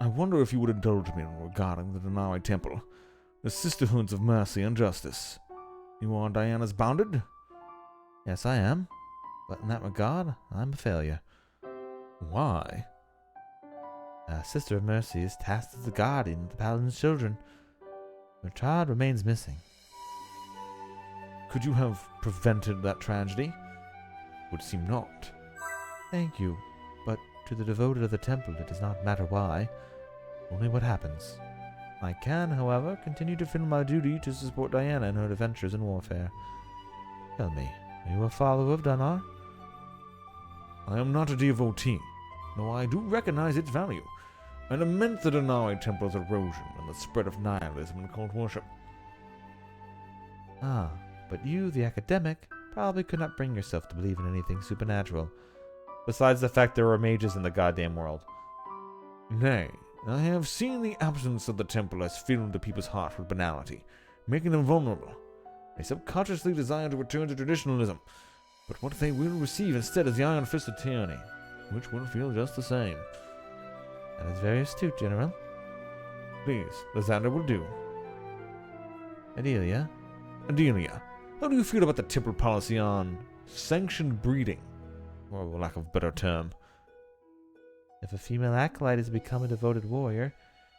I wonder if you would indulge me regarding the Denari Temple, the Sisterhoods of Mercy and Justice. You are Diana's bounded? Yes, I am. But in that regard, I'm a failure. Why? Sister of Mercy is tasked as the guardian of the Paladin's children. Her child remains missing. Could you have prevented that tragedy? Would seem not. Thank you, but to the devoted of the temple it does not matter why, only what happens. I can, however, continue to fulfill my duty to support Diana in her adventures in warfare. Tell me, are you a follower of Danar? I am not a devotee, though I do recognize its value, and lament the Denari Temple's erosion and the spread of nihilism in cult worship. Ah, but you, the academic, probably could not bring yourself to believe in anything supernatural. Besides the fact there were mages in the goddamn world. Nay, I have seen the absence of the temple has filled the people's hearts with banality, making them vulnerable. They subconsciously desire to return to traditionalism, but what they will receive instead is the iron fist of tyranny, which will feel just the same. That is very astute, General. Please, Lysander will do. Adelia? Adelia, how do you feel about the temple policy on sanctioned breeding? Or lack of a better term. If a female acolyte has become a devoted warrior,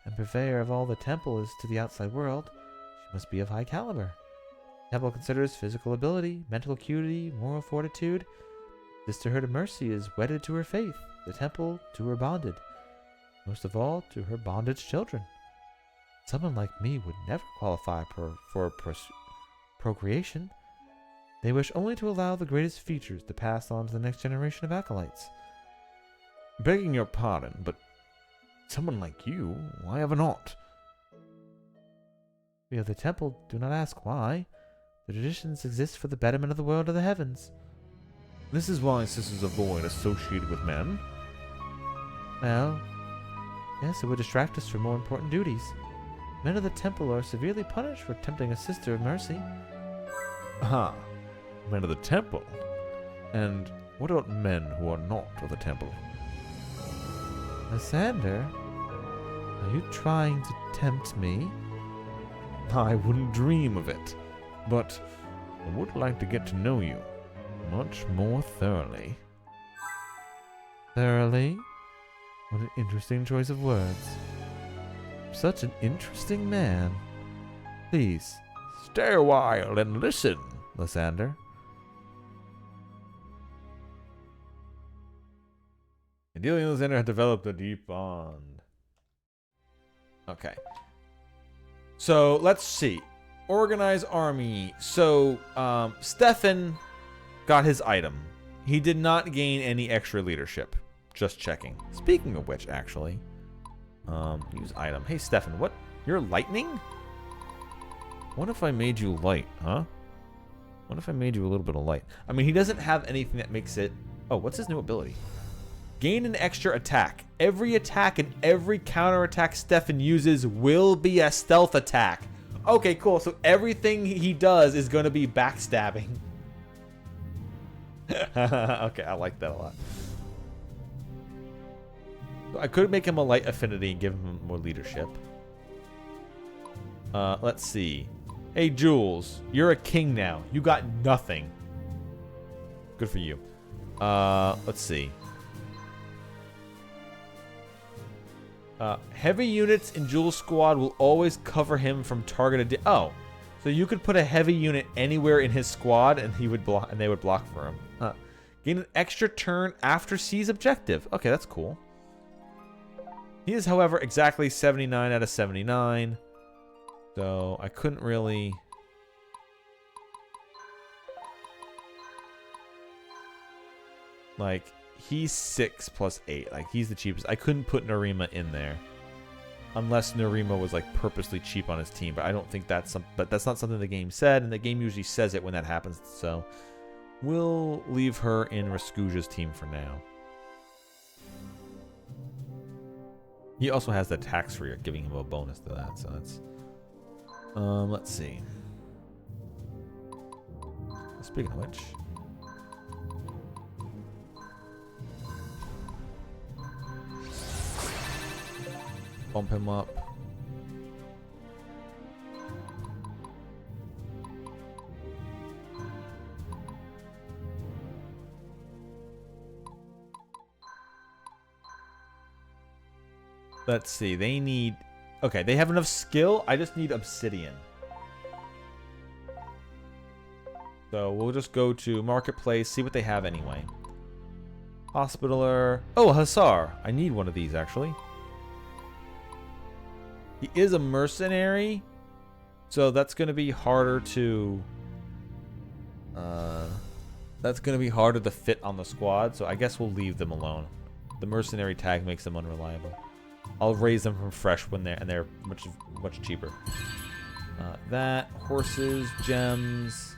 and purveyor of all the temple is to the outside world, she must be of high caliber. The temple considers physical ability, mental acuity, moral fortitude. Sisterhood of Mercy is wedded to her faith, the temple to her bonded. Most of all, to her bondage children. Someone like me would never qualify for procreation. They wish only to allow the greatest features to pass on to the next generation of acolytes. Begging your pardon, but someone like you, why ever not? We of the temple do not ask why. The traditions exist for the betterment of the world of the heavens. This is why sisters avoid associating with men? Well, yes, it would distract us from more important duties. Men of the temple are severely punished for tempting a sister of mercy. Aha, men of the temple? And what about men who are not of the temple? Lysander, are you trying to tempt me? I wouldn't dream of it, but I would like to get to know you much more thoroughly. Thoroughly? What an interesting choice of words. Such an interesting man. Please, Stay a while and listen. Lysander. Adelia and Lysander have developed a deep bond. Okay. So, let's see. Organize army. So, Stefan got his item. He did not gain any extra leadership. Just checking. Speaking of which, actually. Use item. Hey, Stefan, what? You're lightning? What if I made you light, huh? What if I made you a little bit of light? I mean, he doesn't have anything that makes it... Oh, what's his new ability? Gain an extra attack. Every attack and every counterattack Stefan uses will be a stealth attack. Okay, cool. So everything he does is going to be backstabbing. Okay, I like that a lot. So I could make him a light affinity and give him more leadership. Let's see. Hey, Jules, you're a king now. You got nothing. Good for you. Let's see. Heavy units in Jules' squad will always cover him from targeted. Oh, so you could put a heavy unit anywhere in his squad, and he would block, and they would block for him. Gain an extra turn after C's objective. Okay, that's cool. He is, however, exactly 79 out of 79. So I couldn't really. Like, he's 6 plus 8. Like, he's the cheapest. I couldn't put Narima in there. Unless Narima was, like, purposely cheap on his team. But I don't think that's but that's not something the game said. And the game usually says it when that happens. So we'll leave her in Raskuja's team for now. He also has the tax-free, giving him a bonus to that. So that's... let's see. Speaking of which... Bump him up. Let's see. They need... Okay, they have enough skill. I just need obsidian. So we'll just go to Marketplace, see what they have anyway. Hospitaler. Oh, Hussar. I need one of these, actually. He is a mercenary, so that's going to be harder to... that's going to be harder to fit on the squad, so I guess we'll leave them alone. The mercenary tag makes them unreliable. I'll raise them from fresh when they're much cheaper. That, horses, gems,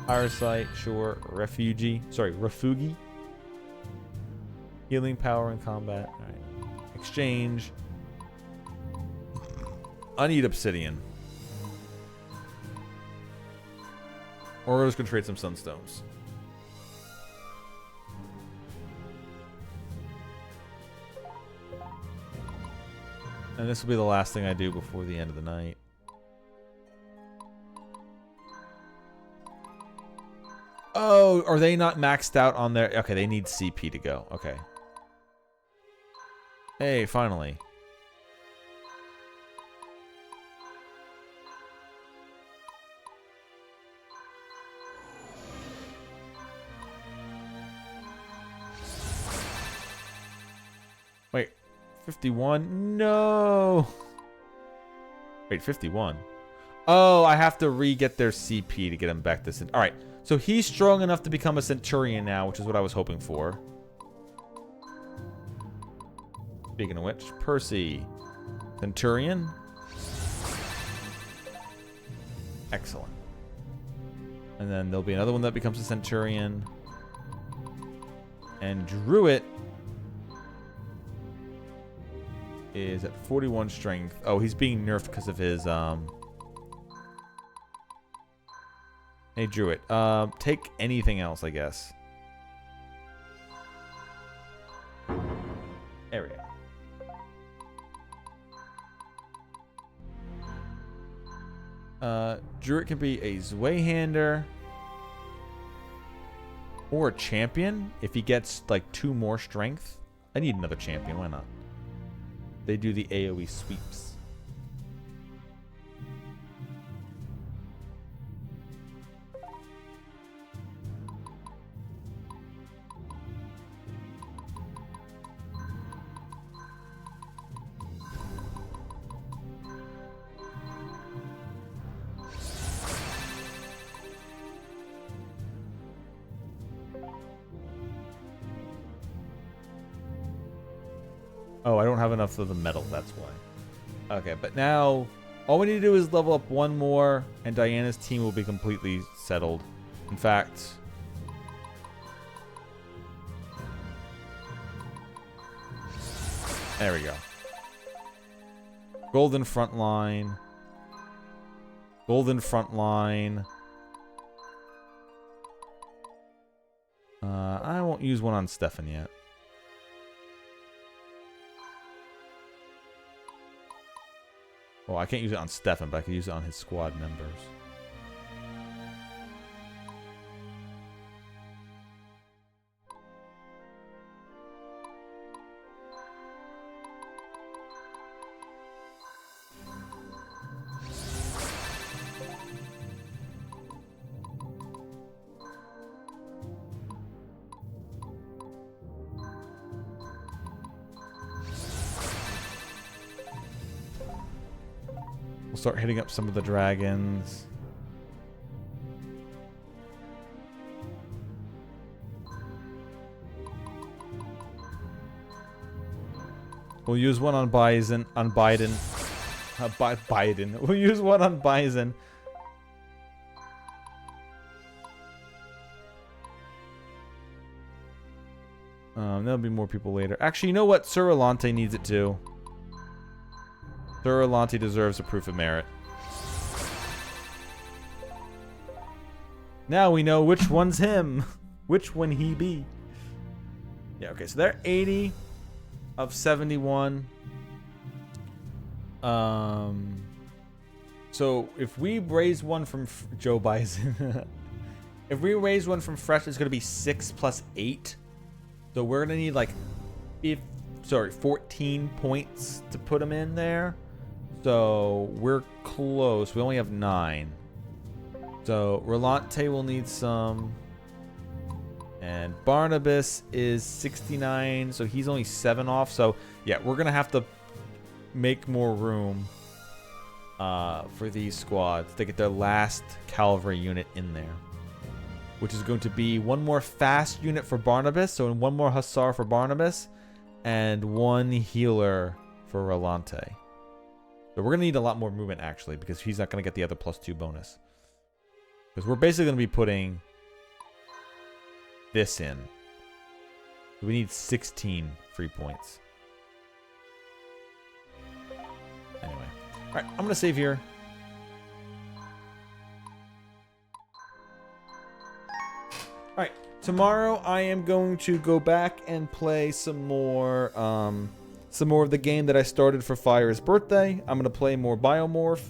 Parasite, sure, refugi, healing power in combat. All right, exchange. I need obsidian, or we're just gonna trade some sunstones. And this will be the last thing I do before the end of the night. Oh, are they not maxed out on their... Okay, they need CP to go. Okay. Hey, finally. Wait. 51? No. Wait, 51? Oh, I have to re-get their CP to get him back to... Alright, so he's strong enough to become a Centurion now, which is what I was hoping for. Speaking of which, Percy. Centurion. Excellent. And then there'll be another one that becomes a Centurion. And Druid is at 41 strength. Oh, he's being nerfed because of his Hey, Druid. Take anything else, I guess. Druid can be a Zweihander or a champion if he gets like 2 more strength. I need another champion. Why not? They do the AoE sweeps. Oh, I don't have enough of the metal, that's why. Okay, but now all we need to do is level up 1 more and Diana's team will be completely settled. In fact, there we go. Golden front line. Golden front line. I won't use one on Stefan yet. Well, I can't use it on Stefan, but I can use it on his squad members. We'll start hitting up some of the dragons. We'll use one on Bison, on Biden. Biden. We'll use one on Bison. There'll be more people later. Actually, you know what? Sir Alante needs it too. Sir Alante deserves a proof of merit. Now we know which one's him. Which one he be. Yeah, okay, so they're 80 of 71. So if we raise one from Joe Bison, if we raise one from fresh, it's gonna be 6 plus 8. So we're gonna need like 14 points to put him in there. So we're close. We only have 9. So Rolante will need some. And Barnabas is 69, so he's only 7 off. So yeah, we're gonna have to make more room for these squads to get their last cavalry unit in there, which is going to be 1 more fast unit for Barnabas, so 1 more hussar for Barnabas, and 1 healer for Rolante. So we're gonna need a lot more movement actually, because he's not gonna get the other +2 bonus. Because we're basically gonna be putting this in. We need 16 free points. Anyway. Alright, I'm gonna save here. Alright, tomorrow I am going to go back and play some more of the game that I started for Fire's birthday. I'm gonna play more Biomorph.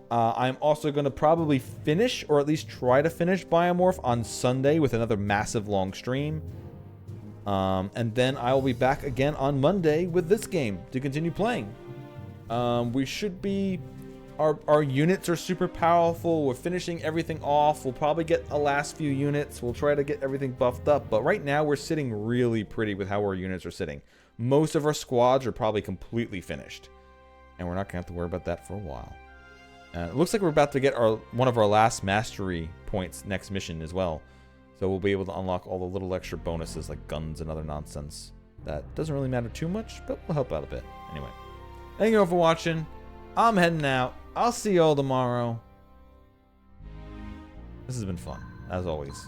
I'm also going to probably finish, or at least try to finish, Biomorph on Sunday with another massive long stream. And then I will be back again on Monday with this game to continue playing. We should be... Our units are super powerful. We're finishing everything off. We'll probably get a last few units. We'll try to get everything buffed up. But right now, we're sitting really pretty with how our units are sitting. Most of our squads are probably completely finished. And we're not going to have to worry about that for a while. It looks like we're about to get one of our last mastery points next mission as well. So we'll be able to unlock all the little extra bonuses like guns and other nonsense. That doesn't really matter too much, but will help out a bit. Anyway, thank you all for watching. I'm heading out. I'll see you all tomorrow. This has been fun, as always.